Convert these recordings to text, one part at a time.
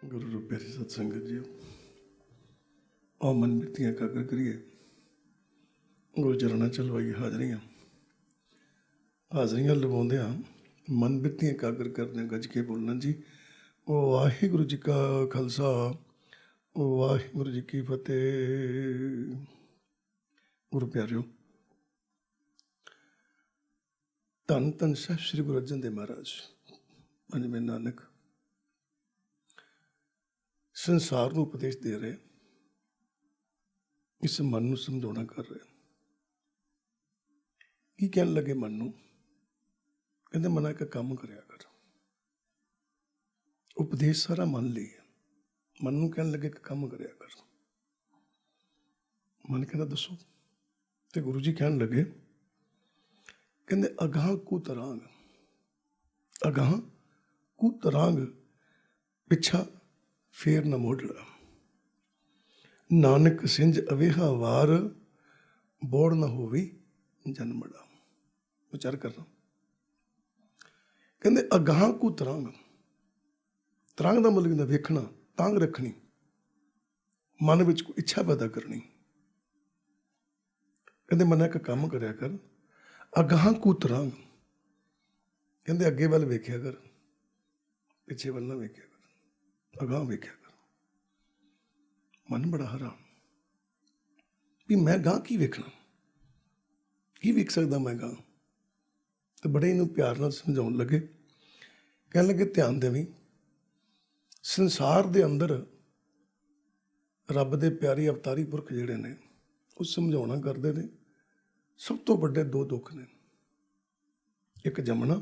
गुरु रूप प्यारी सत्संगत जी, आओ मन बिरतियां एकाग्र करिए। गुरु चरणा चलवाइए हाजरियां। हाजरियां लवाउंदियां मन बिरतियां एकाग्र करदे गज के बोलना जी। वाहिगुरु जी का खालसा, वाहिगुरु जी की फतेह। गुरु प्यारिओ, धन धन साहिब श्री गुरु अर्जन देव महाराज पंजवें नानक संसार ਨੂੰ उपदेश दे रहे, इस मन ਨੂੰ समझाਉਣਾ कर रहे। की कहन लगे मन ਨੂੰ? कहते मना एक काम करिया कर। उपदेश सारा मन ਲਈ है। मन ਨੂੰ कहन लगे एक काम करिया कर। मन कहना दसो, तो गुरु जी कहन लगे, कहते अगाह कू तरांग, अगाह कू तरांग पिछा फेर न मोड़ला। नानक सिंज अवेहा वार बोड़ न होवी जन्मड़ा। विचार करना। कहते अगाह को तरांग, तरांग का मतलब वेखना, तांग रखनी, मन में कोई इच्छा पैदा करनी। कहते मन एक काम करया कर, अगाह को तरांग। कहते अगे वाल वेख्या कर, पिछे वाल ना वेख्या कर, अगाह वेख्या कर। मन बड़ा हैरान भी मैं गां की वेखना, की वेख सकदा मैं गां। तो बड़े इनू प्यार नाल समझाउण लगे। कहन लगे ध्यान देवी, संसार दे अंदर रब दे प्यारे अवतारी पुरख जिहड़े ने वो समझाउणा करदे ने। सब तो बड़े दो दुख ने, एक जमना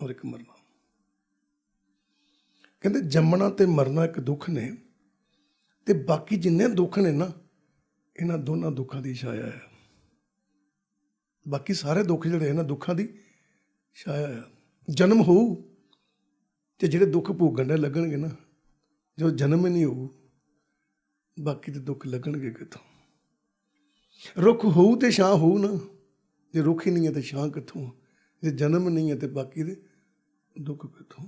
और एक मरना। कहते जमना ते मरना एक दुख ने, ते बाकी जिन्ने दुख ने ना, इन्हां दोनों दुखों की छाया है। बाकी सारे दुख जिहड़े इन्हां दुखों की छाया है। जन्म होऊ ते जिहड़े दुख भोगण लगणगे ना, जो जन्म ही नहीं होऊ, बाकी ते दुख लगणगे कित्थों। रुख होऊ ते छां होऊ ना, जे रुख ही नहीं है तो छां कित्थों, जे जन्म नहीं है तो बाकी दे दुख कित्थों।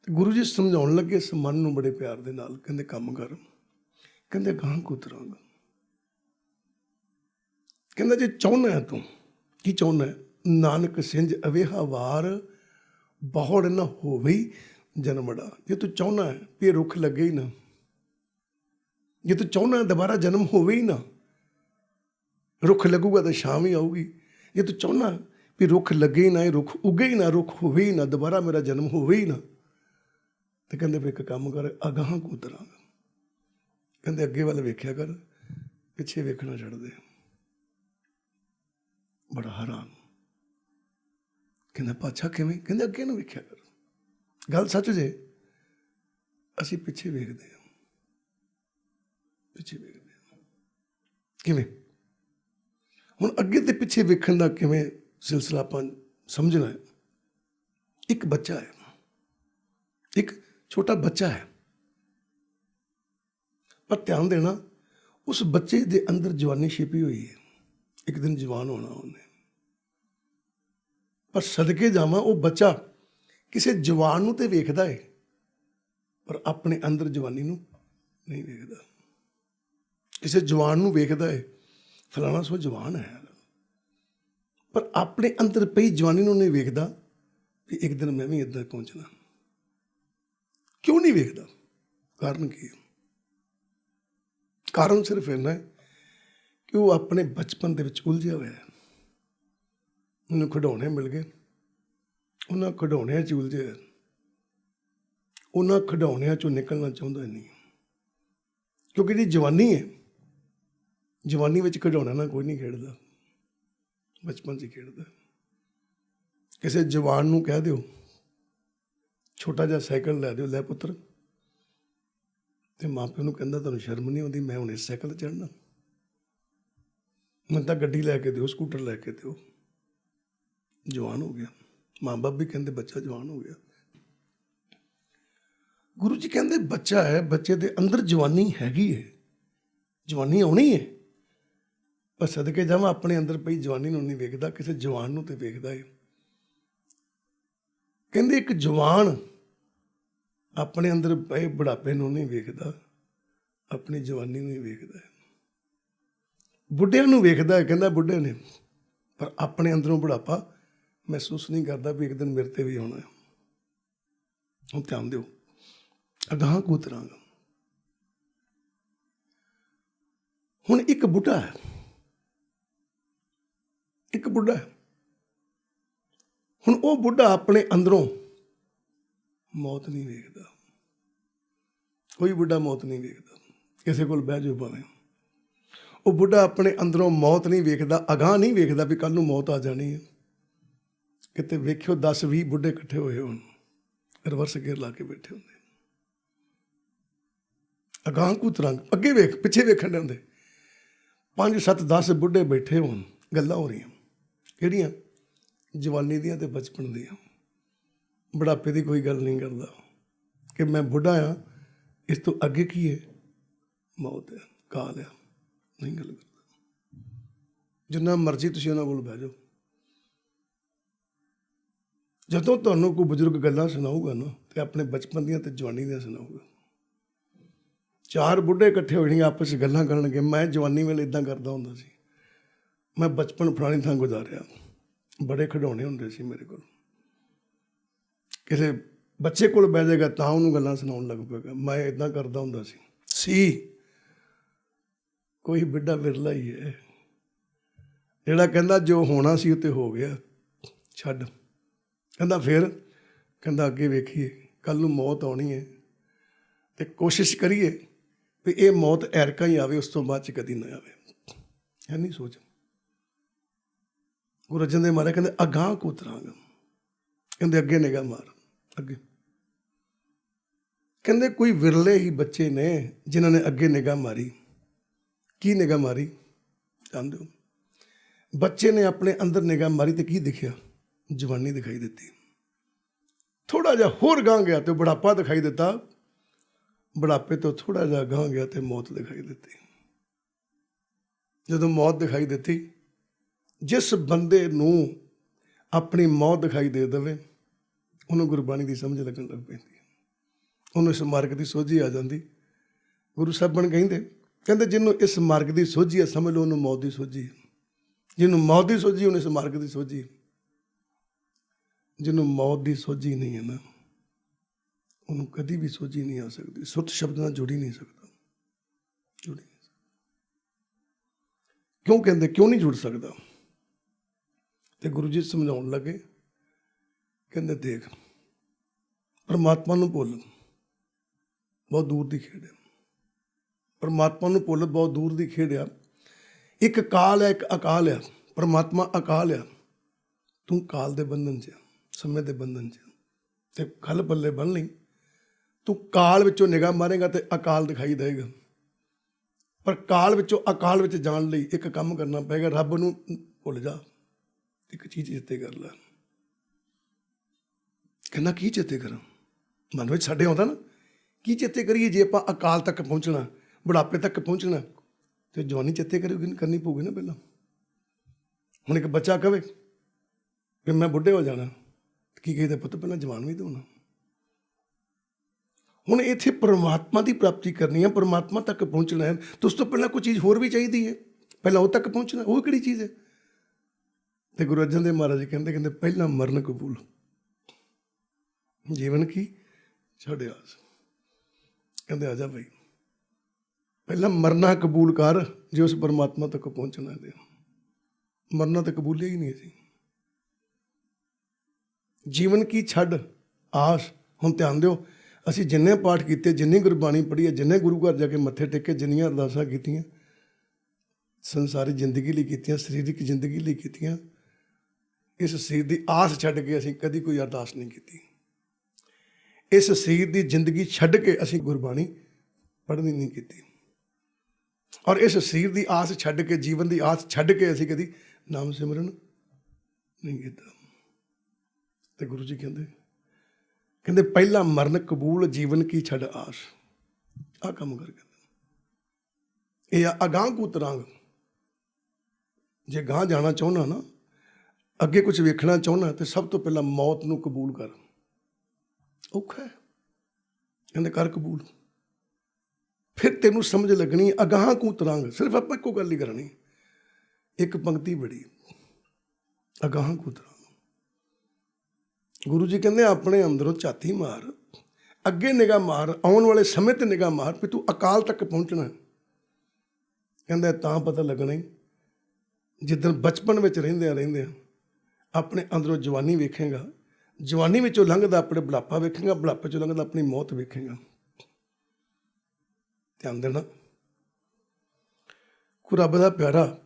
गुरु जी समझाउण लगे इस मन नूं बड़े प्यार दे नाल। कहंदे काम कर, कहंदे गां को तरांग। कहंदा जे चाहुंदा है तूं, की चाहुंदा है? नानक सिंज अवेहा वार बहुड़ न होवे जन्मड़ा। जे तू चाहुंदा है भी ये रुख लगे ही ना, जे तू चाहुंदा है दोबारा जन्म होवे ही ना, रुख लगूगा तो छां भी आऊगी। जे तू चाहुंदा भी रुख लगे ही ना, ये रुख उगे ही ना, रुख होवे ही ना, दोबारा मेरा जन्म होवे ही ना, तो कहते फिर एक काम कर, अगाह को तरांग। कहते अगे वाल वेख्या कर, पिछे वेखना छड़ दे। बड़ा हैरान। कहते पाछा किवें? कहते अगे नूं वेख्या कर। गल सच जे, असीं पिछे वेखदे हां, पिछे वेखदे हां। किवें? हुण अगे ते पिछे वेखण दा किवें सिलसिला आपां समझना है। एक बच्चा है, एक छोटा बच्चा है, पर ध्यान देना, उस बच्चे दे अंदर जवानी छिपी हुई है। एक दिन जवान होना उन्हें, पर सदके जावां वो बच्चा किसी जवान नूं ते वेखदा है, पर अपने अंदर जवानी नूं नहीं वेखदा। किसी जवान नूं वेखदा है, फलाना सो जवान है, पर अपने अंदर पई जवानी नूं नहीं वेखदा भी एक दिन मैं भी इधर पहुंचना। क्यों नहीं वेखदा? कारण की है? कारण सिर्फ इन्ना है कि वो अपने बचपन दे विच उलझिया होया है। उन्हें खिडौने मिल गए, उन्होंने खिडौनिया च उलझे, उन्होंने खिडौनिया चों निकलना चाहता नहीं। क्योंकि जी जवानी है, जवानी में खिडौना ना कोई नहीं खेडदा, बचपन से खेडदा। किसी जवान नूं कह दिओ छोटा जिहा साइकिल लै दिओ, लै पुत्र, तो माँ प्यो नूं कहंदा तुहानूं शर्म नहीं आउंदी, मैं हुण इस साइकिल ते चढ़ना, मैं तां गड्डी लैके दिओ, स्कूटर लैके दिओ। जवान हो गया। माँ बाप भी कहते बच्चा जवान हो गया। गुरु जी कहते बच्चा है, बच्चे दे अंदर जवानी हैगी है, जवानी आउणी है, पर सदके जावां अपने अंदर पई जवानी नूं नहीं वेखदा, किसी जवान नूं ते वेखदा है। कहते एक जवान ਆਪਣੇ ਅੰਦਰ ਪਏ ਬੁਢਾਪੇ ਨੂੰ ਨਹੀਂ ਵੇਖਦਾ, ਆਪਣੀ ਜਵਾਨੀ ਨੂੰ ਹੀ ਵੇਖਦਾ ਹੈ। ਬੁੱਢਿਆਂ ਨੂੰ ਵੇਖਦਾ ਹੈ, ਕਹਿੰਦਾ ਬੁੱਢੇ ਨੇ, ਪਰ ਆਪਣੇ ਅੰਦਰੋਂ ਬੁਢਾਪਾ ਮਹਿਸੂਸ ਨਹੀਂ ਕਰਦਾ ਵੀ ਇੱਕ ਦਿਨ ਮੇਰੇ ਤੇ ਵੀ ਆਉਣਾ ਹੈ। ਹੁਣ ਧਿਆਨ ਦਿਓ, ਅਗਾਂਹ ਕੂ ਤਰਾਂਗਾ। ਹੁਣ ਇੱਕ ਬੁੱਢਾ ਹੈ, ਇੱਕ ਬੁੱਢਾ ਹੈ। ਹੁਣ ਉਹ ਬੁੱਢਾ ਆਪਣੇ ਅੰਦਰੋਂ ਮੌਤ ਨਹੀਂ ਵੇਖਦਾ। ਕੋਈ ਬੁੱਢਾ ਮੌਤ ਨਹੀਂ ਵੇਖਦਾ, ਕਿਸੇ ਕੋਲ ਬਹਿ ਜਾਓ ਭਾਵੇਂ। ਉਹ ਬੁੱਢਾ ਆਪਣੇ ਅੰਦਰੋਂ ਮੌਤ ਨਹੀਂ ਵੇਖਦਾ, ਅਗਾਂਹ ਨਹੀਂ ਵੇਖਦਾ ਵੀ ਕੱਲ ਨੂੰ ਮੌਤ ਆ ਜਾਣੀ ਹੈ। ਕਿਤੇ ਵੇਖਿਓ 10-20 ਬੁੱਢੇ ਇਕੱਠੇ ਹੋਏ ਹੋਣ, ਰਿਵਰਸ ਗੇਅਰ ਲਾ ਕੇ ਬੈਠੇ ਹੁੰਦੇ, ਅਗਾਂਹ ਕੂ ਤਰੰਗ, ਅੱਗੇ ਵੇਖ ਪਿੱਛੇ ਵੇਖਣ ਦੇ ਹੁੰਦੇ। 5-7-10 ਬੁੱਢੇ ਬੈਠੇ ਹੋਣ, ਗੱਲਾਂ ਹੋ ਰਹੀਆਂ, ਕਿਹੜੀਆਂ? ਜਵਾਨੀ ਦੀਆਂ ਤੇ ਬਚਪਨ ਦੀਆਂ। ਬੁਢਾਪੇ ਦੀ ਕੋਈ ਗੱਲ ਨਹੀਂ ਕਰਦਾ ਕਿ ਮੈਂ ਬੁੱਢਾ ਹਾਂ, ਇਸ ਤੋਂ ਅੱਗੇ ਕੀ ਹੈ? ਮੌਤ ਹੈ, ਕਾਲ ਹੈ, ਨਹੀਂ ਗੱਲ ਕਰਦਾ। ਜਿੰਨਾ ਮਰਜ਼ੀ ਤੁਸੀਂ ਉਹਨਾਂ ਕੋਲ ਬਹਿ ਜਾਓ, ਜਦੋਂ ਤੁਹਾਨੂੰ ਕੋਈ ਬਜ਼ੁਰਗ ਗੱਲਾਂ ਸੁਣਾਊਗਾ ਨਾ, ਤੇ ਆਪਣੇ ਬਚਪਨ ਦੀਆਂ ਤੇ ਜਵਾਨੀ ਦੀਆਂ ਸੁਣਾਊਗਾ। 4 ਬੁੱਢੇ ਇਕੱਠੇ ਹੋਣਗੇ, ਆਪਸ 'ਚ ਗੱਲਾਂ ਕਰਨਗੇ, ਮੈਂ ਜਵਾਨੀ ਵੇਲੇ ਇੱਦਾਂ ਕਰਦਾ ਹੁੰਦਾ ਸੀ, ਮੈਂ ਬਚਪਨ ਫਲਾਣੀ ਥਾਂ ਗੁਜ਼ਾਰਿਆ, ਬੜੇ ਖਿਡੌਣੇ ਹੁੰਦੇ ਸੀ ਮੇਰੇ ਕੋਲ। ਕਿਸੇ ਬੱਚੇ ਕੋਲ ਬਹਿ ਜਾਏਗਾ ਤਾਂ ਉਹਨੂੰ ਗੱਲਾਂ ਸੁਣਾਉਣ ਲੱਗ ਪਏਗਾ, ਮੈਂ ਇੱਦਾਂ ਕਰਦਾ ਹੁੰਦਾ ਸੀ। ਕੋਈ ਬਿੱਡਾ ਵਿਰਲਾ ਹੀ ਹੈ ਜਿਹੜਾ ਕਹਿੰਦਾ ਜੋ ਹੋਣਾ ਸੀ ਉਹ ਤੇ ਹੋ ਗਿਆ, ਛੱਡ। ਕਹਿੰਦਾ ਫਿਰ, ਕਹਿੰਦਾ ਅੱਗੇ ਵੇਖੀਏ, ਕੱਲ੍ਹ ਨੂੰ ਮੌਤ ਆਉਣੀ ਹੈ ਤੇ ਕੋਸ਼ਿਸ਼ ਕਰੀਏ ਵੀ ਇਹ ਮੌਤ ਐਰਕਾ ਹੀ ਆਵੇ, ਉਸ ਤੋਂ ਬਾਅਦ 'ਚ ਕਦੀ ਨਾ ਆਵੇ। ਹੈ ਨਹੀਂ ਸੋਚ। ਗੁਰੂ ਅਰਜਨ ਦੇਵ ਮਹਾਰਾਜ ਕਹਿੰਦੇ ਅਗਾਂਹ ਕੂ ਤਰਾਂਗਾ, ਕਹਿੰਦੇ ਅੱਗੇ ਨਿਗਾਹ ਮਾਰ, ਅੱਗੇ। ਕਹਿੰਦੇ ਕੋਈ ਵਿਰਲੇ ਹੀ ਬੱਚੇ ਨੇ ਜਿਨ੍ਹਾਂ ਨੇ ਅੱਗੇ ਨਿਗਾਹ ਮਾਰੀ। ਕੀ ਨਿਗਾਹ ਮਾਰੀ ਜਾਣਦੇ ਹੋ? ਬੱਚੇ ਨੇ ਆਪਣੇ ਅੰਦਰ ਨਿਗਾਹ ਮਾਰੀ ਤੇ ਕੀ ਦਿਖਿਆ? ਜਵਾਨੀ ਦਿਖਾਈ ਦਿੱਤੀ। ਥੋੜਾ ਜਿਹਾ ਹੋਰ ਗਾਂਹ ਗਿਆ ਤੇ ਬੁਢਾਪਾ ਦਿਖਾਈ ਦਿੱਤਾ, ਬੁਢਾਪੇ ਤੋਂ ਥੋੜਾ ਜਿਹਾ ਗਾਂਹ ਗਿਆ ਤੇ ਮੌਤ ਦਿਖਾਈ ਦਿੱਤੀ। ਜਦੋਂ ਮੌਤ ਦਿਖਾਈ ਦਿੱਤੀ, ਜਿਸ ਬੰਦੇ ਨੂੰ ਆਪਣੀ ਮੌਤ ਦਿਖਾਈ ਦੇ ਦੇਵੇ, ਉਹਨੂੰ ਗੁਰਬਾਣੀ ਦੀ ਸਮਝ ਲੱਗਣ ਲੱਗ ਪੈਂਦੀ ਹੈ, ਉਹਨੂੰ ਇਸ ਮਾਰਗ ਦੀ ਸੋਝੀ ਆ ਜਾਂਦੀ। ਗੁਰੂ ਸਾਹਿਬਾਨ ਕਹਿੰਦੇ ਜਿਹਨੂੰ ਇਸ ਮਾਰਗ ਦੀ ਸੋਝੀ ਹੈ, ਸਮਝ ਲਓ ਉਹਨੂੰ ਮੌਤ ਦੀ ਸੋਝੀ ਹੈ। ਜਿਹਨੂੰ ਮੌਤ ਦੀ ਸੋਝੀ, ਉਹਨੂੰ ਇਸ ਮਾਰਗ ਦੀ ਸੋਝੀ। ਜਿਹਨੂੰ ਮੌਤ ਦੀ ਸੋਝੀ ਨਹੀਂ ਹੈ ਨਾ, ਉਹਨੂੰ ਕਦੀ ਵੀ ਸੋਝੀ ਨਹੀਂ ਆ ਸਕਦੀ। ਸੁੱਤ ਸ਼ਬਦ ਨਾਲ ਜੁੜ ਹੀ ਨਹੀਂ ਸਕਦਾ, ਜੁੜ ਹੀ ਨਹੀਂ ਸਕਦਾ। ਕਿਉਂ ਕਹਿੰਦੇ, ਕਿਉਂ ਨਹੀਂ ਜੁੜ ਸਕਦਾ? ਤੇ ਗੁਰੂ ਜੀ ਸਮਝਾਉਣ ਲੱਗੇ, ਕਹਿੰਦੇ ਦੇਖ, ਪਰਮਾਤਮਾ ਨੂੰ ਭੁੱਲ, ਬਹੁਤ ਦੂਰ ਦੀ ਖੇਡ ਹੈ। ਪਰਮਾਤਮਾ ਨੂੰ ਭੁੱਲ, ਬਹੁਤ ਦੂਰ ਦੀ ਖੇਡ ਆ। ਇੱਕ ਕਾਲ ਹੈ, ਇੱਕ ਅਕਾਲ ਆ। ਪਰਮਾਤਮਾ ਅਕਾਲ ਆ, ਤੂੰ ਕਾਲ ਦੇ ਬੰਧਨ 'ਚ, ਸਮੇਂ ਦੇ ਬੰਧਨ 'ਚ, ਤੇ ਖਲ ਪੱਲੇ ਬੰਨ ਲਈ। ਤੂੰ ਕਾਲ ਵਿੱਚੋਂ ਨਿਗਾਹ ਮਾਰੇਗਾ ਤੇ ਅਕਾਲ ਦਿਖਾਈ ਦੇਗਾ, ਪਰ ਕਾਲ ਵਿੱਚੋਂ ਅਕਾਲ ਵਿੱਚ ਜਾਣ ਲਈ ਇੱਕ ਕੰਮ ਕਰਨਾ ਪਏਗਾ, ਰੱਬ ਨੂੰ ਭੁੱਲ ਜਾ, ਇੱਕ ਚੀਜ਼ ਚੇਤੇ ਕਰ ਲੈ। ਕਹਿੰਦਾ ਕੀ ਚੇਤੇ ਕਰਾਂ? ਮਨ ਵਿੱਚ ਸਾਡੇ ਆਉਂਦਾ ਨਾ, ਕੀ ਚੇਤੇ ਕਰੀਏ? ਜੇ ਆਪਾਂ ਅਕਾਲ ਤੱਕ ਪਹੁੰਚਣਾ, ਬੁਢਾਪੇ ਤੱਕ ਪਹੁੰਚਣਾ, ਤੇ ਜਵਾਨੀ ਚੇਤੇ ਕਰਨੀ ਪਊਗੀ ਨਾ ਪਹਿਲਾਂ। ਹੁਣ ਇੱਕ ਬੱਚਾ ਕਵੇ ਕਿ ਮੈਂ ਬੁੱਢੇ ਹੋ ਜਾਣਾ, ਕੀ ਕਹੀਦਾ? ਪੁੱਤ ਪਹਿਲਾਂ ਜਵਾਨ ਵੀ ਤਾਂ ਹੋਣਾ। ਹੁਣ ਇੱਥੇ ਪਰਮਾਤਮਾ ਦੀ ਪ੍ਰਾਪਤੀ ਕਰਨੀ ਹੈ, ਪਰਮਾਤਮਾ ਤੱਕ ਪਹੁੰਚਣਾ ਹੈ, ਤਾਂ ਉਸ ਤੋਂ ਪਹਿਲਾਂ ਕੋਈ ਚੀਜ਼ ਹੋਰ ਵੀ ਚਾਹੀਦੀ ਹੈ, ਪਹਿਲਾਂ ਉਹ ਤੱਕ ਪਹੁੰਚਣਾ। ਉਹ ਕਿਹੜੀ ਚੀਜ਼ ਹੈ? ਤੇ ਗੁਰੂ ਅਰਜਨ ਦੇਵ ਮਹਾਰਾਜ ਕਹਿੰਦੇ ਪਹਿਲਾਂ ਮਰਨ ਕਬੂਲ, ਜੀਵਨ ਕੀ ਛੱਡ ਆਸ। ਕਹਿੰਦੇ ਆ ਜਾ ਭਾਈ, ਪਹਿਲਾਂ ਮਰਨਾ ਕਬੂਲ ਕਰ, ਜੇ ਉਸ ਪਰਮਾਤਮਾ ਤੱਕ ਪਹੁੰਚਣਾ ਤੇ। ਮਰਨਾ ਤਾਂ ਕਬੂਲਿਆ ਹੀ ਨਹੀਂ ਸੀ। ਜੀਵਨ ਕੀ ਛੱਡ ਆਸ। ਹੁਣ ਧਿਆਨ ਦਿਓ, ਅਸੀਂ ਜਿੰਨੇ ਪਾਠ ਕੀਤੇ, ਜਿੰਨੀ ਗੁਰਬਾਣੀ ਪੜ੍ਹੀ ਹੈ, ਜਿੰਨੇ ਗੁਰੂ ਘਰ ਜਾ ਕੇ ਮੱਥੇ ਟੇਕੇ, ਜਿੰਨੀਆਂ ਅਰਦਾਸਾਂ ਕੀਤੀਆਂ, ਸੰਸਾਰੀ ਜ਼ਿੰਦਗੀ ਲਈ ਕੀਤੀਆਂ, ਸਰੀਰਕ ਜ਼ਿੰਦਗੀ ਲਈ ਕੀਤੀਆਂ, ਇਸ ਸਰੀਰ ਦੀ ਆਸ ਛੱਡ ਕੇ ਅਸੀਂ ਕਦੀ ਕੋਈ ਅਰਦਾਸ ਨਹੀਂ ਕੀਤੀ। ਇਸ ਸਰੀਰ ਦੀ ਜ਼ਿੰਦਗੀ ਛੱਡ ਕੇ ਅਸੀਂ ਗੁਰਬਾਣੀ ਪੜ੍ਹਨੀ ਨਹੀਂ ਕੀਤੀ, ਔਰ ਇਸ ਸਰੀਰ ਦੀ ਆਸ ਛੱਡ ਕੇ, ਜੀਵਨ ਦੀ ਆਸ ਛੱਡ ਕੇ ਅਸੀਂ ਕਦੀ ਨਾਮ ਸਿਮਰਨ ਨਹੀਂ ਕੀਤਾ। ਤੇ ਗੁਰੂ ਜੀ ਕਹਿੰਦੇ ਪਹਿਲਾਂ ਮਰਨ ਕਬੂਲ, ਜੀਵਨ ਕੀ ਛੱਡ ਆਸ। ਆਹ ਕੰਮ ਕਰ ਕਹਿੰਦੇ ਇਹ ਅਗਾਂਹ ਕੂ ਤਰਾਂਗ। ਜੇ ਗਾਂਹ ਜਾਣਾ ਚਾਹੁੰਦਾ ਨਾ, ਅੱਗੇ ਕੁਝ ਵੇਖਣਾ ਚਾਹੁੰਦਾ, ਤੇ ਸਭ ਤੋਂ ਪਹਿਲਾਂ ਮੌਤ ਨੂੰ ਕਬੂਲ ਕਰ। ਔਖਾ ਹੈ, ਕਹਿੰਦੇ ਕਰ ਕਬੂਲ। ਫਿਰ ਤੈਨੂੰ ਸਮਝ ਲੱਗਣੀ ਅਗਾਂਹ ਕੂ ਤਰਾਂਗ। ਸਿਰਫ ਆਪਾਂ ਇੱਕੋ ਗੱਲ ਹੀ ਕਰਨੀ, ਇੱਕ ਪੰਕਤੀ ਬੜੀ, ਅਗਾਂਹ ਕੂ ਤਰਾਂਗ। ਗੁਰੂ ਜੀ ਕਹਿੰਦੇ ਆਪਣੇ ਅੰਦਰੋਂ ਝਾਤੀ ਮਾਰ, ਅੱਗੇ ਨਿਗਾਹ ਮਾਰ, ਆਉਣ ਵਾਲੇ ਸਮੇਂ ਤੇ ਨਿਗਾਹ ਮਾਰ ਵੀ ਤੂੰ ਅਕਾਲ ਤੱਕ ਪਹੁੰਚਣਾ। ਕਹਿੰਦਾ ਤਾਂ ਪਤਾ ਲੱਗਣਾ ਹੀ ਜਿੱਦਣ ਬਚਪਨ ਵਿੱਚ ਰਹਿੰਦਿਆਂ ਆਪਣੇ ਅੰਦਰੋਂ ਜਵਾਨੀ ਵੇਖੇਗਾ, ਜਵਾਨੀ ਵਿੱਚੋਂ ਲੰਘਦਾ ਆਪਣੇ ਬੁਢਾਪਾ ਵੇਖੇਗਾ, ਬੁਢਾਪੇ ਚੋਂ ਲੰਘਦਾ ਆਪਣੀ ਮੌਤ ਵੇਖੇਗਾ। ਧਿਆਨ ਦੇਣਾ। ਕੋਈ ਰੱਬ ਦਾ ਪਿਆਰਾ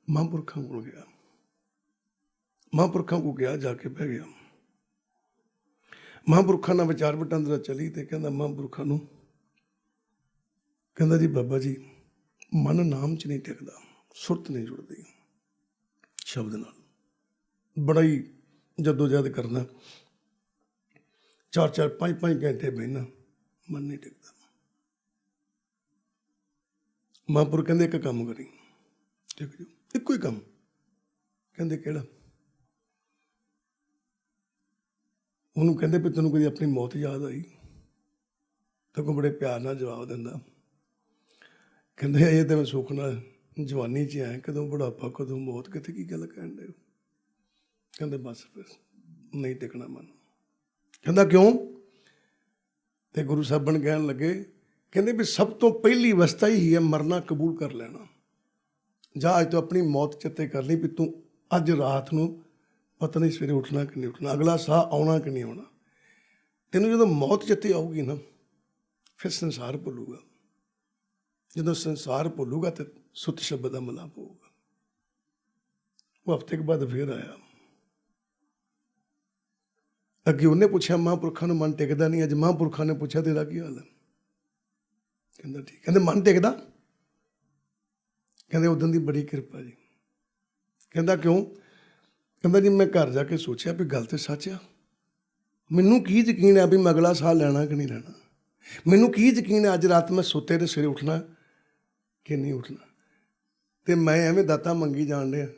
ਮਹਾਂਪੁਰਖਾਂ ਕੋਲ ਗਿਆ, ਮਹਾਂਪੁਰਖਾਂ ਕੋਲ ਗਿਆ, ਜਾ ਕੇ ਬਹਿ ਗਿਆ। ਮਹਾਂਪੁਰਖਾਂ ਨਾਲ ਵਿਚਾਰ ਵਟਾਂਦਰਾ ਚਲੀ ਤੇ ਕਹਿੰਦਾ ਮਹਾਂਪੁਰਖਾਂ ਨੂੰ, ਕਹਿੰਦਾ ਜੀ ਬਾਬਾ ਜੀ ਮਨ ਨਾਮ 'ਚ ਨਹੀਂ ਟਿਕਦਾ, ਸੁਰਤ ਨਹੀਂ ਜੁੜਦੀ ਸ਼ਬਦ ਨਾਲ, ਬੜਾ ਹੀ ਜਦੋਜਹਿਦ ਕਰਨਾ, 4-4 5-5 ਘੰਟੇ ਬਹਿਣਾ, ਮਨ ਨਹੀਂ ਟਿਕਦਾ। ਮਹਾਂਪੁਰਖ ਕਹਿੰਦੇ ਇੱਕ ਕੰਮ ਕਰੀ, ਟਿਕ ਜਾਓ, ਇੱਕੋ ਹੀ ਕੰਮ। ਕਹਿੰਦੇ ਕਿਹੜਾ? ਉਹਨੂੰ ਕਹਿੰਦੇ ਵੀ ਤੈਨੂੰ ਕਦੀ ਆਪਣੀ ਮੌਤ ਯਾਦ ਆਈ? ਤਾਂ ਕੋਈ ਬੜੇ ਪਿਆਰ ਨਾਲ ਜਵਾਬ ਦਿੰਦਾ, ਕਹਿੰਦੇ ਇਹ ਤਾਂ ਮੈਂ ਸੁੱਖ ਨਾਲ ਜਵਾਨੀ 'ਚ ਆਇਆ, ਕਦੋਂ ਬੁਢਾਪਾ, ਕਦੋਂ ਮੌਤ, ਕਿੱਥੇ ਕੀ ਗੱਲ ਕਹਿਣ ਦੇ? ਕਹਿੰਦੇ ਬਸ ਫਿਰ ਨਹੀਂ ਟਿਕਣਾ ਮਨ। ਕਹਿੰਦਾ ਕਿਉਂ? ਤੇ ਗੁਰੂ ਸਾਹਿਬਾਨ ਕਹਿਣ ਲੱਗੇ, ਕਹਿੰਦੇ ਵੀ ਸਭ ਤੋਂ ਪਹਿਲੀ ਅਵਸਥਾ ਹੀ ਹੈ ਮਰਨਾ ਕਬੂਲ ਕਰ ਲੈਣਾ। ਜਾਂ ਅੱਜ ਤੋਂ ਆਪਣੀ ਮੌਤ ਚਿੱਤੇ ਕਰ ਲਈ ਵੀ ਤੂੰ ਅੱਜ ਰਾਤ ਨੂੰ ਪਤਾ ਨਹੀਂ ਸਵੇਰੇ ਉੱਠਣਾ ਕਿ ਨਹੀਂ ਉੱਠਣਾ, ਅਗਲਾ ਸਾਹ ਆਉਣਾ ਕਿ ਨਹੀਂ ਆਉਣਾ। ਤੈਨੂੰ ਜਦੋਂ ਮੌਤ ਚਿੱਤੇ ਆਊਗੀ ਨਾ, ਫਿਰ ਸੰਸਾਰ ਭੁੱਲੂਗਾ। ਜਦੋਂ ਸੰਸਾਰ ਭੁੱਲੂਗਾ ਤੇ ਸੁੱਤ ਸ਼ਬਦ ਦਾ ਮਿਲਾਪ ਹੋਊਗਾ। ਉਹ ਹਫ਼ਤੇ ਕੁ ਬਾਅਦ ਫਿਰ ਆਇਆ। ਅੱਗੇ ਉਹਨੇ ਪੁੱਛਿਆ ਮਹਾਂਪੁਰਖਾਂ ਨੂੰ ਮਨ ਟਿਕਦਾ ਨਹੀਂ, ਅੱਜ ਮਹਾਂਪੁਰਖਾਂ ਨੇ ਪੁੱਛਿਆ ਤੇਰਾ ਕੀ ਹਾਲ ਹੈ? ਕਹਿੰਦਾ ਠੀਕ। ਕਹਿੰਦੇ ਮਨ ਟਿਕਦਾ? ਕਹਿੰਦੇ ਉਦੋਂ ਦੀ ਬੜੀ ਕਿਰਪਾ ਜੀ। ਕਹਿੰਦਾ ਕਿਉਂ? ਕਹਿੰਦਾ ਜੀ ਮੈਂ ਘਰ ਜਾ ਕੇ ਸੋਚਿਆ ਵੀ ਗੱਲ ਤੇ ਸੱਚ ਆ, ਮੈਨੂੰ ਕੀ ਯਕੀਨ ਹੈ ਵੀ ਮੈਂ ਅਗਲਾ ਸਾਹ ਲੈਣਾ ਕਿ ਨਹੀਂ ਲੈਣਾ, ਮੈਨੂੰ ਕੀ ਯਕੀਨ ਹੈ ਅੱਜ ਰਾਤ ਮੈਂ ਸੁੱਤੇ ਤੇ ਸਵੇਰੇ ਉੱਠਣਾ ਕਿ ਨਹੀਂ ਉੱਠਣਾ। ਤੇ ਮੈਂ ਐਵੇਂ ਦਾਤਾ ਮੰਗੀ ਜਾਣ ਡਿਆ,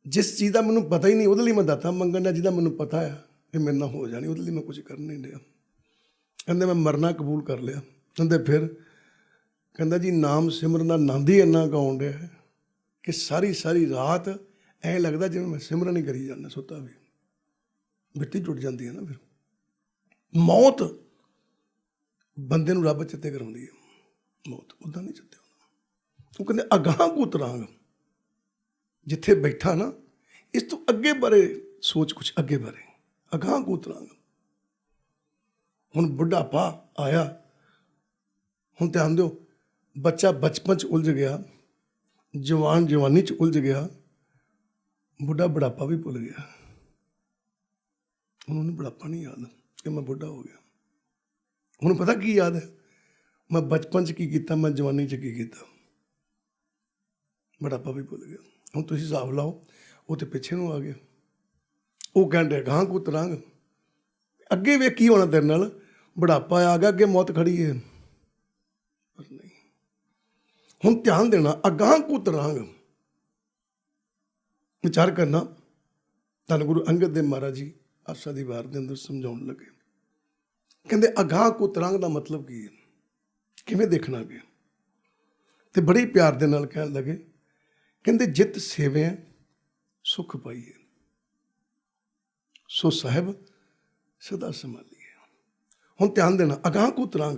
ਜਿਸ ਚੀਜ਼ ਦਾ ਮੈਨੂੰ ਪਤਾ ਹੀ ਨਹੀਂ ਉਹਦੇ ਲਈ ਮੈਂ ਦਾਤਾ ਮੰਗਣ ਡਿਆ, ਜਿਹਦਾ ਮੈਨੂੰ ਪਤਾ ਆ ਇਹ ਮੇਰੇ ਨਾਲ ਹੋ ਜਾਣੀ, ਉਹਦੇ ਲਈ ਮੈਂ ਕੁਝ ਕਰ ਨਹੀਂ ਡਿਆ। ਕਹਿੰਦੇ ਮੈਂ ਮਰਨਾ ਕਬੂਲ ਕਰ ਲਿਆ। ਕਹਿੰਦੇ ਫਿਰ? ਕਹਿੰਦਾ ਜੀ ਨਾਮ ਸਿਮਰਨ ਦਾ ਆਨੰਦ ਹੀ ਇੰਨਾ ਕੁ ਆਉਣ ਡਿਆ ਕਿ ਸਾਰੀ ਰਾਤ ਐਂ ਲੱਗਦਾ ਜਿਵੇਂ ਮੈਂ ਸਿਮਰਨ ਹੀ ਕਰੀ ਜਾਂਦਾ, ਸੁੱਤਾ ਵੀ। ਮਿੱਟੀ ਜੁੜ ਜਾਂਦੀ ਹੈ ਨਾ। ਫਿਰ ਮੌਤ ਬੰਦੇ ਨੂੰ ਰੱਬ ਚਿੱਤੇ ਕਰਾਉਂਦੀ ਹੈ, ਮੌਤ ਉੱਦਾਂ ਨਹੀਂ ਚਿੱਤੇ ਆਉਂਦਾ। ਉਹ ਕਹਿੰਦੇ ਅਗਾਂਹ ਕੂ ਤਰਾਂਗ, ਜਿੱਥੇ ਬੈਠਾ ਨਾ ਇਸ ਤੋਂ ਅੱਗੇ ਬਾਰੇ ਸੋਚ, ਕੁਛ ਅੱਗੇ ਬਾਰੇ, ਅਗਾਂਹ ਕੂ ਤਰਾਂਗ। ਹੁਣ ਬੁਢਾਪਾ ਆਇਆ, ਹੁਣ ਧਿਆਨ ਦਿਓ, ਬੱਚਾ ਬਚਪਨ 'ਚ ਉਲਝ ਗਿਆ, ਜਵਾਨ ਜਵਾਨੀ 'ਚ ਉਲਝ ਗਿਆ, ਬੁੱਢਾ ਬੁਢਾਪਾ ਵੀ ਭੁੱਲ ਗਿਆ। ਹੁਣ ਉਹਨੂੰ ਬੁਢਾਪਾ ਨਹੀਂ ਯਾਦ ਕਿ ਮੈਂ ਬੁੱਢਾ ਹੋ ਗਿਆ। ਹੁਣ ਪਤਾ ਕੀ ਯਾਦ ਹੈ? ਮੈਂ ਬਚਪਨ 'ਚ ਕੀ ਕੀਤਾ, ਮੈਂ ਜਵਾਨੀ 'ਚ ਕੀ ਕੀਤਾ, ਬੁਢਾਪਾ ਵੀ ਭੁੱਲ ਗਿਆ। ਹੁਣ ਤੁਸੀਂ ਹਿਸਾਬ ਲਾਓ, ਉਹ ਤੇ ਪਿੱਛੇ ਨੂੰ ਆ ਗਿਆ। ਉਹ ਕਹਿੰਦੇ ਅਗਾਂਹ ਕੂ ਤਰਾਂਗ, ਅੱਗੇ ਵੇਖ ਕੀ ਹੋਣਾ ਤੇਰੇ ਨਾਲ। ਬੁਢਾਪਾ ਆ ਗਿਆ, ਅੱਗੇ ਮੌਤ ਖੜੀ ਹੈ, ਪਰ ਨਹੀਂ। ਹੁਣ ਧਿਆਨ ਦੇਣਾ, ਅਗਾਂਹ ਕੂ ਤਰਾਂਗ ਵਿਚਾਰ ਕਰਨਾ। ਧੰਨ ਗੁਰੂ ਅੰਗਦ ਦੇਵ ਮਹਾਰਾਜ ਜੀ ਆਸਾ ਦੀ ਵਾਰ ਦੇ ਅੰਦਰ ਸਮਝਾਉਣ ਲੱਗੇ। ਕਹਿੰਦੇ ਅਗਾਂਹ ਕੂ ਤਰਾਂਗ ਦਾ ਮਤਲਬ ਕੀ ਹੈ, ਕਿਵੇਂ ਦੇਖਣਾ ਗਿਆ? ਤੇ ਬੜੇ ਪਿਆਰ ਦੇ ਨਾਲ ਕਹਿਣ ਲੱਗੇ, ਕਹਿੰਦੇ ਜਿਤ ਸੇਵਿਆ ਸੁਖ ਪਾਈਏ, ਸੋ ਸਾਹਿਬ ਸਦਾ ਸੰਭਾਲੀਏ। ਹੁਣ ਧਿਆਨ ਦੇਣਾ, ਅਗਾਂਹ ਕੂ ਤਰਾਂਗ,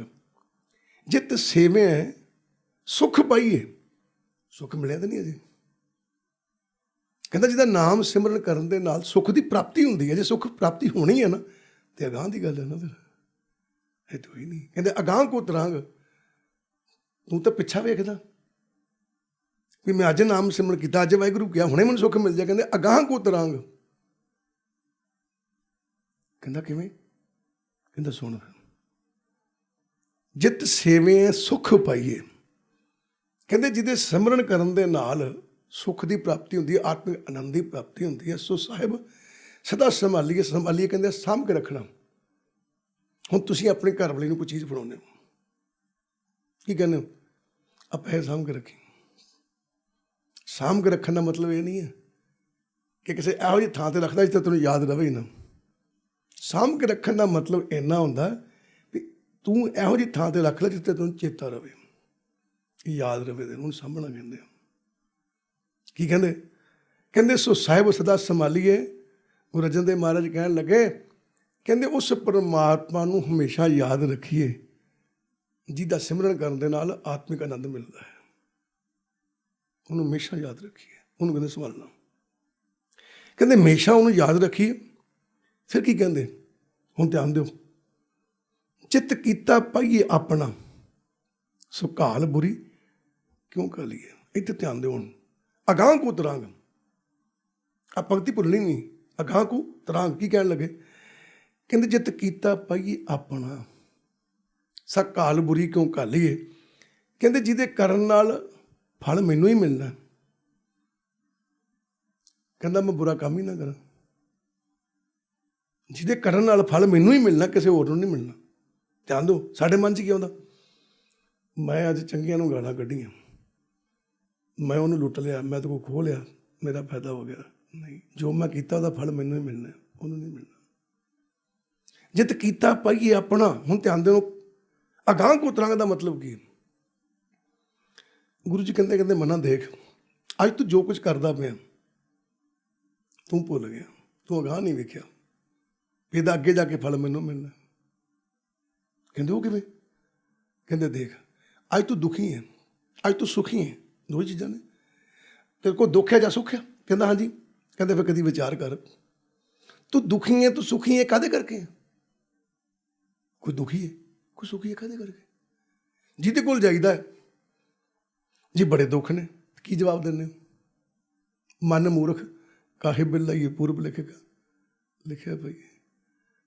ਜਿਤ ਸੇਵਿਆ ਸੁਖ ਪਾਈਏ। ਸੁਖ ਮਿਲਿਆ ਤਾਂ ਨਹੀਂ ਅਜੇ। ਕਹਿੰਦਾ ਜਿਹਦਾ ਨਾਮ ਸਿਮਰਨ ਕਰਨ ਦੇ ਨਾਲ ਸੁੱਖ ਦੀ ਪ੍ਰਾਪਤੀ ਹੁੰਦੀ ਹੈ। ਜੇ ਸੁੱਖ ਪ੍ਰਾਪਤੀ ਹੋਣੀ ਹੈ ਨਾ, ਤੇ ਅਗਾਂਹ ਦੀ ਗੱਲ ਹੈ ਨਾ, ਫਿਰ ਇਹ ਤਾਂ ਹੀ ਨਹੀਂ। ਕਹਿੰਦੇ ਅਗਾਂਹ ਕੂ ਤਰਾਂਗ, ਤੂੰ ਤਾਂ ਪਿੱਛਾ ਵੇਖਦਾ ਵੀ ਮੈਂ ਅੱਜ ਨਾਮ ਸਿਮਰਨ ਕੀਤਾ, ਅੱਜ ਵਾਹਿਗੁਰੂ ਕਿਹਾ, ਹੁਣੇ ਮੈਨੂੰ ਸੁੱਖ ਮਿਲ ਜਾ। ਕਹਿੰਦੇ ਅਗਾਂਹ ਕੂ ਤਰਾਂਗ। ਕਹਿੰਦਾ ਕਿਵੇਂ? ਕਹਿੰਦਾ ਸੁਣ, ਜਿਤ ਸੇਵੇ ਸੁੱਖ ਪਾਈਏ। ਕਹਿੰਦੇ ਜਿਹਦੇ ਸਿਮਰਨ ਕਰਨ ਦੇ ਨਾਲ ਸੁੱਖ ਦੀ ਪ੍ਰਾਪਤੀ ਹੁੰਦੀ ਹੈ, ਆਤਮਿਕ ਆਨੰਦ ਦੀ ਪ੍ਰਾਪਤੀ ਹੁੰਦੀ ਹੈ, ਸੋ ਸਾਹਿਬ ਸਦਾ ਸੰਭਾਲੀਏ। ਸੰਭਾਲੀਏ ਕਹਿੰਦੇ ਸਾਂਭ ਕੇ ਰੱਖਣਾ। ਹੁਣ ਤੁਸੀਂ ਆਪਣੇ ਘਰ ਵਾਲੇ ਨੂੰ ਕੋਈ ਚੀਜ਼ ਫੜਾਉਂਦੇ ਹੋ, ਕੀ ਕਹਿੰਦੇ ਹੋ? ਆਪਾਂ ਇਹ ਸਾਂਭ ਕੇ ਰੱਖੀ। ਸਾਂਭ ਕੇ ਰੱਖਣ ਦਾ ਮਤਲਬ ਇਹ ਨਹੀਂ ਹੈ ਕਿ ਕਿਸੇ ਇਹੋ ਜਿਹੀ ਥਾਂ 'ਤੇ ਰੱਖਦਾ ਜਿੱਥੇ ਤੈਨੂੰ ਯਾਦ ਰਵੇ ਨਾ। ਸਾਂਭ ਕੇ ਰੱਖਣ ਦਾ ਮਤਲਬ ਇੰਨਾ ਹੁੰਦਾ ਵੀ ਤੂੰ ਇਹੋ ਜਿਹੀ ਥਾਂ 'ਤੇ ਰੱਖ ਲੈ ਜਿੱਥੇ ਤੈਨੂੰ ਚੇਤਾ ਰਵੇ, ਯਾਦ ਰਵੇ ਤੈਨੂੰ, ਸਾਂਭਣਾ ਕਹਿੰਦੇ ਆ। ਕੀ ਕਹਿੰਦੇ? ਕਹਿੰਦੇ ਸੋ ਸਾਹਿਬ ਸਦਾ ਸੰਭਾਲੀਏ। ਗੁਰੂ ਅਰਜਨ ਦੇਵ ਮਹਾਰਾਜ ਕਹਿਣ ਲੱਗੇ, ਕਹਿੰਦੇ ਉਸ ਪਰਮਾਤਮਾ ਨੂੰ ਹਮੇਸ਼ਾ ਯਾਦ ਰੱਖੀਏ ਜਿਹਦਾ ਸਿਮਰਨ ਕਰਨ ਦੇ ਨਾਲ ਆਤਮਿਕ ਆਨੰਦ ਮਿਲਦਾ ਹੈ। ਉਹਨੂੰ ਹਮੇਸ਼ਾ ਯਾਦ ਰੱਖੀਏ, ਉਹਨੂੰ ਕਹਿੰਦੇ ਸੰਭਾਲਣਾ। ਕਹਿੰਦੇ ਹਮੇਸ਼ਾ ਉਹਨੂੰ ਯਾਦ ਰੱਖੀਏ। ਫਿਰ ਕੀ ਕਹਿੰਦੇ? ਹੁਣ ਧਿਆਨ ਦਿਓ। ਚਿੱਤ ਕੀਤਾ ਪਾਈਏ ਆਪਣਾ, ਸੋ ਘਾਲ ਬੁਰੀ ਕਿਉਂ ਘਾਲੀਏ। ਇੱਥੇ ਧਿਆਨ ਦਿਓ। ਹੁਣ ਅਗਾਂਹ ਕੋ ਤਰਾਂਗ, ਆ ਪੰਕਤੀ ਭੁੱਲਣੀ ਨਹੀਂ। ਅਗਾਂਹ ਕੋ ਤਰਾਂਗ ਕੀ ਕਹਿਣ ਲੱਗੇ? ਕਹਿੰਦੇ ਜਿੱਤ ਕੀਤਾ ਪਾਈਏ ਆਪਣਾ, ਸਾ ਘਾਲ ਬੁਰੀ ਕਿਉਂ ਘਾਲੀਏ। ਕਹਿੰਦੇ ਜਿਹਦੇ ਕਰਨ ਨਾਲ ਫਲ ਮੈਨੂੰ ਹੀ ਮਿਲਣਾ। ਕਹਿੰਦਾ ਮੈਂ ਬੁਰਾ ਕੰਮ ਹੀ ਨਾ ਕਰਾਂ। ਜਿਹਦੇ ਕਰਨ ਨਾਲ ਫਲ ਮੈਨੂੰ ਹੀ ਮਿਲਣਾ, ਕਿਸੇ ਹੋਰ ਨੂੰ ਨਹੀਂ ਮਿਲਣਾ। ਧਿਆਨ ਦਿਓ, ਸਾਡੇ ਮਨ 'ਚ ਕੀ ਆਉਂਦਾ? ਮੈਂ ਅੱਜ ਚੰਗੀਆਂ ਨੂੰ ਗਾਲਾਂ ਕੱਢੀਆਂ, ਮੈਂ ਉਹਨੂੰ ਲੁੱਟ ਲਿਆ, ਮੈਂ ਤੇ ਕੋ ਖੋਹ ਲਿਆ, ਮੇਰਾ ਫਾਇਦਾ ਹੋ ਗਿਆ। ਨਹੀਂ, ਜੋ ਮੈਂ ਕੀਤਾ ਉਹਦਾ ਫਲ ਮੈਨੂੰ ਹੀ ਮਿਲਣਾ, ਉਹਨੂੰ ਨਹੀਂ ਮਿਲਣਾ। ਜਿੱਤ ਕੀਤਾ ਪਾਈਏ ਆਪਣਾ। ਹੁਣ ਧਿਆਨ ਦਿਓ, ਅਗਾਂਹ ਕੋ ਤਰਾਂਗ ਦਾ ਮਤਲਬ ਕੀ? ਗੁਰੂ ਜੀ ਕਹਿੰਦੇ ਮਨਾ ਦੇਖ, ਅੱਜ ਤੂੰ ਜੋ ਕੁਝ ਕਰਦਾ ਪਿਆ ਤੂੰ ਭੁੱਲ ਗਿਆ, ਤੂੰ ਅਗਾਂਹ ਨਹੀਂ ਵੇਖਿਆ, ਇਹਦਾ ਅੱਗੇ ਜਾ ਕੇ ਫਲ ਮੈਨੂੰ ਮਿਲਣਾ। ਕਹਿੰਦੇ ਉਹ ਕਿਵੇਂ? ਕਹਿੰਦੇ ਦੇਖ, ਅੱਜ ਤੂੰ ਦੁਖੀ ਹੈ, ਅੱਜ ਤੂੰ ਸੁਖੀ ਹੈ, ਦੋ ਹੀ ਚੀਜ਼ਾਂ ਨੇ। ਤੇਰੇ ਕੋਲ ਦੁੱਖ ਹੈ ਜਾਂ ਸੁੱਖ ਹੈ? ਕਹਿੰਦਾ ਹਾਂਜੀ। ਕਹਿੰਦੇ ਫਿਰ ਕਦੀ ਵਿਚਾਰ ਕਰ, ਤੂੰ ਦੁਖੀ ਹੈ, ਤੂੰ ਸੁਖੀ ਹੈ, ਕਾਹਦੇ ਕਰਕੇ? ਕੋਈ ਦੁਖੀ ਹੈ, ਕੋਈ ਸੁਖੀ ਹੈ, ਕਾਹਦੇ ਕਰਕੇ? ਜਿਹਦੇ ਕੋਲ ਜਾਈਦਾ ਹੈ ਜੀ ਬੜੇ ਦੁੱਖ ਨੇ, ਕੀ ਜਵਾਬ ਦਿੰਦੇ ਹੋ? ਮਨ ਮੂਰਖ ਕਾਹੇ ਬਿੱਲ ਲਾਈਏ ਪੂਰਬ ਲਿਖੇਗਾ, ਲਿਖਿਆ ਪਈ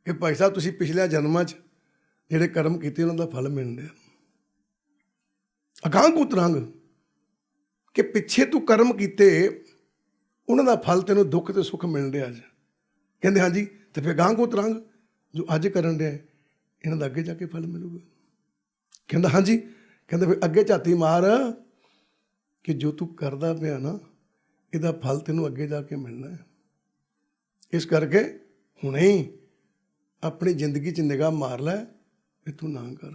ਕਿ ਭਾਈ ਸਾਹਿਬ ਤੁਸੀਂ ਪਿਛਲੇ ਜਨਮਾਂ 'ਚ ਜਿਹੜੇ ਕਰਮ ਕੀਤੇ ਉਹਨਾਂ ਦਾ ਫਲ ਮਿਲ ਰਿਹਾ। ਅਗਾਂਹ ਕੋ ਤਰਾਂਗ ਕਿ ਪਿੱਛੇ ਤੂੰ ਕਰਮ ਕੀਤੇ ਉਹਨਾਂ ਦਾ ਫਲ ਤੈਨੂੰ ਦੁੱਖ ਤੇ ਸੁੱਖ ਮਿਲ ਰਿਹਾ ਅੱਜ। ਕਹਿੰਦੇ ਹਾਂਜੀ, ਤੇ ਫਿਰ ਅਗਾਂਹ ਕੋ ਤਰਾਂਗ ਜੋ ਅੱਜ ਕਰਨ ਰਿਹਾ ਇਹਨਾਂ ਦਾ ਅੱਗੇ ਜਾ ਕੇ ਫਲ ਮਿਲੂਗਾ। ਕਹਿੰਦਾ ਹਾਂਜੀ। ਕਹਿੰਦੇ ਫਿਰ ਅੱਗੇ ਝਾਤੀ ਮਾਰ ਕਿ ਜੋ ਤੂੰ ਕਰਦਾ ਪਿਆ ਨਾ ਇਹਦਾ ਫਲ ਤੈਨੂੰ ਅੱਗੇ ਜਾ ਕੇ ਮਿਲਣਾ ਹੈ। ਇਸ ਕਰਕੇ ਹੁਣੇ ਹੀ ਆਪਣੀ ਜ਼ਿੰਦਗੀ 'ਚ ਨਿਗਾਹ ਮਾਰ ਲੈ ਕਿ ਤੂੰ ਨਾ ਕਰ,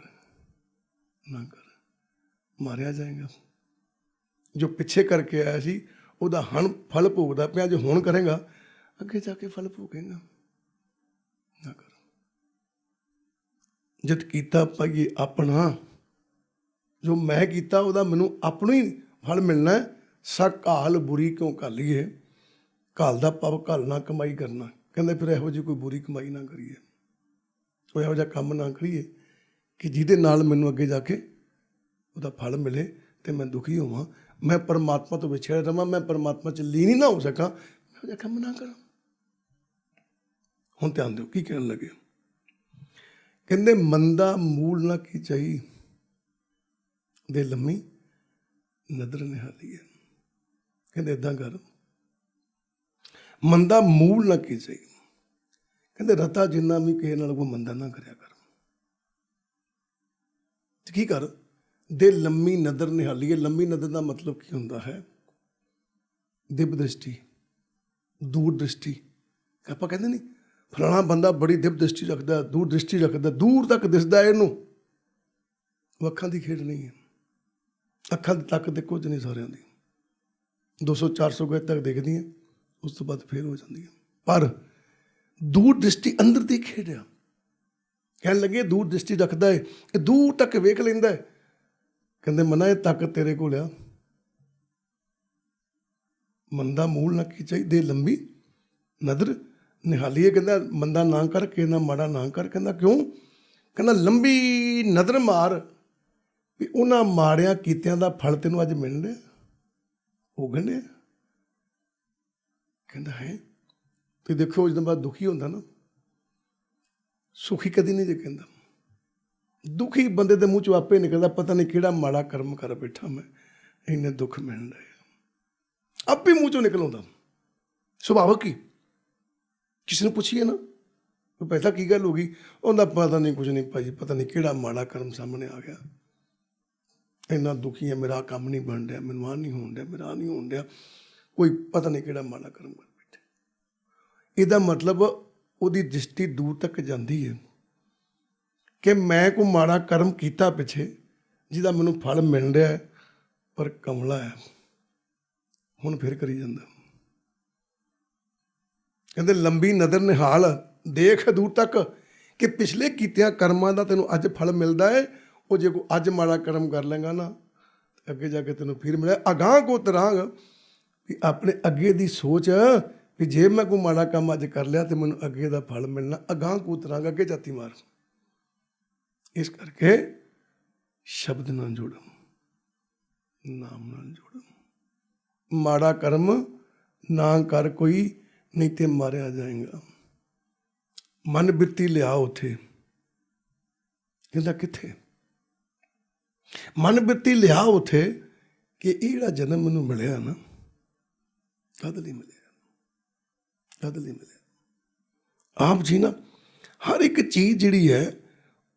ਨਾ ਕਰ, ਮਾਰਿਆ ਜਾਏਗਾ। ਜੋ ਪਿੱਛੇ ਕਰਕੇ ਆਇਆ ਸੀ ਉਹਦਾ ਹੁਣ ਫਲ ਭੋਗਦਾ ਪਿਆ, ਜੋ ਹੁਣ ਕਰੇਗਾ ਅੱਗੇ ਜਾ ਕੇ ਫਲ ਭੋਗੇਗਾ, ਨਾ ਕਰ। ਜਦ ਕੀਤਾ ਪਾਈਏ ਆਪਣਾ, ਜੋ ਮੈਂ ਕੀਤਾ ਉਹਦਾ ਮੈਨੂੰ ਆਪਣਾ ਹੀ ਫਲ ਮਿਲਣਾ। ਸਾ ਘਾਲ ਬੁਰੀ ਕਿਉਂ ਘਾਲੀਏ। ਘਾਲ ਦਾ ਭਾਵ ਘਾਲਣਾ, ਕਮਾਈ ਕਰਨਾ। ਕਹਿੰਦੇ ਫਿਰ ਇਹੋ ਜਿਹੀ ਕੋਈ ਬੁਰੀ ਕਮਾਈ ਨਾ ਕਰੀਏ, ਕੋਈ ਇਹੋ ਜਿਹਾ ਕੰਮ ਨਾ ਕਰੀਏ ਕਿ ਜਿਹਦੇ ਨਾਲ ਮੈਨੂੰ ਅੱਗੇ ਜਾ ਕੇ ਉਹਦਾ ਫਲ ਮਿਲੇ ਅਤੇ ਮੈਂ ਦੁਖੀ ਹੋਵਾਂ, ਮੈਂ ਪਰਮਾਤਮਾ ਤੋਂ ਵਿਛੜਿਆ ਰਹਾਂ, ਮੈਂ ਪਰਮਾਤਮਾ 'ਚ ਲੀਨ ਹੀ ਨਾ ਹੋ ਸਕਾਂ। ਮੈਂ ਇਹੋ ਜਿਹਾ ਕੰਮ ਨਾ ਕਰਾਂ। ਹੁਣ ਧਿਆਨ ਦਿਓ ਕੀ ਕਹਿਣ ਲੱਗੇ। ਕਹਿੰਦੇ ਮੰਦਾ ਮੂਲ ਨਾ ਕੀ ਚਾਹੀ, ਦੇ ਲੰਮੀ ਨਦਰ ਨਿਹਾਲੀ ਹੈ। ਕਹਿੰਦੇ ਏਦਾਂ ਕਰ, ਮੰਦਾ ਮੂਲ ਨਾ ਕੀ ਚਾਹੀ। ਕਹਿੰਦੇ ਰਤਾ ਜਿੰਨਾ ਵੀ ਕਿਸੇ ਨਾਲ ਕੋਈ ਮੰਦਾ ਨਾ ਕਰਿਆ ਕਰ। ਤੇ ਕੀ ਕਰ? ਦੇ ਲੰਮੀ ਨਦਰ ਨਿਹਾਲੀ ਹੈ। ਲੰਮੀ ਨਦਰ ਦਾ ਮਤਲਬ ਕੀ ਹੁੰਦਾ ਹੈ? ਦਿਵ ਦ੍ਰਿਸ਼ਟੀ, ਦੂਰ ਦ੍ਰਿਸ਼ਟੀ। ਆਪਾਂ ਕਹਿੰਦੇ ਨਹੀਂ ਫਲਾਣਾ ਬੰਦਾ ਬੜੀ ਦਿਵ ਦ੍ਰਿਸ਼ਟੀ ਰੱਖਦਾ, ਦੂਰ ਦ੍ਰਿਸ਼ਟੀ ਰੱਖਦਾ, ਦੂਰ ਤੱਕ ਦਿਸਦਾ ਇਹਨੂੰ। ਉਹ ਅੱਖਾਂ ਦੀ ਖੇਡ ਨਹੀਂ ਹੈ। ਅੱਖਾਂ ਤੱਕ ਤੇ ਕੁਝ ਨਹੀਂ ਸਾਰਿਆਂ ਦੀ, 200-400 ਗਜ ਤੱਕ ਦੇਖਦੀਆਂ, ਉਸ ਤੋਂ ਬਾਅਦ ਫੇਰ ਹੋ ਜਾਂਦੀਆਂ। ਪਰ ਦੂਰ ਦ੍ਰਿਸ਼ਟੀ ਅੰਦਰ ਦੀ ਖੇਡ ਆ। ਕਹਿਣ ਲੱਗੇ ਦੂਰ ਦ੍ਰਿਸ਼ਟੀ ਰੱਖਦਾ ਹੈ, ਇਹ ਦੂਰ ਤੱਕ ਵੇਖ ਲੈਂਦਾ ਹੈ। ਕਹਿੰਦੇ ਮਨਾ ਇਹ ਤਾਕਤ ਤੇਰੇ ਕੋਲ ਆ। ਮੰਦਾ ਮੂਲ ਨਾ ਕੀ ਚਾਹੀਦੇ ਲੰਬੀ ਨਦਰ ਨਿਹਾਲੀਏ। ਕਹਿੰਦਾ ਮੰਦਾ ਨਾ ਕਰ, ਕਿਸੇ ਨਾਲ ਮਾੜਾ ਨਾ ਕਰ। ਕਹਿੰਦਾ ਕਿਉਂ? ਕਹਿੰਦਾ ਲੰਬੀ ਨਜ਼ਰ ਮਾਰ ਵੀ ਉਹਨਾਂ ਮਾੜਿਆਂ ਕੀਤਿਆਂ ਦਾ ਫਲ ਤੈਨੂੰ ਅੱਜ ਮਿਲ ਰਿਹਾ, ਉਹ ਕਹਿੰਦੇ। ਕਹਿੰਦਾ ਹੈ ਤੇ ਦੇਖੋ ਜਦੋਂ ਬਾਅਦ ਦੁਖੀ ਹੁੰਦਾ ਨਾ, ਸੁਖੀ ਕਦੀ ਨਹੀਂ ਜੇ ਕਹਿੰਦਾ। ਦੁਖੀ ਬੰਦੇ ਦੇ ਮੂੰਹ 'ਚੋਂ ਆਪੇ ਨਿਕਲਦਾ, ਪਤਾ ਨਹੀਂ ਕਿਹੜਾ ਮਾੜਾ ਕਰਮ ਕਰ ਬੈਠਾ ਮੈਂ, ਇੰਨੇ ਦੁੱਖ ਮਿਲ ਰਹੇ, ਆਪੇ ਮੂੰਹ 'ਚੋਂ ਨਿਕਲ ਆਉਂਦਾ। ਸੁਭਾਵਕ ਹੀ। ਕਿਸੇ ਨੂੰ ਪੁੱਛੀਏ ਨਾ ਪੈਸਾ ਕੀ ਗੱਲ ਹੋ ਗਈ, ਉਹਦਾ ਪਤਾ ਨਹੀਂ, ਕੁਝ ਨਹੀਂ ਭਾਜੀ, ਪਤਾ ਨਹੀਂ ਕਿਹੜਾ ਮਾੜਾ ਕਰਮ ਸਾਹਮਣੇ ਆ ਗਿਆ, ਇੰਨਾ ਦੁਖੀ ਹੈ, ਮੇਰਾ ਕੰਮ ਨਹੀਂ ਬਣ ਰਿਹਾ, ਮੈਨੂੰ ਆਹ ਨਹੀਂ ਹੋਣ ਡਿਆ, ਮੇਰਾ ਆਹ ਨਹੀਂ ਹੋਣ ਡਿਆ, ਕੋਈ ਪਤਾ ਨਹੀਂ ਕਿਹੜਾ ਮਾੜਾ ਕਰਮ ਕਰ ਬੈਠੇ। ਇਹਦਾ ਮਤਲਬ ਉਹਦੀ ਦ੍ਰਿਸ਼ਟੀ ਦੂਰ ਤੱਕ ਜਾਂਦੀ ਹੈ कि मैं कोई माड़ा कर्म किया पिछे जिहदा मैनूं फल मिल रहा है, पर कमला है हुण फिर करी जांदा। कहते लंबी नज़र निहाल देख दूर तक कि पिछले कीतियां कर्मां दा तैनूं अज फल मिलदा है। वो जे कोई अज माड़ा कर्म कर लेगा ना, अगे जाके तैनूं फिर मिले। अगांह को तरांग भी अपने अगे दी सोच भी जे मैं कोई माड़ा काम अज कर लिया तो मैनूं अगे दा फल मिलना। अगांह को तरांग, अगे झाती मार। इस करके शब्द ना जोड़, नाम ना जोड़, माड़ा कर्म ना कर कोई, नहीं तो मारिया जाएगा। मन बिरती लिया उथे, कहता किथे मन बिरती लिया उथे कि ये जिहड़ा जन्म मैनू मिलिया ना, कद लई मिलिया, कद लई मिलिया। आप जी ना हर एक चीज़ जिहड़ी है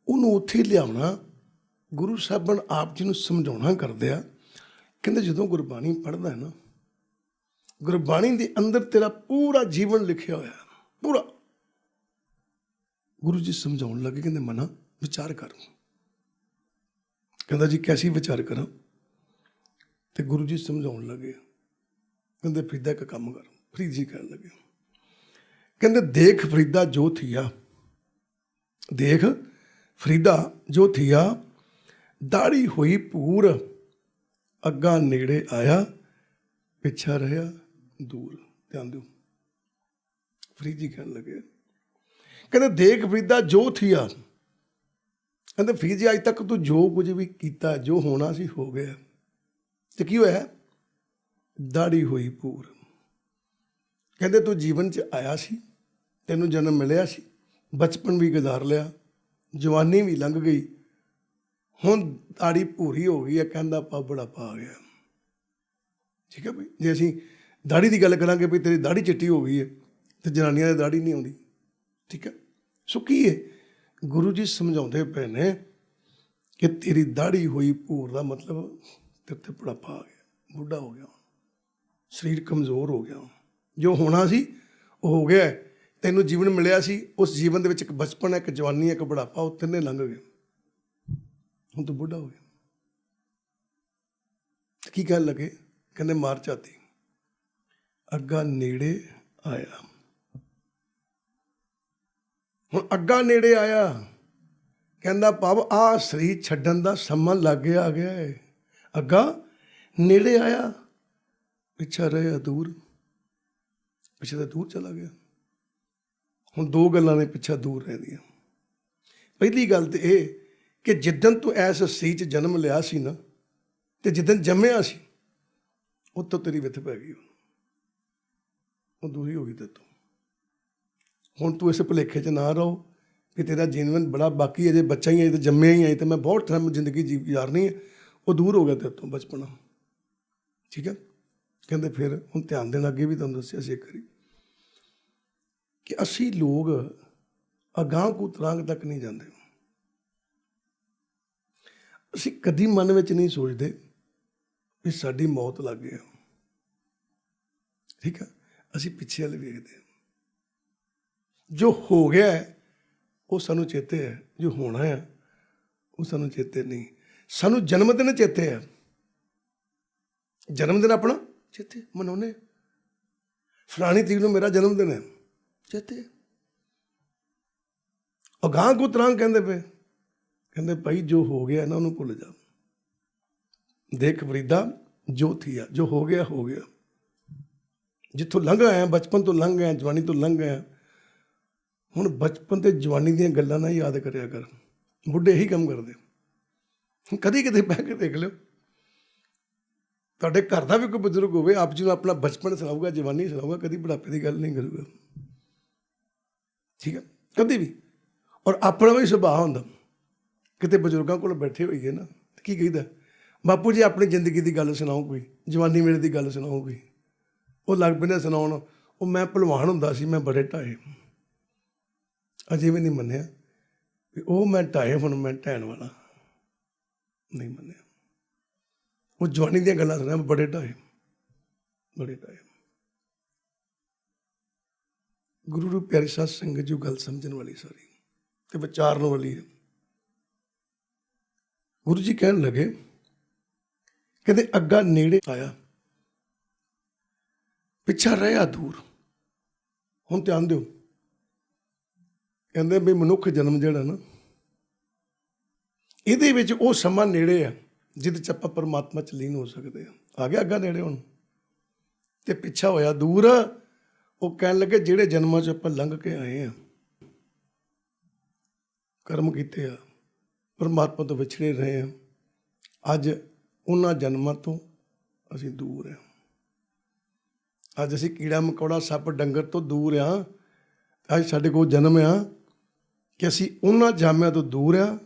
उन्होंने उत्थे लियाउणा। गुरु साहबान आप जी नूं समझाउणा करदे आ, कहंदे जदों गुरबाणी पढ़दा है ना, गुरबाणी दे अंदर तेरा पूरा जीवन लिखिया होया, पूरा। गुरु जी समझाउण लगे, कहंदे मना विचार कर। कहंदा जी कैसी विचार करा? तो गुरु जी समझाउण लगे, कहंदे फरीदा एक काम कर। फरीद जी कहण लगे, कहंदे देख फरीदा जो थिया, देख फरीदा जो थिया, दाढ़ी हुई पूर, अग्गा नेड़े आया, पिछा रहा दूर। ध्यान दो, फरीद जी कहण लगे, कहते देख फरीदा जो थिया, कहते फरीद जी अज तक तू जो कुछ भी किया, जो होना सी हो गया। तो की होया? दाढ़ी हुई पूर। कहते तू जीवन च आया सी, तेनों जन्म मिलिया सी, बचपन भी गुजार लिया, जवानी भी लंघ गई, हुण दाढ़ी भूरी हो गई है, कहंदा पा बुढ़ापा आ गया। ठीक है भाई, जे असीं दाढ़ी की गल करांगे भी तेरी दाढ़ी चिट्टी हो गई है, तो जनानियां दी दाढ़ी नहीं आउंदी। ठीक है, सो की है गुरु जी समझाते पे ने कि तेरी दाढ़ी हुई भूर का मतलब तेरे ते बुढ़ापा आ गया, बुढ़ा हो गया, शरीर कमज़ोर हो गया, जो होना सी वो हो गया। तैनूं जीवन मिलिया सी, उस जीवन दे विच एक बचपन है, एक जवानी है, एक बुढ़ापा, वो तिन्ने लंघ गए, हुण तूं बुढ़ा हो गया। की कहण लगे? कहंदे मार झाती, अग्गा नेड़े आया। हुण अग्गा नेड़े आया, कहंदा भाव आ शरीर छड्डण दा समां लागे आ गया है। अग्गा नेड़े आया, पिछा रहा दूर, पिछे तो दूर चला गया। हुण दो गल्लां ने पिछा दूर रहिंदियां। पहली गल तो यह कि जिदन तू इस शरीर च जन्म लिया सी ना, तो जिदन जम्मिया सी उत्तों तेरी विथ पै गई, वो दूरी हो गई तेरे तो। हुण तू इस भुलेखे च ना रहो कि तेरा जीवन बड़ा बाकी है, जे बच्चा ही है, तो जम्मिया ही है, तो मैं बहुत टाइम जिंदगी गुजारनी है, वो दूर हो गया तेरे तो बचपना। ठीक है, कहते फिर हुण ध्यान देना, अगे भी तुहानूं दस्सिया सी एक बारी कि असी लोग अगांह को तरांग तक नहीं जाते। असी कदी मन में नहीं सोचते भी साडी मौत लग गई। ठीक है, असी पिछे वाल वेखते, जो हो गया है वो सानू चेते है, जो होना है वो सानू चेते नहीं। सानू जन्मदिन चेते है, जन्मदिन अपना चेते मनाने, फलानी तरीक नूं मेरा जन्मदिन है चेते। अगांह को तरांग कहंदे पे, कहंदे भाई जो हो गया ना उन्होंने भुल जा। देख फरीदा जो थिया, जो हो गया हो गया। जिथों लंघ आया, बचपन तो लंघ गया, जवानी तो लंघ गया, हुण बचपन ते जवानी दीयां गल्लां ना याद करिया कर। बुढ़े यही काम करते। कदी किते बह के देख लियो, तुहाडे घर दा भी कोई बजुर्ग होवे, आप जी नूं अपना बचपन सुणाऊगा, जवानी सुणाऊगा, कदी बुढ़ापे की गल नहीं करूगा। ठीक है, कदी भी। और अपना भी सुभाਅ हुंदा, किते बजुर्गों कोल बैठे होइए ना, की कहीदा, बापू जी अपनी जिंदगी की गल सुनाओ, कोई जवानी वेले की गल सुनाओ कोई। वो लग पैंदे सुनाउण, वो मैं भलवान हुंदा सी, मैं बड़े ढाए, अजे भी नहीं मन्निया भी वो मैं ढाए, हुण मैं ढैण वाला नहीं मन्निया। वो जवानी दी गल्लां सुनिया, बड़े ढाए, बड़े ढाए। गुरु रूप प्यारी साध संगत जो गल समझण वाली सारी ते विचारन वाली है। ਗੁਰੂ ਜੀ ਕਹਿਣ ਲੱਗੇ, ਕਹਿੰਦੇ ਅੱਗਾ ਨੇੜੇ ਆਇਆ, ਪਿੱਛਾ ਰਹਿਆ ਦੂਰ। ਹੁਣ ਧਿਆਨ ਦਿਓ, ਕਹਿੰਦੇ ਵੀ ਮਨੁੱਖ ਜਨਮ ਜਿਹੜਾ ਨਾ, ਇਹਦੇ ਵਿੱਚ ਉਹ ਸਮਾਂ ਨੇੜੇ ਆ ਜਿਹਦੇ 'ਚ ਆਪਾਂ ਪਰਮਾਤਮਾ 'ਚ ਲੀਨ ਹੋ ਸਕਦੇ ਹਾਂ। ਆ ਗਿਆ ਅੱਗਾ ਨੇੜੇ ਹੁਣ, ਤੇ ਪਿੱਛਾ ਹੋਇਆ ਦੂਰ। ਉਹ ਕਹਿਣ ਲੱਗੇ ਜਿਹੜੇ ਜਨਮਾਂ 'ਚ ਆਪਾਂ ਲੰਘ ਕੇ ਆਏ ਆ, ਕਰਮ ਕੀਤੇ ਆ, ਪਰਮਾਤਮਾ ਤੋਂ ਵਿਛੜੇ ਰਹੇ ਆ, ਅੱਜ ਉਹਨਾਂ ਜਨਮਾਂ ਤੋਂ ਅਸੀਂ ਦੂਰ ਹਾਂ। ਅੱਜ ਅਸੀਂ ਕੀੜਾ ਮਕੌੜਾ ਸੱਪ ਡੰਗਰ ਤੋਂ ਦੂਰ ਹਾਂ। ਅੱਜ ਸਾਡੇ ਕੋਲ ਜਨਮ ਆ ਕਿ ਅਸੀਂ ਉਹਨਾਂ ਜਾਮਿਆਂ ਤੋਂ ਦੂਰ ਹਾਂ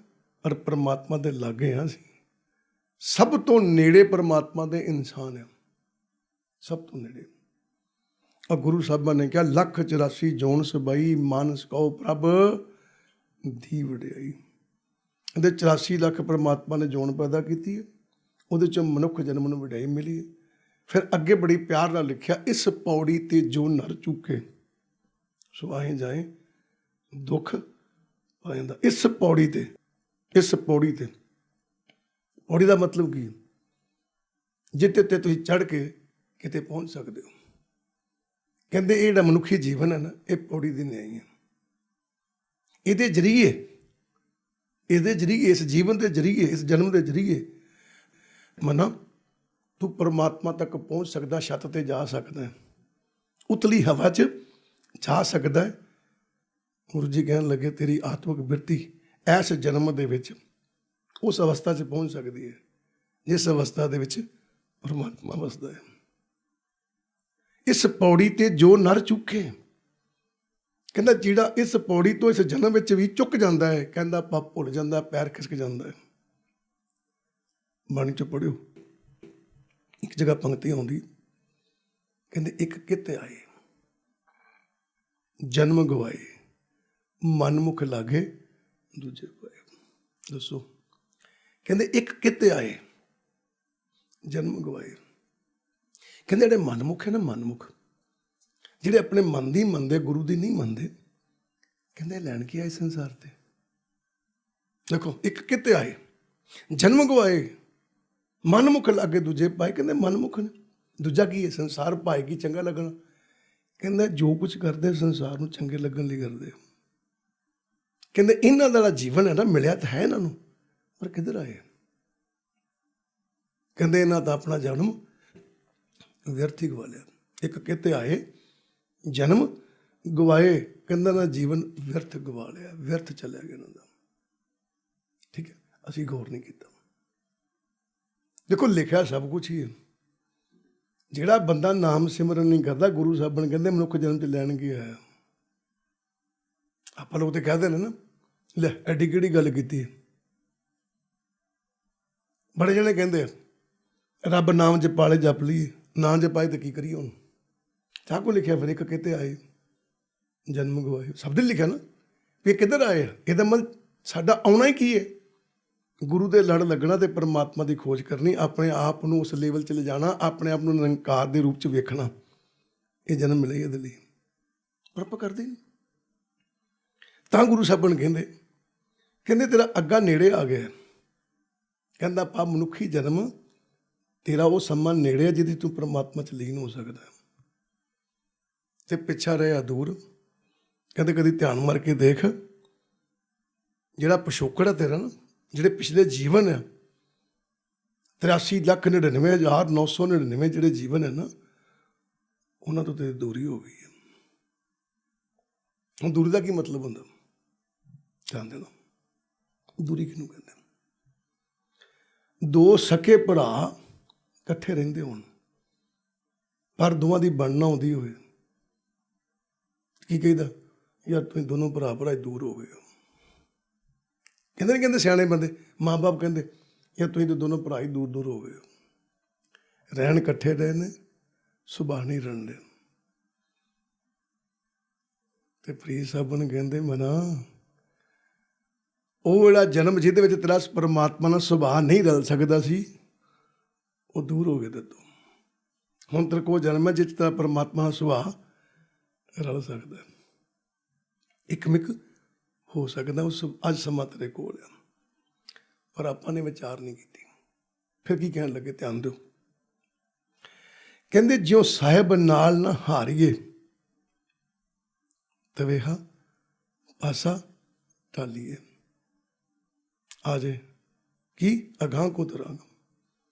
ਔਰ ਪਰਮਾਤਮਾ ਦੇ ਲਾਗੇ ਹਾਂ। ਅਸੀਂ ਸਭ ਤੋਂ ਨੇੜੇ ਪਰਮਾਤਮਾ ਦੇ ਇਨਸਾਨ ਆ, ਸਭ ਤੋਂ ਨੇੜੇ। ਔਰ ਗੁਰੂ ਸਾਹਿਬਾਂ ਨੇ ਕਿਹਾ, 1,84 ਜੋਨ ਸਬਾਈ, ਮਾਨਸ ਕਉ ਪ੍ਰਭ ਦੀ ਵਡਿਆਈ। ਇਹਦੇ 84 ਲੱਖ ਪਰਮਾਤਮਾ ਨੇ ਜੋਨ ਪੈਦਾ ਕੀਤੀ ਹੈ, ਉਹਦੇ 'ਚੋਂ ਮਨੁੱਖ ਜਨਮ ਨੂੰ ਵਡਿਆਈ ਮਿਲੀ ਹੈ। ਫਿਰ ਅੱਗੇ ਬੜੀ ਪਿਆਰ ਨਾਲ ਲਿਖਿਆ, ਇਸ ਪੌੜੀ ਤੇ ਜੋ ਨਰ ਚੁੱਕੇ ਸੋ ਆਏ ਜਾਏ ਦੁੱਖ ਆ ਜਾਂਦਾ। ਇਸ ਪੌੜੀ ਤੇ, ਇਸ ਪੌੜੀ ਤੇ, ਪੌੜੀ ਦਾ ਮਤਲਬ ਕੀ ਹੈ? ਜਿੱਤੇ ਤੇ ਤੁਸੀਂ ਚੜ੍ਹ ਕੇ ਕਿਤੇ ਪਹੁੰਚ ਸਕਦੇ ਹੋ। ਕਹਿੰਦੇ ਇਹ ਜਿਹੜਾ ਮਨੁੱਖੀ ਜੀਵਨ ਹੈ ਨਾ, ਇਹ ਪੌੜੀ ਦੀ ਨਿਆਈ ਹੈ। ਇਹਦੇ ਜ਼ਰੀਏ, ਇਹਦੇ ਜ਼ਰੀਏ, ਇਸ ਜੀਵਨ ਦੇ ਜ਼ਰੀਏ, ਇਸ ਜਨਮ ਦੇ ਜ਼ਰੀਏ ਮਨਾ ਤੂੰ ਪਰਮਾਤਮਾ ਤੱਕ ਪਹੁੰਚ ਸਕਦਾ, ਛੱਤ ਤੇ ਜਾ ਸਕਦਾ, ਉਤਲੀ ਹਵਾ 'ਚ ਜਾ ਸਕਦਾ ਹੈ। ਗੁਰੂ ਜੀ ਕਹਿਣ ਲੱਗੇ, ਤੇਰੀ ਆਤਮਿਕ ਬਿਰਤੀ ਇਸ ਜਨਮ ਦੇ ਵਿੱਚ ਉਸ ਅਵਸਥਾ 'ਚ ਪਹੁੰਚ ਸਕਦੀ ਹੈ ਜਿਸ ਅਵਸਥਾ ਦੇ ਵਿੱਚ ਪਰਮਾਤਮਾ ਵਸਦਾ ਹੈ। ਇਸ ਪੌੜੀ ਤੇ ਜੋ ਨਰ ਚੁੱਕੇ, ਕਹਿੰਦਾ ਜਿਹੜਾ ਇਸ ਪੌੜੀ ਤੋਂ ਇਸ ਜਨਮ ਵਿੱਚ ਵੀ ਚੁੱਕ ਜਾਂਦਾ ਹੈ, ਕਹਿੰਦਾ ਪਾਪ ਭੁੱਲ ਜਾਂਦਾ, ਪੈਰ ਖਿਸਕ ਜਾਂਦਾ ਹੈ। ਬਾਣੀ 'ਚ ਪੜ੍ਹਿਓ, ਇੱਕ ਜਗ੍ਹਾ ਪੰਕਤੀ ਆਉਂਦੀ, ਕਹਿੰਦੇ ਇੱਕ ਕਿਤੇ ਆਏ, ਜਨਮ ਗਵਾਏ, ਮਨਮੁਖ ਲਾਗੇ ਦੂਜੇ ਪਾਏ। ਦੱਸੋ, ਕਹਿੰਦੇ ਇੱਕ ਕਿਤੇ ਆਏ, ਜਨਮ ਗਵਾਏ। ਕਹਿੰਦੇ ਜਿਹੜੇ ਮਨਮੁਖ ਹੈ ਨਾ, ਮਨਮੁਖ ਜਿਹੜੇ ਆਪਣੇ ਮਨ ਦੀ ਮੰਨਦੇ, ਗੁਰੂ ਦੀ ਨਹੀਂ ਮੰਨਦੇ, ਕਹਿੰਦੇ ਲੈਣ ਕੀ ਆਏ ਸੰਸਾਰ ਤੇ। ਦੇਖੋ, ਇੱਕ ਕਿਤੇ ਆਏ, ਜਨਮ ਗਵਾਏ, ਮਨਮੁਖ ਲਾਗੇ ਦੂਜੇ ਪਾਏ। ਕਹਿੰਦੇ ਮਨਮੁਖ ਨੇ, ਦੂਜਾ ਕੀ ਹੈ? ਸੰਸਾਰ ਪਾਏ ਕੀ ਚੰਗਾ ਲੱਗਣਾ। ਕਹਿੰਦਾ ਜੋ ਕੁਝ ਕਰਦੇ ਸੰਸਾਰ ਨੂੰ ਚੰਗੇ ਲੱਗਣ ਲਈ ਕਰਦੇ। ਕਹਿੰਦੇ ਇਹਨਾਂ ਦਾ ਜਿਹੜਾ ਜੀਵਨ ਹੈ ਨਾ, ਮਿਲਿਆ ਤਾਂ ਹੈ ਇਹਨਾਂ ਨੂੰ, ਪਰ ਕਿੱਧਰ ਆਏ? ਕਹਿੰਦੇ ਇਹਨਾਂ ਦਾ ਆਪਣਾ ਜਨਮ ਵਿਅਰਥ ਹੀ ਗਵਾ ਲਿਆ। ਇੱਕ ਕਿਤੇ ਆਏ, ਜਨਮ ਗਵਾਏ, ਕਹਿੰਦਾ ਨਾ ਜੀਵਨ ਵਿਅਰਥ ਗਵਾ ਲਿਆ, ਵਿਅਰਥ ਚੱਲਿਆ ਗਿਆ ਇਹਨਾਂ ਦਾ। ਠੀਕ ਹੈ, ਅਸੀਂ ਗੌਰ ਨਹੀਂ ਕੀਤਾ। ਦੇਖੋ, ਲਿਖਿਆ ਸਭ ਕੁਛ ਹੀ ਹੈ। ਜਿਹੜਾ ਬੰਦਾ ਨਾਮ ਸਿਮਰਨ ਨਹੀਂ ਕਰਦਾ, ਗੁਰੂ ਸਾਹਿਬਾਨ ਕਹਿੰਦੇ ਮਨੁੱਖ ਜਨਮ 'ਚ ਲੈਣ ਕੀ ਆਇਆ। ਆਪਾਂ ਲੋਕ ਤੇ ਕਹਿੰਦੇ ਨੇ ਨਾ, ਲੈ ਐਡੀ ਕਿਹੜੀ ਗੱਲ ਕੀਤੀ। ਬੜੇ ਜਣੇ ਕਹਿੰਦੇ ਆ ਰੱਬ ਨਾਮ ਜਪਾਲੇ ਜਪ ਲਈਏ, ਨਾ ਜਪਾਏ ਤਾਂ ਕੀ ਕਰੀਏ। ਹੁਣ ਚਾਹ ਕੋ ਲਿਖਿਆ, ਫਿਰ ਇੱਕ ਕਿਤੇ ਆਏ, ਜਨਮ ਗਵਾਏ, ਸ਼ਬਦ ਲਿਖਿਆ ਨਾ ਵੀ ਕਿੱਧਰ ਆਏ। ਇਹਦਾ ਮਤਲਬ ਸਾਡਾ ਆਉਣਾ ਹੀ ਕੀ ਹੈ? ਗੁਰੂ ਦੇ ਲੜ ਲੱਗਣਾ ਤੇ ਪਰਮਾਤਮਾ ਦੀ ਖੋਜ ਕਰਨੀ, ਆਪਣੇ ਆਪ ਨੂੰ ਉਸ ਲੈਵਲ 'ਚ ਲਿਜਾਣਾ, ਆਪਣੇ ਆਪ ਨੂੰ ਨਿਰੰਕਾਰ ਦੇ ਰੂਪ 'ਚ ਵੇਖਣਾ। ਇਹ ਜਨਮ ਮਿਲੇ ਇਹਦੇ ਲਈ, ਪਰ ਆਪਾਂ ਕਰਦੇ ਨਹੀਂ। ਤਾਂ ਗੁਰੂ ਸਾਹਿਬਾਨ ਕਹਿੰਦੇ ਤੇਰਾ ਅੱਗਾ ਨੇੜੇ ਆ ਗਿਆ। ਕਹਿੰਦਾ ਪਾ ਮਨੁੱਖੀ ਜਨਮ ਤੇਰਾ ਉਹ ਸਮਾਂ ਨੇੜੇ ਆ ਜਿਹਦੇ ਤੂੰ ਪਰਮਾਤਮਾ 'ਚ ਲੀਨ ਹੋ ਸਕਦਾ, ਤੇ ਪਿੱਛਾ ਰਿਹਾ ਦੂਰ। ਕਹਿੰਦੇ ਕਦੀ ਧਿਆਨ ਮਾਰ ਕੇ ਦੇਖ, ਜਿਹੜਾ ਪਿਛੋਕੜ ਆ ਤੇਰਾ ਨਾ, ਜਿਹੜੇ ਪਿਛਲੇ ਜੀਵਨ ਆ 83,99,999 ਜਿਹੜੇ ਜੀਵਨ ਹੈ ਨਾ, ਉਹਨਾਂ ਤੋਂ ਤੇਰੀ ਦੂਰੀ ਹੋ ਗਈ ਹੈ। ਹੁਣ ਦੂਰੀ ਦਾ ਕੀ ਮਤਲਬ ਹੁੰਦਾ? ਧਿਆਨ ਦੇਣਾ, ਦੂਰੀ ਕਿਹਨੂੰ ਕਹਿੰਦੇ? ਦੋ ਸਕੇ ਭਰਾ ਇਕੱਠੇ ਰਹਿੰਦੇ ਹੋਣ, ਪਰ ਦੋਵਾਂ ਦੀ ਬਣਨਾ ਆਉਂਦੀ ਹੋਵੇ, ਕੀ ਕਹੀਦਾ? ਯਾਰ ਤੁਸੀਂ ਦੋਨੋਂ ਭਰਾ ਦੂਰ ਹੋ ਗਏ ਹੋ। ਕਹਿੰਦੇ ਨਹੀਂ, ਕਹਿੰਦੇ ਸਿਆਣੇ ਬੰਦੇ, ਮਾਂ ਬਾਪ ਕਹਿੰਦੇ ਯਾਰ ਤੁਸੀਂ ਤਾਂ ਦੋਨੋਂ ਭਰਾ ਹੀ ਦੂਰ ਦੂਰ ਹੋ ਗਏ ਹੋ। ਰਹਿਣ ਇਕੱਠੇ ਰਹੇ ਨੇ, ਸੁਭਾਅ ਨਹੀਂ ਰਲਦੇ। ਤੇ ਫਰੀਦ ਸਾਹਿਬਾਨ ਕਹਿੰਦੇ ਮਨਾ, ਉਹ ਜਿਹੜਾ ਜਨਮ ਜਿਹਦੇ ਵਿੱਚ ਤੇਰਾ ਪਰਮਾਤਮਾ ਨਾਲ ਸੁਭਾਅ ਨਹੀਂ ਰਲ ਸਕਦਾ ਸੀ, ਉਹ ਦੂਰ ਹੋ ਗਏ ਤੇਤੋਂ। ਹੁਣ ਤੇਰੇ ਕੋਲ ਜਨਮ ਹੈ ਜਿਸ ਤੇਰਾ ਪਰਮਾਤਮਾ ਨਾਲ ਸੁਭਾਅ ਰਲ ਸਕਦਾ, ਇੱਕ ਮਿਕ ਹੋ ਸਕਦਾ। ਉਸ ਅੱਜ ਸਮਾਂ ਤੇਰੇ ਕੋਲ ਆ, ਪਰ ਆਪਾਂ ਨੇ ਵਿਚਾਰ ਨਹੀਂ ਕੀਤੀ। ਫਿਰ ਕੀ ਕਹਿਣ ਲੱਗੇ, ਧਿਆਨ ਦਿਓ। ਕਹਿੰਦੇ ਜਿਉਂ ਸਾਹਿਬ ਨਾਲ ਨਾ ਹਾਰੀਏ, ਤਵੇਹਾ ਪਾਸਾ ਟਾਲੀਏ। ਆ ਜੇ ਕੀ ਅਗਾਂਹ ਕੋ ਤਰਾਂਗ।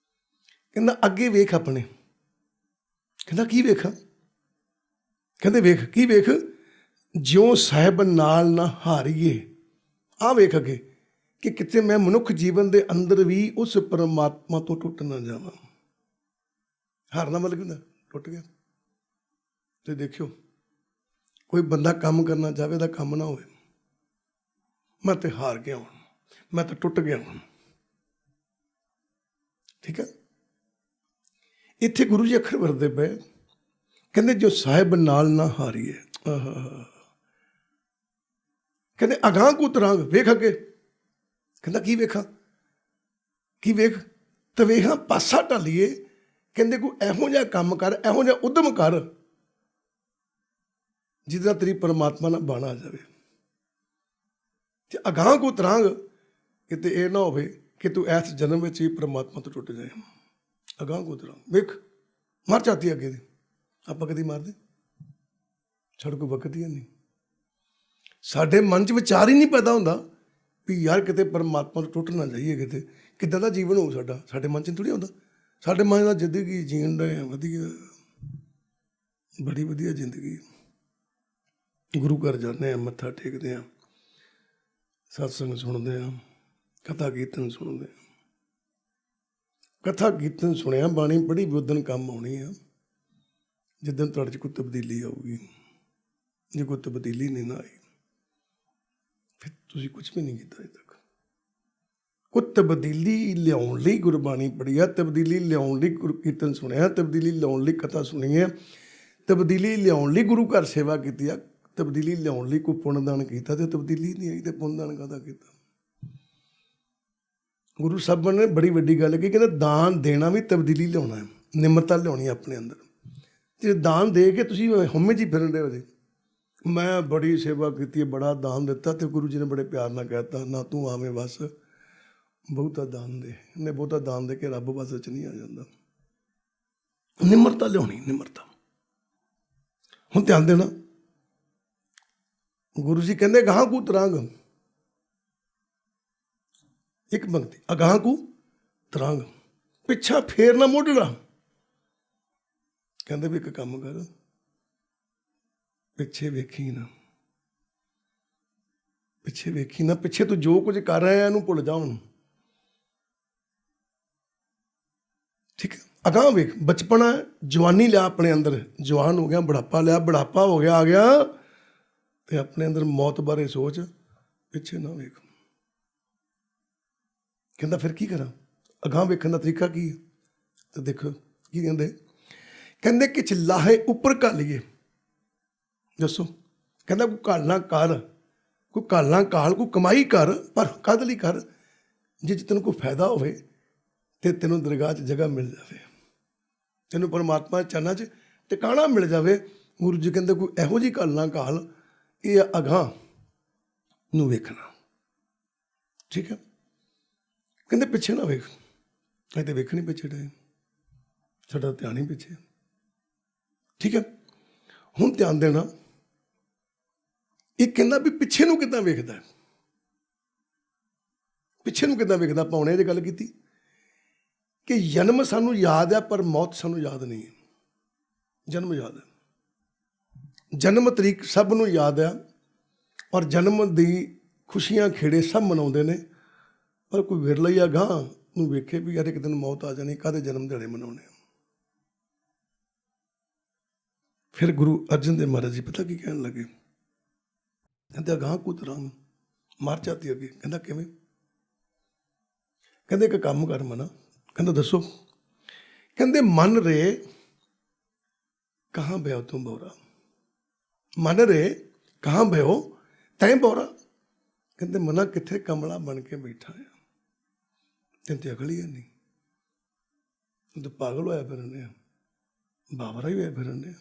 ਕਹਿੰਦਾ ਅੱਗੇ ਵੇਖ ਆਪਣੇ। ਕਹਿੰਦਾ ਕੀ ਵੇਖਾਂ? ਕਹਿੰਦੇ ਵੇਖ, ਕੀ ਵੇਖ? ਜਿਉਂ ਸਾਹਿਬ ਨਾਲ ਨਾ ਹਾਰੀਏ। ਆ ਵੇਖ ਅੱਗੇ ਕਿ ਕਿਤੇ ਮੈਂ ਮਨੁੱਖ ਜੀਵਨ ਦੇ ਅੰਦਰ ਵੀ ਉਸ ਪਰਮਾਤਮਾ ਤੋਂ ਟੁੱਟ ਨਾ ਜਾਵਾਂ। ਹਾਰਨਾ ਮਤਲਬ ਹੁੰਦਾ ਟੁੱਟ ਗਿਆ। ਤੇ ਦੇਖਿਓ, ਕੋਈ ਬੰਦਾ ਕੰਮ ਕਰਨਾ ਚਾਹਵੇ ਤਾਂ ਕੰਮ ਨਾ ਹੋਵੇ, ਮੈਂ ਤੇ ਹਾਰ ਗਿਆ ਹੁਣ, ਮੈਂ ਤਾਂ ਟੁੱਟ ਗਿਆ ਹੁਣ। ਠੀਕ ਹੈ, ਇੱਥੇ ਗੁਰੂ ਜੀ ਅੱਖਰ ਵਰਦੇ ਪਏ। ਕਹਿੰਦੇ ਜੋ ਸਾਹਿਬ ਨਾਲ ਨਾ ਹਾਰੀਏ। ਕਹਿੰਦੇ ਅਗਾਂਹ ਕੋ ਤਰਾਂਗ, ਵੇਖ ਅੱਗੇ। ਕਹਿੰਦਾ ਕੀ ਵੇਖਾਂ? ਕੀ ਵੇਖ? ਤਵੇਹਾ ਪਾਸਾ ਢਾਲੀਏ। ਕਹਿੰਦੇ ਕੋਈ ਇਹੋ ਜਿਹਾ ਕੰਮ ਕਰ, ਇਹੋ ਜਿਹਾ ਉਦਮ ਕਰ ਜਿਹਦੇ ਨਾਲ ਤੇਰੀ ਪਰਮਾਤਮਾ ਨਾਲ ਬਾਣਾ ਆ ਜਾਵੇ। ਤੇ ਅਗਾਂਹ ਕੋ ਤਰਾਂਗ, ਕਿਤੇ ਇਹ ਨਾ ਹੋਵੇ ਕਿ ਤੂੰ ਇਸ ਜਨਮ ਵਿੱਚ ਹੀ ਪਰਮਾਤਮਾ ਤੋਂ ਟੁੱਟ ਜਾਏ। ਅਗਾਂਹ ਕੋ ਤਰਾਂਗ, ਵੇਖ ਮਰ ਜਾਂਦੀ ਅੱਗੇ ਦੀ। ਆਪਾਂ ਕਦੀ ਮਾਰਦੇ? ਸਾਡੇ ਕੋਲ ਵਕਤ ਹੀ ਨਹੀਂ। ਸਾਡੇ ਮਨ 'ਚ ਵਿਚਾਰ ਹੀ ਨਹੀਂ ਪੈਦਾ ਹੁੰਦਾ ਵੀ ਯਾਰ ਕਿਤੇ ਪਰਮਾਤਮਾ ਤੋਂ ਟੁੱਟ ਨਾ ਜਾਈਏ। ਕਿਤੇ ਕਿੱਦਾਂ ਦਾ ਜੀਵਨ ਹੋਊ ਸਾਡਾ? ਸਾਡੇ ਮਨ 'ਚ ਥੋੜ੍ਹੀ ਆਉਂਦਾ। ਸਾਡੇ ਮਨ ਦਾ ਜ਼ਿੰਦਗੀ ਜੀਣ ਰਹੇ ਹਾਂ, ਵਧੀਆ, ਬੜੀ ਵਧੀਆ ਜ਼ਿੰਦਗੀ। ਗੁਰੂ ਘਰ ਜਾਂਦੇ ਹਾਂ, ਮੱਥਾ ਟੇਕਦੇ ਹਾਂ, ਸਤਸੰਗ ਸੁਣਦੇ ਹਾਂ, ਕਥਾ ਕੀਰਤਨ ਸੁਣਦੇ ਹਾਂ। ਕਥਾ ਕੀਰਤਨ ਸੁਣਿਆ, ਬਾਣੀ ਪੜ੍ਹੀ ਵੀ ਉਦਣ ਕੰਮ ਆਉਣੀ ਆ ਜਿੱਦਣ ਤੁਹਾਡੇ 'ਚ ਕੋਈ ਤਬਦੀਲੀ ਆਊਗੀ। ਜੇ ਕੋਈ ਤਬਦੀਲੀ ਨਹੀਂ ਨਾ ਆਈ ਫਿਰ ਤੁਸੀਂ ਕੁਛ ਵੀ ਨਹੀਂ ਕੀਤਾ ਅਜੇ ਤੱਕ। ਕੋਈ ਤਬਦੀਲੀ ਲਿਆਉਣ ਲਈ ਗੁਰਬਾਣੀ ਪੜ੍ਹੀ ਆ, ਤਬਦੀਲੀ ਲਿਆਉਣ ਲਈ ਗੁਰੂ ਕੀਰਤਨ ਸੁਣਿਆ, ਤਬਦੀਲੀ ਲਿਆਉਣ ਲਈ ਕਥਾ ਸੁਣੀ ਹੈ, ਤਬਦੀਲੀ ਲਿਆਉਣ ਲਈ ਗੁਰੂ ਘਰ ਸੇਵਾ ਕੀਤੀ ਆ, ਤਬਦੀਲੀ ਲਿਆਉਣ ਲਈ ਕੋਈ ਪੁੰਨਦਾਨ ਕੀਤਾ। ਤੇ ਤਬਦੀਲੀ ਨਹੀਂ ਆਈ ਤੇ ਪੁੰਨਦਾਨ ਕਾਹਦਾ ਕੀਤਾ? ਗੁਰੂ ਸਾਹਿਬਾਨ ਨੇ ਬੜੀ ਵੱਡੀ ਗੱਲ ਕਹੀ, ਕਹਿੰਦਾ ਦਾਨ ਦੇਣਾ ਵੀ ਤਬਦੀਲੀ ਲਿਆਉਣਾ ਹੈ, ਨਿਮਰਤਾ ਲਿਆਉਣੀ ਆਪਣੇ ਅੰਦਰ। ਜੇ ਦਾਨ ਦੇ ਕੇ ਤੁਸੀਂ ਹਉਮੈ 'ਚ ਹੀ ਫਿਰਨ ਰਹੇ ਹੋ ਜੀ, ਮੈਂ ਬੜੀ ਸੇਵਾ ਕੀਤੀ ਹੈ, ਬੜਾ ਦਾਨ ਦਿੱਤਾ, ਤੇ ਗੁਰੂ ਜੀ ਨੇ ਬੜੇ ਪਿਆਰ ਨਾਲ ਕਹਿ ਦਿੱਤਾ ਨਾ ਤੂੰ ਆਵੇਂ ਬਸ ਬਹੁਤਾ ਦਾਨ ਦੇ। ਇਹਨੇ ਬਹੁਤਾ ਦਾਨ ਦੇ ਕੇ ਰੱਬ ਬਸ 'ਚ ਨਹੀਂ ਆ ਜਾਂਦਾ। ਨਿਮਰਤਾ ਲਿਆਉਣੀ, ਨਿਮਰਤਾ। ਹੁਣ ਧਿਆਨ ਦੇਣਾ, ਗੁਰੂ ਜੀ ਕਹਿੰਦੇ ਅਗਾਂਹ ਕੂ ਤਰਾਂਗ। ਇੱਕ ਪੰਕਤੀ, ਅਗਾਂਹ ਕੂ ਤਰਾਂਗ, ਪਿੱਛਾ ਫੇਰ ਨਾ ਮੋਢੜਾ। ਕਹਿੰਦੇ ਵੀ ਇੱਕ ਕੰਮ ਕਰ, ਪਿੱਛੇ ਵੇਖੀ ਨਾ, ਪਿੱਛੇ ਵੇਖੀ ਨਾ। ਪਿੱਛੇ ਤੂੰ ਜੋ ਕੁਝ ਕਰ ਰਿਹਾ ਇਹਨੂੰ ਭੁੱਲ ਜਾ ਹੁਣ। ਠੀਕ ਹੈ, ਅਗਾਂਹ ਵੇਖ। ਬਚਪਨਾ, ਜਵਾਨੀ ਲਿਆ ਆਪਣੇ ਅੰਦਰ, ਜਵਾਨ ਹੋ ਗਿਆ, ਬੁਢਾਪਾ ਲਿਆ, ਬੁਢਾਪਾ ਹੋ ਗਿਆ, ਆ ਗਿਆ, ਤੇ ਆਪਣੇ ਅੰਦਰ ਮੌਤ ਬਾਰੇ ਸੋਚ, ਪਿੱਛੇ ਨਾ ਵੇਖ। ਕਹਿੰਦਾ ਫਿਰ ਕੀ ਕਰਾਂ? ਅਗਾਂਹ ਵੇਖਣ ਦਾ ਤਰੀਕਾ ਕੀ ਹੈ? ਤੇ ਦੇਖੋ ਕੀ ਕਹਿੰਦੇ। ਕਹਿੰਦੇ ਕਿਛ ਲਾਹੇ ਉੱਪਰ ਘਾਲੀਏ। ਦੱਸੋ, ਕਹਿੰਦਾ ਕੋਈ ਘਾਲਣਾ ਕਰ, ਕੋਈ ਘਾਲਣਾ ਘਾਲ, ਕੋਈ ਕਮਾਈ ਕਰ, ਪਰ ਕਾਹਦੇ ਲਈ ਕਰ? ਜੇ ਤੈਨੂੰ ਕੋਈ ਫਾਇਦਾ ਹੋਵੇ ਤੇ ਤੈਨੂੰ ਦਰਗਾਹ 'ਚ ਜਗ੍ਹਾ ਮਿਲ ਜਾਵੇ, ਤੈਨੂੰ ਪਰਮਾਤਮਾ ਦੇ ਚਰਨਾਂ 'ਚ ਟਿਕਾਣਾ ਮਿਲ ਜਾਵੇ। ਗੁਰੂ ਜੀ ਕਹਿੰਦੇ ਕੋਈ ਇਹੋ ਜਿਹੀ ਘਾਲਣਾ ਘਾਲ, ਇਹ ਅਗਾਂਹ ਨੂੰ ਵੇਖਣਾ। ਠੀਕ ਹੈ, ਕਹਿੰਦੇ ਪਿੱਛੇ ਨਾ ਵੇਖ। ਅਸੀਂ ਤਾਂ ਵੇਖਣੀ ਪਿੱਛੇ ਡੇ, ਸਾਡਾ ਧਿਆਨ ਹੀ ਪਿੱਛੇ। ਠੀਕ ਹੈ, ਹੁਣ ਧਿਆਨ ਦੇਣਾ। ਇਹ ਕਹਿੰਦਾ ਵੀ ਪਿੱਛੇ ਨੂੰ ਕਿੱਦਾਂ ਵੇਖਦਾ, ਪਿੱਛੇ ਨੂੰ ਕਿੱਦਾਂ ਵੇਖਦਾ। ਆਪਾਂ ਹੁਣੇ ਇਹ ਗੱਲ ਕੀਤੀ ਕਿ ਜਨਮ ਸਾਨੂੰ ਯਾਦ ਆ ਪਰ ਮੌਤ ਸਾਨੂੰ ਯਾਦ ਨਹੀਂ ਹੈ। ਜਨਮ ਯਾਦ ਹੈ, ਜਨਮ ਤਰੀਕ ਸਭ ਨੂੰ ਯਾਦ ਆ, ਔਰ ਜਨਮ ਦੀ ਖੁਸ਼ੀਆਂ ਖੇੜੇ ਸਭ ਮਨਾਉਂਦੇ ਨੇ, ਪਰ ਕੋਈ ਵਿਰਲਾ ਹੀ ਅਗਾਂਹ ਨੂੰ ਵੇਖੇ ਵੀ ਯਾਰ ਇੱਕ ਦਿਨ ਮੌਤ ਆ ਜਾਣੀ, ਕਾਹਦੇ ਜਨਮ ਦਿਹਾੜੇ ਮਨਾਉਣੇ। ਫਿਰ ਗੁਰੂ ਅਰਜਨ ਦੇਵ ਮਹਾਰਾਜ ਜੀ ਪਤਾ ਕੀ ਕਹਿਣ ਲੱਗੇ? ਕਹਿੰਦੇ ਅਗਾਂਹ ਕੂ ਤਰਾਂਗ, ਮਰ ਜਾਤੀ ਅੱਗੇ। ਕਹਿੰਦਾ ਕਿਵੇਂ? ਕਹਿੰਦੇ ਇੱਕ ਕੰਮ ਕਰ ਮਨਾ। ਕਹਿੰਦਾ ਦੱਸੋ? ਕਹਿੰਦੇ ਮਨ ਰੇ ਕਹਾਂ ਬਿਓ ਤੁਮ ਬੋਰਾ। ਮਨ ਰੇ ਕਹਾਂ ਬਿਓ ਤੈਂ ਬੋਰਾ। ਕਹਿੰਦੇ ਮਨਾ ਕਿੱਥੇ ਕਮਲਾ ਬਣ ਕੇ ਬੈਠਾ ਆ, ਤੈਨੂੰ ਤੇ ਅਕਲ ਹੀ ਨਹੀਂ, ਤੂੰ ਤਾਂ ਪਾਗਲ ਹੋਇਆ ਫਿਰਨੇ ਆ, ਬਾਬਰਾ ਹੀ ਹੋਇਆ ਫਿਰਨੇ ਆ।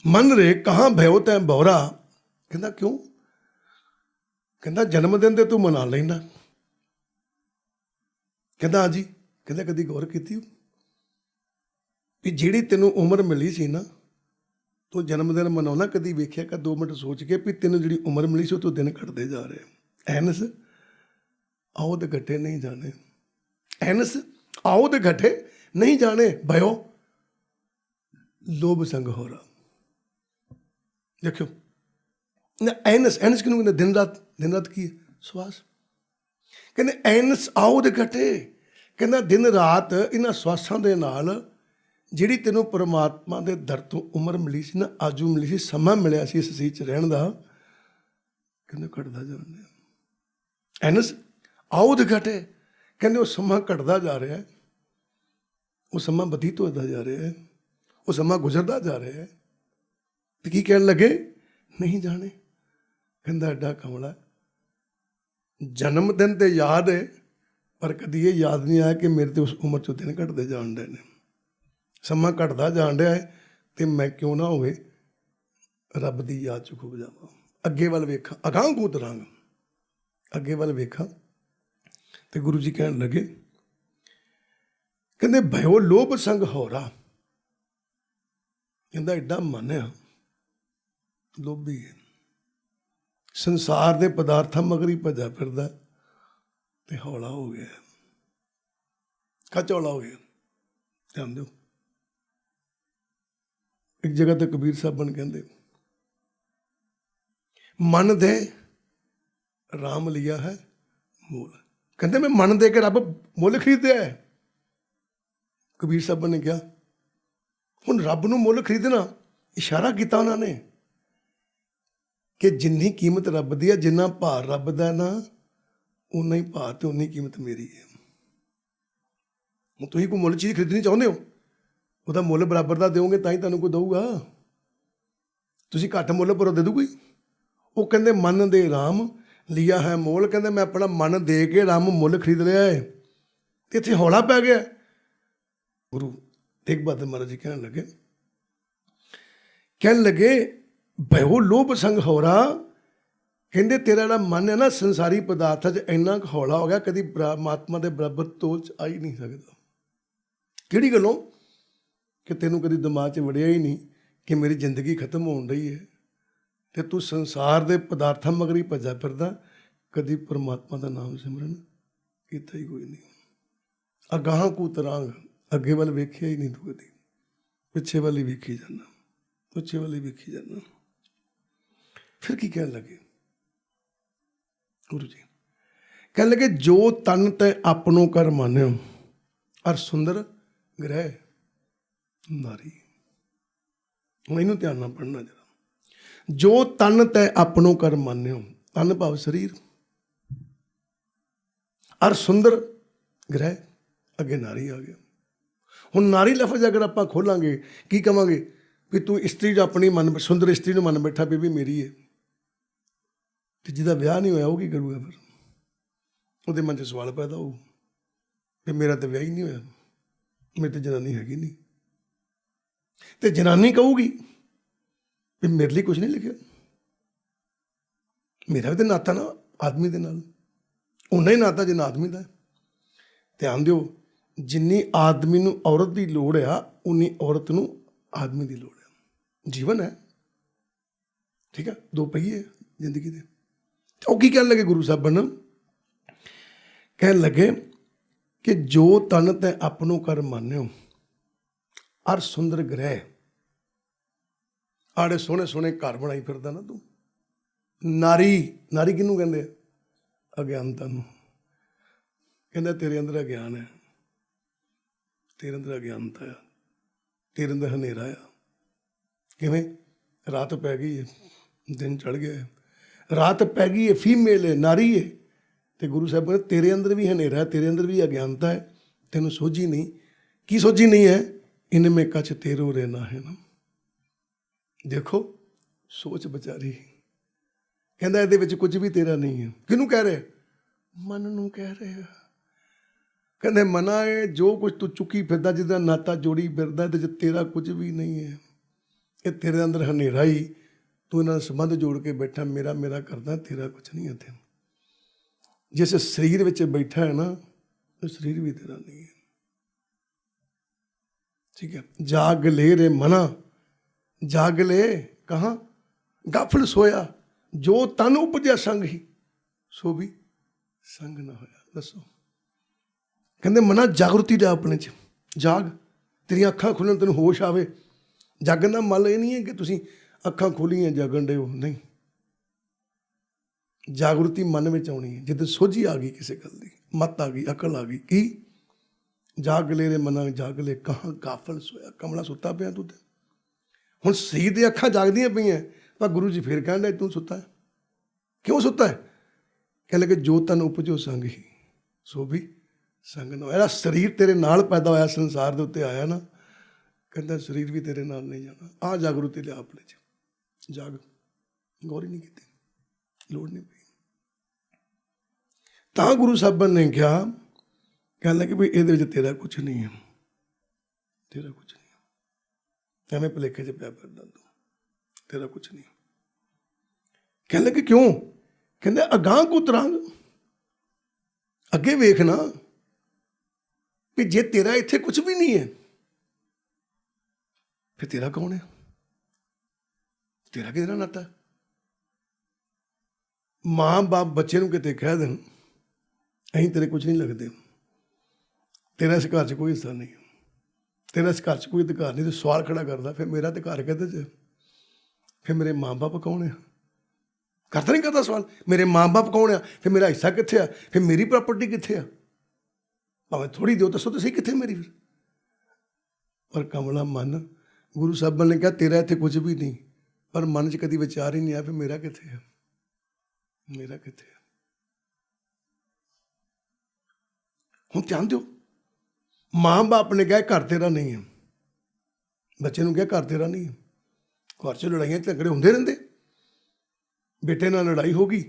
ਮਨ ਰੇ ਕਹਾਂ ਭਇਓ ਤੈਂ ਬੋਰਾ। ਕਹਿੰਦਾ ਕਿਉਂ? ਕਹਿੰਦਾ ਜਨਮ ਦਿਨ ਤੇ ਤੂੰ ਮਨਾ ਲੈਂਦਾ, ਕਹਿੰਦਾ ਹਾਂਜੀ। ਕਹਿੰਦਾ ਕਦੀ ਗੌਰ ਕੀਤੀ ਵੀ ਜਿਹੜੀ ਤੈਨੂੰ ਉਮਰ ਮਿਲੀ ਸੀ ਨਾ, ਤੂੰ ਜਨਮ ਦਿਨ ਮਨਾਉਣਾ, ਕਦੀ ਵੇਖਿਆ ਕਿ 2 ਮਿੰਟ ਸੋਚ ਕੇ ਵੀ ਤੈਨੂੰ ਜਿਹੜੀ ਉਮਰ ਮਿਲੀ ਸੀ ਉਹ ਤੋਂ ਦਿਨ ਘਟਦੇ ਜਾ ਰਹੇ। ਐਨਸ ਆਉਦ ਘਟੇ ਨਹੀਂ ਜਾਣੇ, ਐਨਸ ਆਉਦ ਘਟੇ ਨਹੀਂ ਜਾਣੇ, ਭਇਓ ਲੋਭ ਸੰਗ ਹੋਰਾ। ਦੇਖਿਓ ਐਨਸ, ਐਨਸ ਕਿਹਨੂੰ ਕਹਿੰਦੇ? ਦਿਨ ਰਾਤ। ਦਿਨ ਰਾਤ ਕੀ ਹੈ? ਸਵਾਸ। ਕਹਿੰਦੇ ਐਨਸ ਆਉਦ ਘਟੇ, ਕਹਿੰਦਾ ਦਿਨ ਰਾਤ ਇਹਨਾਂ ਸਵਾਸਾਂ ਦੇ ਨਾਲ ਜਿਹੜੀ ਤੈਨੂੰ ਪਰਮਾਤਮਾ ਦੇ ਦਰ ਤੋਂ ਉਮਰ ਮਿਲੀ ਸੀ ਨਾ, ਆਜੂ ਮਿਲੀ ਸੀ, ਸਮਾਂ ਮਿਲਿਆ ਸੀ ਇਸ ਸਰੀਰ 'ਚ ਰਹਿਣ ਦਾ, ਕਹਿੰਦੇ ਘਟਦਾ ਜਾ ਰਿਹਾ। ਐਨਸ ਆਉਦ ਘਟੇ, ਕਹਿੰਦੇ ਉਹ ਸਮਾਂ ਘਟਦਾ ਜਾ ਰਿਹਾ, ਉਹ ਸਮਾਂ ਬਤੀਤ ਹੁੰਦਾ ਜਾ ਰਿਹਾ, ਉਹ ਸਮਾਂ ਗੁਜ਼ਰਦਾ ਜਾ ਰਿਹਾ। ਤੇ ਕੀ ਕਹਿਣ ਲੱਗੇ? ਨਹੀਂ ਜਾਣੇ। ਕਹਿੰਦਾ ਐਡਾ ਕਮਲਾ, ਜਨਮ ਦਿਨ ਤੇ ਯਾਦ ਹੈ, ਪਰ ਕਦੀ ਇਹ ਯਾਦ ਨਹੀਂ ਆਇਆ ਕਿ ਮੇਰੇ ਤੇ ਉਸ ਉਮਰ 'ਚੋਂ ਦਿਨ ਘਟਦੇ ਜਾਣ ਡੇ ਨੇ, ਸਮਾਂ ਘਟਦਾ ਜਾਣ ਡਿਆ ਹੈ, ਤੇ ਮੈਂ ਕਿਉਂ ਨਾ ਹੋਵੇ ਰੱਬ ਦੀ ਯਾਦ 'ਚ ਖੁੱਭ ਜਾਵਾਂ, ਅੱਗੇ ਵੱਲ ਵੇਖਾਂ, ਅਗਾਂਹ ਕੂ ਤਰਾਂਗ, ਅੱਗੇ ਵੱਲ ਵੇਖਾਂ। ਤੇ ਗੁਰੂ ਜੀ ਕਹਿਣ ਲੱਗੇ, ਕਹਿੰਦੇ ਭਇਓ ਲੋਭ ਸੰਗ ਹੋਰਾ। ਕਹਿੰਦਾ ਐਡਾ ਮਨ ਆ ਲੋਭੀ ਹੈ, ਸੰਸਾਰ ਦੇ ਪਦਾਰਥਾਂ ਮਗਰ ਹੀ ਭੱਜਾ ਫਿਰਦਾ, ਤੇ ਹੌਲਾ ਹੋ ਗਿਆ, ਖਚੌਲਾ ਹੋ ਗਿਆ। ਧਿਆਨ ਦਿਓ, ਇੱਕ ਜਗ੍ਹਾ ਤੇ ਕਬੀਰ ਸਾਹਿਬਾਨ ਕਹਿੰਦੇ, ਮਨ ਦੇ ਰਾਮ ਲਿਆ ਹੈ ਮੋਲ। ਕਹਿੰਦੇ ਮੈਂ ਮਨ ਦੇ ਕੇ ਰੱਬ ਮੁੱਲ ਖਰੀਦਿਆ ਹੈ। ਕਬੀਰ ਸਾਹਿਬਾਨ ਨੇ ਕਿਹਾ ਹੁਣ ਰੱਬ ਨੂੰ ਮੁੱਲ ਖਰੀਦਣਾ, ਇਸ਼ਾਰਾ ਕੀਤਾ ਉਹਨਾਂ ਨੇ ਕਿ ਜਿੰਨੀ ਕੀਮਤ ਰੱਬ ਦੀ ਹੈ, ਜਿੰਨਾ ਭਾਰ ਰੱਬ ਦਾ ਨਾ, ਉਨਾ ਹੀ ਭਾਰ ਤੇ ਉਨੀ ਕੀਮਤ ਮੇਰੀ ਹੈ। ਹੁਣ ਤੁਸੀਂ ਕੋਈ ਮੁੱਲ ਚੀਜ਼ ਖਰੀਦਣੀ ਚਾਹੁੰਦੇ ਹੋ, ਉਹਦਾ ਮੁੱਲ ਬਰਾਬਰ ਦਾ ਦਿਓਗੇ ਤਾਂ ਹੀ ਤੁਹਾਨੂੰ ਕੋਈ ਦਊਗਾ। ਤੁਸੀਂ ਘੱਟ ਮੁੱਲ ਪਰ ਦੇ ਦੂ ਕੋਈ? ਉਹ ਕਹਿੰਦੇ ਮਨ ਦੇ ਰਾਮ ਲਿਆ ਹੈ ਮੋਲ, ਕਹਿੰਦੇ ਮੈਂ ਆਪਣਾ ਮਨ ਦੇ ਕੇ ਰਾਮ ਮੁੱਲ ਖਰੀਦ ਲਿਆ ਹੈ। ਤੇ ਇੱਥੇ ਹੌਲਾ ਪੈ ਗਿਆ। ਗੁਰੂ ਤੇਗ ਬਹਾਦਰ ਮਹਾਰਾਜ ਜੀ ਕਹਿਣ ਲੱਗੇ ਭਇਓ ਲੋਭ ਸੰਗ ਹੋਰਾ। ਕਹਿੰਦੇ ਤੇਰਾ ਜਿਹੜਾ ਮਨ ਹੈ ਨਾ ਸੰਸਾਰੀ ਪਦਾਰਥਾਂ 'ਚ ਇੰਨਾ ਕੁ ਹੌਲਾ ਹੋ ਗਿਆ, ਕਦੀ ਪਰਮਾਤਮਾ ਦੇ ਬਰਾਬਰ ਤੋਲ 'ਚ ਆ ਹੀ ਨਹੀਂ ਸਕਦਾ। ਕਿਹੜੀ ਗੱਲੋਂ? ਕਿ ਤੈਨੂੰ ਕਦੀ ਦਿਮਾਗ 'ਚ ਵੜਿਆ ਹੀ ਨਹੀਂ ਕਿ ਮੇਰੀ ਜ਼ਿੰਦਗੀ ਖਤਮ ਹੋਣ ਰਹੀ ਹੈ, ਤੇ ਤੂੰ ਸੰਸਾਰ ਦੇ ਪਦਾਰਥਾਂ ਮਗਰ ਹੀ ਭੱਜਾ ਫਿਰਦਾ, ਕਦੀ ਪਰਮਾਤਮਾ ਦਾ ਨਾਮ ਸਿਮਰਨ ਕੀਤਾ ਹੀ ਕੋਈ ਨਹੀਂ। ਅਗਾਂਹ ਕੂ ਤਰਾਂਗ, ਅੱਗੇ ਵੱਲ ਵੇਖਿਆ ਹੀ ਨਹੀਂ ਤੂੰ ਕਦੀ, ਪਿੱਛੇ ਵੱਲ ਹੀ ਵੇਖੀ ਜਾਂਦਾ, ਪਿੱਛੇ ਵੱਲ ਹੀ ਵੇਖੀ ਜਾਂਦਾ। ਫਿਰ ਕੀ ਕਹਿਣ ਲੱਗੇ ਗੁਰੂ ਜੀ? ਕਹਿਣ ਲੱਗੇ ਜੋ ਤਨ ਤੈ ਆਪਣੋ ਕਰ ਮਾਨਿਓ, ਅਰ ਸੁੰਦਰ ਗ੍ਰਹਿ ਨਾਰੀ। ਹੁਣ ਇਹਨੂੰ ਧਿਆਨ ਨਾਲ ਪੜ੍ਹਨਾ ਜਰਾ। ਜੋ ਤਨ ਤੈ ਆਪਣੋ ਕਰ ਮਾਨਿਓ, ਤਨ ਭਾਵ ਸਰੀਰ, ਅਰ ਸੁੰਦਰ ਗ੍ਰਹਿ, ਅੱਗੇ ਨਾਰੀ ਆ ਗਿਆ। ਹੁਣ ਨਾਰੀ ਲਫ਼ਜ਼ ਅਗਰ ਆਪਾਂ ਖੋਲਾਂਗੇ ਕੀ ਕਵਾਂਗੇ? ਵੀ ਤੂੰ ਇਸਤਰੀ ਜੋ ਆਪਣੀ ਮਨ, ਸੁੰਦਰ ਇਸਤਰੀ ਨੂੰ ਮਨ ਬੈਠਾ ਵੀ ਮੇਰੀ ਹੈ, ਤੇ ਜਿਹਦਾ ਵਿਆਹ ਨਹੀਂ ਹੋਇਆ ਉਹ ਕੀ ਕਰੂਗਾ? ਫਿਰ ਉਹਦੇ ਮਨ 'ਚ ਸਵਾਲ ਪੈਦਾ ਹੋਊ ਕਿ ਮੇਰਾ ਤਾਂ ਵਿਆਹ ਹੀ ਨਹੀਂ ਹੋਇਆ, ਮੇਰੀ ਤਾਂ ਜਨਾਨੀ ਹੈਗੀ ਨਹੀਂ। ਤੇ ਜਨਾਨੀ ਕਹੂਗੀ ਵੀ ਮੇਰੇ ਲਈ ਕੁਛ ਨਹੀਂ ਲਿਖਿਆ, ਮੇਰਾ ਵੀ ਤਾਂ ਨਾਤਾ ਨਾ ਆਦਮੀ ਦੇ ਨਾਲ, ਓਨਾ ਹੀ ਨਾਤਾ ਜਿੰਨਾ ਆਦਮੀ ਦਾ। ਧਿਆਨ ਦਿਓ, ਜਿੰਨੀ ਆਦਮੀ ਨੂੰ ਔਰਤ ਦੀ ਲੋੜ ਆ, ਉਨੀ ਔਰਤ ਨੂੰ ਆਦਮੀ ਦੀ ਲੋੜ ਆ। ਜੀਵਨ ਹੈ, ਠੀਕ ਹੈ, ਦੋ ਪਹੀਏ ਜ਼ਿੰਦਗੀ ਦੇ। ਉਹ ਕੀ ਕਹਿਣ ਲੱਗੇ ਗੁਰੂ ਸਾਹਿਬਾਨ? ਕਹਿਣ ਲੱਗੇ ਕਿ ਜੋ ਤਨ ਤੈ ਆਪਣੋ ਕਰ ਮਾਨਿਓ, ਅਰ ਸੁੰਦਰ ਗ੍ਰਹਿ। ਆੜੇ ਸੋਹਣੇ ਸੋਹਣੇ ਘਰ ਬਣਾਈ ਫਿਰਦਾ ਨਾ ਤੂੰ। ਨਾਰੀ, ਨਾਰੀ ਕਿਹਨੂੰ ਕਹਿੰਦੇ ਆ? ਅਗਿਆਨਤਾ ਨੂੰ। ਕਹਿੰਦਾ ਤੇਰੇ ਅੰਦਰ ਅਗਿਆਨ ਹੈ, ਤੇਰੇ ਅੰਦਰ ਅਗਿਆਨਤਾ ਆ, ਤੇਰੇ ਅੰਦਰ ਹਨੇਰਾ ਆ। ਕਿਵੇਂ? ਰਾਤ ਪੈ ਗਈ ਹੈ, ਦਿਨ ਚੜ੍ਹ ਗਿਆ ਹੈ, ਰਾਤ ਪੈ ਗਈ ਹੈ, ਫੀਮੇਲ ਹੈ, ਨਾਰੀ ਹੈ। ਤੇ ਗੁਰੂ ਸਾਹਿਬ ਕਹਿੰਦੇ ਤੇਰੇ ਅੰਦਰ ਵੀ ਹਨੇਰਾ ਹੈ, ਤੇਰੇ ਅੰਦਰ ਵੀ ਅਗਿਆਨਤਾ ਹੈ, ਤੈਨੂੰ ਸੋਝੀ ਨਹੀਂ। ਕੀ ਸੋਝੀ ਨਹੀਂ ਹੈ? ਇਨ ਮੇ ਕੱਚ ਤੇਰੋ ਰਹਿਣਾ ਹੈ ਨਾ। ਦੇਖੋ ਸੋਚ ਵਿਚਾਰੀ, ਕਹਿੰਦਾ ਇਹਦੇ ਵਿੱਚ ਕੁਝ ਵੀ ਤੇਰਾ ਨਹੀਂ ਹੈ। ਕਿਹਨੂੰ ਕਹਿ ਰਿਹਾ? ਮਨ ਨੂੰ ਕਹਿ ਰਿਹਾ। ਕਹਿੰਦੇ ਮਨਾ ਹੈ ਜੋ ਕੁਝ ਤੂੰ ਚੁੱਕੀ ਫਿਰਦਾ, ਜਿਹਦਾ ਨਾਤਾ ਜੋੜੀ ਫਿਰਦਾ, ਇਹਦੇ 'ਚ ਤੇਰਾ ਕੁਝ ਵੀ ਨਹੀਂ ਹੈ। ਇਹ ਤੇਰੇ ਅੰਦਰ ਹਨੇਰਾ ਹੀ, ਤੂੰ ਇਹਨਾਂ ਨਾਲ ਸੰਬੰਧ ਜੋੜ ਕੇ ਬੈਠਾ, ਮੇਰਾ ਮੇਰਾ ਕਰਦਾ, ਤੇਰਾ ਕੁਝ ਨਹੀਂ ਇੱਥੇ। ਜਿਸ ਸਰੀਰ ਵਿੱਚ ਬੈਠਾ ਹੈ ਨਾ, तो शरीर भी तेरा नहीं है। ठीक है, जाग ले रे मना, जाग ले कहाँ, गाफल सोया, जो तन उपजया संग ही सो भी संग ना होया। दसो, कहते मना जागृति लिया अपने च, जाग, तेरिया अखां खुलन, तेन होश आवे। जागन का मल ये नहीं है कि तुसी अखां खोलियां जागन डे हो, नहीं। जागृति मन में आनी है जिद सोझी आ गई, किसी गल की मत आ गई, अकल आ गई। की जाग ले रे मना, जाग ले कहाँ गाफल सोया, कमला सुता पिया तू। तो हुण सही दी अखां जागदियां पईयां, पर गुरु जी फिर कहण लगे तू सुता है। क्यों सुता है? कह लगे जो तन उपजो संग ही सो भी संग ना। ਜਿਹੜਾ ਸਰੀਰ ਤੇਰੇ ਨਾਲ ਪੈਦਾ ਹੋਇਆ, ਸੰਸਾਰ ਦੇ ਉੱਤੇ ਆਇਆ ਨਾ, ਕਹਿੰਦਾ ਸਰੀਰ ਵੀ ਤੇਰੇ ਨਾਲ ਨਹੀਂ ਜਾਣਾ। ਆ ਜਾਗਰੂਕਤੀ ਲਿਆ ਆਪਣੇ 'ਚ, ਜਾਗ। ਗੌਰ ਹੀ ਨਹੀਂ ਕੀਤੀ, ਲੋੜ ਨਹੀਂ ਪਈ। ਤਾਂ ਗੁਰੂ ਸਾਹਿਬਾਨ ਨੇ ਕਿਹਾ, ਕਹਿਣ ਲੱਗੇ ਵੀ ਇਹਦੇ ਵਿੱਚ ਤੇਰਾ ਕੁਛ ਨਹੀਂ ਹੈ, ਤੇਰਾ ਕੁਛ ਨਹੀਂ, ਐਵੇਂ ਭੁਲੇਖੇ 'ਚ ਪਿਆ ਫਿਰਦਾ ਤੂੰ, ਤੇਰਾ ਕੁਛ ਨਹੀਂ। ਕਹਿਣ ਲੱਗੇ ਕਿਉਂ? ਕਹਿੰਦੇ ਅਗਾਂਹ ਕੋ ਤਰਾਂਗ, ਅੱਗੇ ਵੇਖ ਨਾ, ਵੀ ਜੇ ਤੇਰਾ ਇੱਥੇ ਕੁਛ ਵੀ ਨਹੀਂ ਹੈ ਫਿਰ ਤੇਰਾ ਕੌਣ ਹੈ? ਤੇਰਾ ਕਿਹਦੇ ਨਾਲ ਨਾਤਾ? ਮਾਂ ਬਾਪ ਬੱਚੇ ਨੂੰ ਕਿਤੇ ਕਹਿ ਦੇਣ ਅਸੀਂ ਤੇਰੇ ਕੁਛ ਨਹੀਂ ਲੱਗਦੇ, ਤੇਰਾ ਇਸ ਘਰ 'ਚ ਕੋਈ ਹਿੱਸਾ ਨਹੀਂ, ਤੇਰਾ ਇਸ ਘਰ 'ਚ ਕੋਈ ਅਧਿਕਾਰ ਨਹੀਂ, ਤੇ ਸਵਾਲ ਖੜਾ ਕਰਦਾ ਫਿਰ ਮੇਰਾ ਅਧਿਕਾਰ ਕਿਹਦੇ 'ਚ? ਫਿਰ ਮੇਰੇ ਮਾਂ ਬਾਪ ਕੌਣ ਆ? ਕਰਦਾ ਨਹੀਂ ਕਰਦਾ ਸਵਾਲ, ਮੇਰੇ ਮਾਂ ਬਾਪ ਕੌਣ ਆ? ਫਿਰ ਮੇਰਾ ਹਿੱਸਾ ਕਿੱਥੇ ਆ? ਫਿਰ ਮੇਰੀ ਪ੍ਰਾਪਰਟੀ ਕਿੱਥੇ ਆ? ਭਾਵੇਂ ਥੋੜ੍ਹੀ ਦਿਓ, ਦੱਸੋ ਤੁਸੀਂ ਕਿੱਥੇ ਮੇਰੀ? ਫਿਰ ਪਰ ਕਮਲਾ ਮਨ, ਗੁਰੂ ਸਾਹਿਬਾਨ ਨੇ ਕਿਹਾ ਤੇਰਾ ਇੱਥੇ ਕੁਝ ਵੀ ਨਹੀਂ, ਪਰ ਮਨ 'ਚ ਕਦੀ ਵਿਚਾਰ ਹੀ ਨਹੀਂ ਆਇਆ ਫਿਰ ਮੇਰਾ ਕਿੱਥੇ ਆ, ਮੇਰਾ ਕਿੱਥੇ ਆ। ਹੁਣ ਧਿਆਨ ਦਿਓ, ਮਾਂ ਬਾਪ ਨੇ ਕਿਹਾ ਘਰ ਤੇਰਾ ਨਹੀਂ ਹੈ, ਬੱਚੇ ਨੂੰ ਕਿਹਾ ਘਰ ਤੇਰਾ ਨਹੀਂ ਹੈ। ਘਰ 'ਚ ਲੜਾਈਆਂ ਝਗੜੇ ਹੁੰਦੇ ਰਹਿੰਦੇ, ਬੇਟੇ ਨਾਲ ਲੜਾਈ ਹੋ ਗਈ,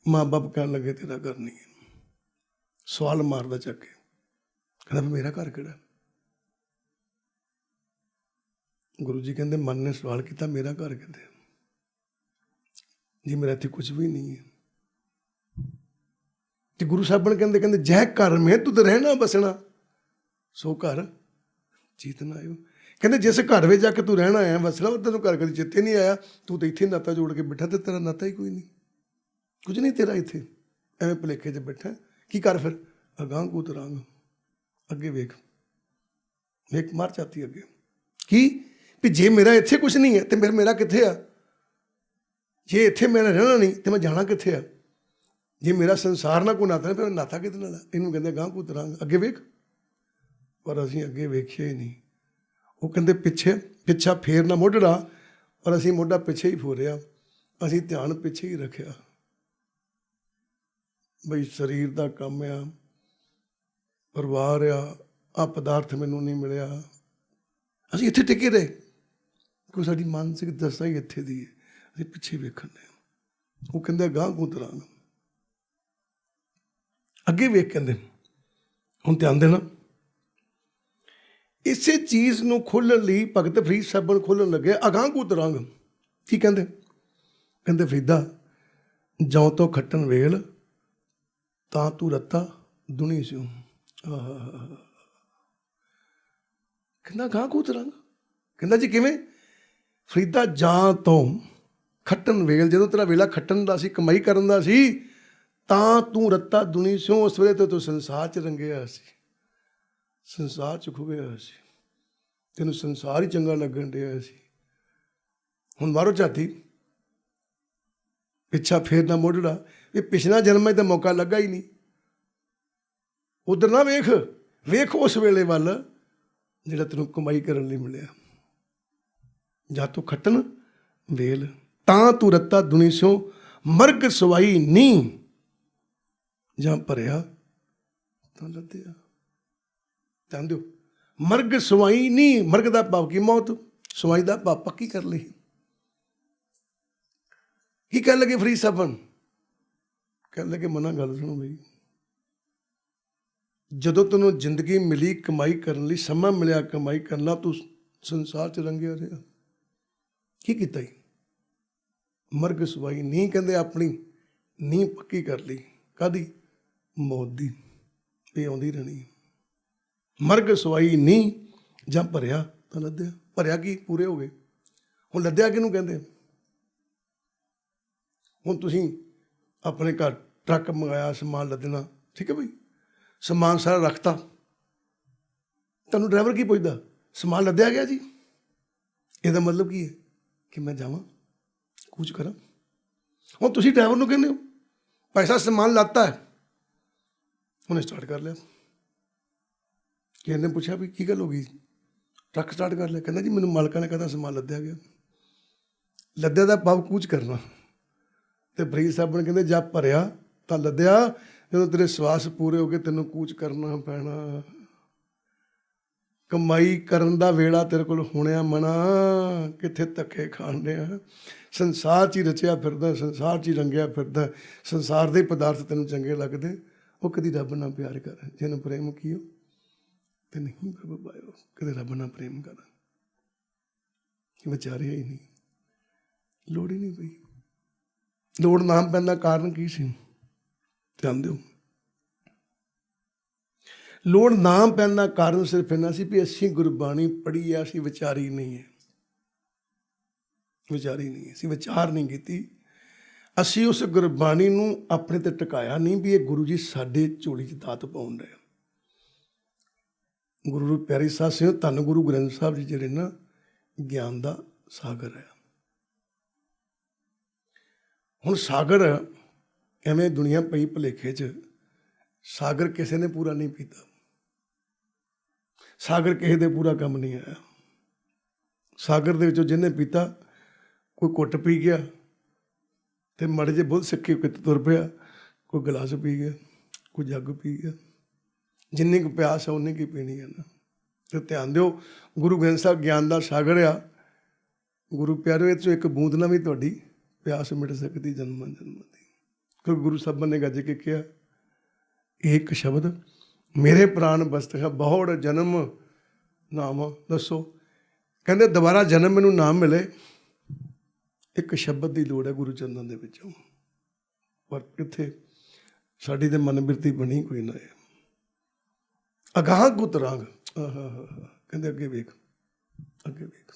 ਮਾਂ ਬਾਪ ਕਹਿਣ ਲੱਗੇ ਤੇਰਾ ਘਰ ਨਹੀਂ ਹੈ। ਸਵਾਲ ਮਾਰਦਾ ਚੱਕ ਕੇ, ਕਹਿੰਦਾ ਮੇਰਾ ਘਰ ਕਿਹੜਾ? ਗੁਰੂ ਜੀ ਕਹਿੰਦੇ ਮਨ ਨੇ ਸਵਾਲ ਕੀਤਾ ਮੇਰਾ ਘਰ ਕਿੱਥੇ? ਜੀ ਮੇਰਾ ਇੱਥੇ ਕੁਝ ਵੀ ਨਹੀਂ ਹੈ। ਤੇ ਗੁਰੂ ਸਾਹਿਬਾਨ ਕਹਿੰਦੇ ਜੈ ਘਰ ਮੈਂ ਤੁਧ ਰਹਿਣਾ ਬਸਣਾ, ਸੋ ਘਰ ਜੀਤਣਾ ਆਇਓ। ਕਹਿੰਦੇ ਜਿਸ ਘਰ ਵਿੱਚ ਜਾ ਕੇ ਤੂੰ ਰਹਿਣਾ ਆਇਆ ਵਸਣਾ, ਉਹ ਤੈਨੂੰ ਘਰ ਕਦੀ ਚੇਤੇ ਨਹੀਂ ਆਇਆ, ਤੂੰ ਤਾਂ ਇੱਥੇ ਨਾਤਾ ਜੋੜ ਕੇ ਬੈਠਾ, ਤੇ ਤੇਰਾ ਨਾਤਾ ਹੀ ਕੋਈ ਨਹੀਂ, ਕੁਝ ਨਹੀਂ ਤੇਰਾ ਇੱਥੇ, ਐਵੇਂ ਭੁਲੇਖੇ 'ਚ ਬੈਠਾ। ਕੀ ਕਰ ਫਿਰ? ਅਗਾਂਹ ਕੋ ਤਰਾਂਗ, ਅੱਗੇ ਵੇਖ, ਵੇਖ ਮਰ ਜਾਤੀ ਅੱਗੇ। ਕੀ ਵੀ ਜੇ ਮੇਰਾ ਇੱਥੇ ਕੁਛ ਨਹੀਂ ਹੈ ਤੇ ਮੇਰਾ ਕਿੱਥੇ ਆ? ਜੇ ਇੱਥੇ ਮੇਰਾ ਰਹਿਣਾ ਨਹੀਂ ਤੇ ਮੈਂ ਜਾਣਾ ਕਿੱਥੇ ਆ? ਜੇ ਮੇਰਾ ਸੰਸਾਰ ਨਾਲ ਕੋਈ ਨਾਤਾ ਨਹੀਂ, ਫਿਰ ਨਾਤਾ ਕਿਹਦੇ ਨਾਲ? ਇਹਨੂੰ ਕਹਿੰਦੇ ਅਗਾਂਹ ਕੋ ਤਰਾਂਗ, ਅੱਗੇ ਵੇਖ। ਪਰ ਅਸੀਂ ਅੱਗੇ ਵੇਖਿਆ ਹੀ ਨਹੀਂ। ਉਹ ਕਹਿੰਦੇ ਪਿੱਛਾ ਫੇਰ ਨਾ ਮੋਢੜਾ, ਪਰ ਅਸੀਂ ਮੋਢਾ ਪਿੱਛੇ ਹੀ ਫੋਰਿਆ, ਅਸੀਂ ਧਿਆਨ ਪਿੱਛੇ ਹੀ ਰੱਖਿਆ। ਬਈ ਸਰੀਰ ਦਾ ਕੰਮ ਆ, ਪਰਿਵਾਰ ਆ, ਆਹ ਪਦਾਰਥ ਮੈਨੂੰ ਨਹੀਂ ਮਿਲਿਆ, ਅਸੀਂ ਇੱਥੇ ਟਿਕੇ ਰਹੇ, ਕੋਈ ਸਾਡੀ ਮਾਨਸਿਕ ਦਸ਼ਾ ਹੀ ਇੱਥੇ ਦੀ ਹੈ, ਅਸੀਂ ਪਿੱਛੇ ਵੇਖਣ ਦੇ। ਉਹ ਕਹਿੰਦੇ ਅਗਾਂਹ ਕੋ ਤਰਾਂਗ, ਅੱਗੇ ਵੇਖ। ਕਹਿੰਦੇ ਹੁਣ ਧਿਆਨ ਦੇਣਾ, ਇਸੇ ਚੀਜ਼ ਨੂੰ ਖੋਲ੍ਹਣ ਲਈ ਭਗਤ ਫਰੀਦ ਸਾਹਿਬਾਨ ਖੋਲ੍ਹਣ ਲੱਗੇ ਅਗਾਂਹ ਕੋ ਤਰਾਂਗ। ਕੀ ਕਹਿੰਦੇ? ਕਹਿੰਦੇ ਫਰੀਦਾ ਜੌਂ ਤੋਂ ਖੱਟਣ ਵੇਲ, ਤਾਂ ਤੂੰ ਰੱਤਾ ਦੁਨੀ ਸਿਉ। ਕਹਿੰਦਾ ਅਗਾਂਹ ਕੋ ਤਰਾਂਗ, ਕਹਿੰਦਾ ਜੀ ਕਿਵੇਂ? ਫਰੀਦਾ ਜਾਂ ਤੋਂ ਖੱਟਣ ਵੇਲ, ਜਦੋਂ ਤੇਰਾ ਵੇਲਾ ਖੱਟਣ ਦਾ ਸੀ, ਕਮਾਈ ਕਰਨ ਦਾ ਸੀ, ਤਾਂ ਤੂੰ ਰੱਤਾ ਦੁਨੀ ਸਿਉ, ਉਸ ਵੇਲੇ ਤੋਂ ਤੂੰ ਸੰਸਾਰ 'ਚ ਰੰਗਿਆ ਸੀ, ਸੰਸਾਰ 'ਚ ਖੁੱਭਿਆ ਸੀ, ਤੈਨੂੰ ਸੰਸਾਰ ਹੀ ਚੰਗਾ ਲੱਗਣ ਡਿਆ ਸੀ। ਹੁਣ ਮਾਰੋ ਝਾਤੀ, ਪਿੱਛਾ ਫੇਰ ਨਾ ਮੋਢੜਾ, ਇਹ ਪਿਛਲਾ ਜਨਮ 'ਚ ਤਾਂ ਮੌਕਾ ਲੱਗਾ ਹੀ ਨਹੀਂ। ਉੱਧਰ ਨਾ ਵੇਖ, ਵੇਖ ਉਸ ਵੇਲੇ ਵੱਲ ਜਿਹੜਾ ਤੈਨੂੰ ਕਮਾਈ ਕਰਨ ਲਈ ਮਿਲਿਆ। ਜਾਂ ਤੂੰ ਖੱਟਣ ਵੇਲ, ਤਾਂ ਤੂੰ ਰੱਤਾ ਦੁਨੀ ਸਿਉ, ਮਰਗ ਸਵਾਈ ਨੀ, ਜਾਂ ਭਰਿਆ ਤਾਂ ਲੱਦਿਆ। ਧਿਆਨ ਦਿਓ, ਮਰਗ ਸਵਾਈ ਨਹੀਂ, ਮਰਗ ਦਾ ਭਾਵ ਕੀ? ਮੌਤ। ਸਵਾਈ ਦਾ ਭਾਵ ਪੱਕੀ ਕਰ ਲਈ। ਕੀ ਕਹਿਣ ਲੱਗੇ ਫਰੀਦ ਸਾਹਿਬਾਨ? ਕਹਿਣ ਲੱਗੇ ਮਨਾ ਗੱਲ ਸੁਣੋ ਬਈ, ਜਦੋਂ ਤੈਨੂੰ ਜ਼ਿੰਦਗੀ ਮਿਲੀ ਕਮਾਈ ਕਰਨ ਲਈ, ਸਮਾਂ ਮਿਲਿਆ ਕਮਾਈ ਕਰਨਾ, ਤੂੰ ਸੰਸਾਰ 'ਚ ਰੰਗਿਆ ਰਿਹਾ। ਕੀ ਕੀਤਾ ਹੀ? ਮਰਗ ਸਵਾਈ ਨਹੀਂ, ਕਹਿੰਦੇ ਆਪਣੀ ਨੀਂਹ ਪੱਕੀ ਕਰ ਲਈ। ਕਾਹਦੀ? ਮੌਤ ਦੀ। ਇਹ ਆਉਂਦੀ ਰਹਿਣੀ। ਮਰਗ ਸਵਾਈ ਨਹੀਂ, ਜਾਂ ਭਰਿਆ ਤਾਂ ਲੱਦਿਆ। ਭਰਿਆ ਕੀ? ਪੂਰੇ ਹੋ ਗਏ। ਹੁਣ ਲੱਦਿਆ ਕਿਹਨੂੰ ਕਹਿੰਦੇ? ਹੁਣ ਤੁਸੀਂ ਆਪਣੇ ਘਰ ਟਰੱਕ ਮੰਗਾਇਆ, ਸਮਾਨ ਲੱਦਣਾ, ਠੀਕ ਹੈ ਬਈ, ਸਮਾਨ ਸਾਰਾ ਰੱਖਤਾ, ਤੁਹਾਨੂੰ ਡਰਾਈਵਰ ਕੀ ਪੁੱਛਦਾ? ਸਮਾਨ ਲੱਦਿਆ ਗਿਆ ਜੀ। ਇਹਦਾ ਮਤਲਬ ਕੀ ਹੈ? ਕਿ ਮੈਂ ਜਾਵਾਂ ਕੂਚ ਕਰਾਂ। ਹੁਣ ਤੁਸੀਂ ਡਰਾਈਵਰ ਨੂੰ ਕਹਿੰਦੇ ਹੋ ਪੈਸਾ ਸਮਾਨ ਲੱਦਤਾ ਹੈ, ਉਹਨੇ ਸਟਾਰਟ ਕਰ ਲਿਆ। ਕਿਸੇ ਨੇ ਪੁੱਛਿਆ ਵੀ ਕੀ ਗੱਲ ਹੋ ਗਈ, ਟਰੱਕ ਸਟਾਰਟ ਕਰ ਲਿਆ। ਕਹਿੰਦਾ ਜੀ ਮੈਨੂੰ ਮਾਲਕਾਂ ਨੇ ਕਹਿੰਦਾ ਸਮਾਨ ਲੱਦਿਆ ਗਿਆ। ਲੱਦਿਆ ਦਾ ਭਾਵ ਕੂਚ ਕਰਨਾ। ਤੇ ਫਰੀਦ ਸਾਹਿਬ ਨੇ ਕਹਿੰਦੇ ਜਦ ਭਰਿਆ ਤਾਂ ਲੱਦਿਆ, ਜਦੋਂ ਤੇਰੇ ਸਵਾਸ ਪੂਰੇ ਹੋ ਗਏ ਤੈਨੂੰ ਕੂਚ ਕਰਨਾ ਪੈਣਾ। ਕਮਾਈ ਕਰਨ ਦਾ ਵੇਲਾ ਤੇਰੇ ਕੋਲ ਹੋਣਿਆ ਮਨਾ, ਕਿੱਥੇ ਧੱਕੇ ਖਾਣ ਡਿਆ। ਸੰਸਾਰ 'ਚ ਹੀ ਰਚਿਆ ਫਿਰਦਾ, ਸੰਸਾਰ 'ਚ ਹੀ ਰੰਗਿਆ ਫਿਰਦਾ। ਸੰਸਾਰ ਦੇ ਪਦਾਰਥ ਤੈਨੂੰ ਚੰਗੇ ਲੱਗਦੇ, ਉਹ ਕਦੀ ਰੱਬ ਨਾਲ ਪਿਆਰ ਕਰ। ਜਿਹਨੂੰ ਪ੍ਰੇਮ ਕੀਓ ਤੇ ਨਹੀਂ ਪ੍ਰਭੂ ਪਾਇਓ, ਕਦੇ ਰੱਬ ਨਾਲ ਪ੍ਰੇਮ ਕਰ। ਵਿਚਾਰਿਆ ਹੀ ਨਹੀਂ, ਲੋੜ ਹੀ ਨਹੀਂ ਪਈ। ਲੋੜ ਨਾਮ ਪੈਣ ਦਾ ਕਾਰਨ ਕੀ ਸੀ? ਧਿਆਨ ਦਿਓ। ਲੋੜ ਨਾਮ ਪੈਣ ਦਾ ਕਾਰਨ ਸਿਰਫ ਇੰਨਾ ਸੀ ਵੀ ਅਸੀਂ ਗੁਰਬਾਣੀ ਪੜ੍ਹੀ ਹੈ, ਅਸੀਂ ਵਿਚਾਰੀ ਨਹੀਂ ਹੈ। ਵਿਚਾਰੀ ਨਹੀਂ, ਅਸੀਂ ਵਿਚਾਰ ਨਹੀਂ ਕੀਤੀ। ਅਸੀਂ ਉਸ ਗੁਰਬਾਣੀ ਨੂੰ ਆਪਣੇ ਤੇ ਟਿਕਾਇਆ ਨਹੀਂ ਵੀ ਇਹ ਗੁਰੂ ਜੀ ਸਾਡੇ ਝੋਲੀ 'ਚ ਦਾਤ ਪਾਉਣ ਰਹੇ। ਗੁਰੂ ਪਿਆਰੀ ਸਾਧ ਸੰਗਤ, ਧੰਨ ਗੁਰੂ ਗ੍ਰੰਥ ਸਾਹਿਬ ਜੀ ਜਿਹੜੇ ਨਾ ਗਿਆਨ ਦਾ ਸਾਗਰ ਹੈ। ਹੁਣ ਸਾਗਰ ਐਵੇਂ ਦੁਨੀਆ ਪਈ ਭੁਲੇਖੇ 'ਚ, ਸਾਗਰ ਕਿਸੇ ਨੇ ਪੂਰਾ ਨਹੀਂ ਪੀਤਾ। ਸਾਗਰ ਕਿਸੇ ਦੇ ਪੂਰਾ ਕੰਮ ਨਹੀਂ ਆਇਆ। ਸਾਗਰ ਦੇ ਵਿੱਚੋਂ ਜਿਹਨੇ ਪੀਤਾ, ਕੋਈ ਘੁੱਟ ਪੀ ਗਿਆ ਤੇ ਮਾੜੇ ਜਿਹੇ ਬੁੱਧ ਸਿੱਕੇ ਕਿਤੇ ਤੁਰ ਪਿਆ, ਕੋਈ ਗਲਾਸ ਪੀ ਗਿਆ, ਕੋਈ ਜੱਗ ਪੀ ਗਿਆ। ਜਿੰਨੀ ਕੁ ਪਿਆਸ ਹੈ ਉਨੀ ਕੀ ਪੀਣੀ ਹੈ ਨਾ। ਤੇ ਧਿਆਨ ਦਿਓ, ਗੁਰੂ ਗ੍ਰੰਥ ਸਾਹਿਬ ਗਿਆਨ ਦਾ ਸਾਗਰ ਆ। ਗੁਰੂ ਪਿਆਰਿਓ, ਇਹ 'ਚੋਂ ਇੱਕ ਬੂੰਦ ਨਾਲ ਵੀ ਤੁਹਾਡੀ ਪਿਆਸ ਮਿਟ ਸਕਦੀ ਜਨਮਾਂ ਜਨਮਾਂ ਦੀ। ਕਿਉਂਕਿ ਗੁਰੂ ਸਾਹਿਬਾਂ ਨੇ ਗੱਜ ਕੇ ਕਿਹਾ, ਇੱਕ ਸ਼ਬਦ ਮੇਰੇ ਪ੍ਰਾਣ ਬਸਤ ਹੈ, ਬਹੁੜ ਜਨਮ ਨਾਮ। ਦੱਸੋ, ਕਹਿੰਦੇ ਦੁਬਾਰਾ ਜਨਮ ਮੈਨੂੰ ਨਾ ਮਿਲੇ, ਇੱਕ ਸ਼ਬਦ ਦੀ ਲੋੜ ਹੈ ਗੁਰੂ ਚਰਨਾਂ ਦੇ ਵਿੱਚੋਂ। ਪਰ ਕਿੱਥੇ, ਸਾਡੀ ਤੇ ਮਨ ਬਿਰਤੀ ਬਣੀ ਕੋਈ ਨਾ ਹੈ। ਅਗਾਂਹ ਕੋ ਤਰਾਂਗ, ਕਹਿੰਦੇ ਅੱਗੇ ਵੇਖ, ਅੱਗੇ ਵੇਖ।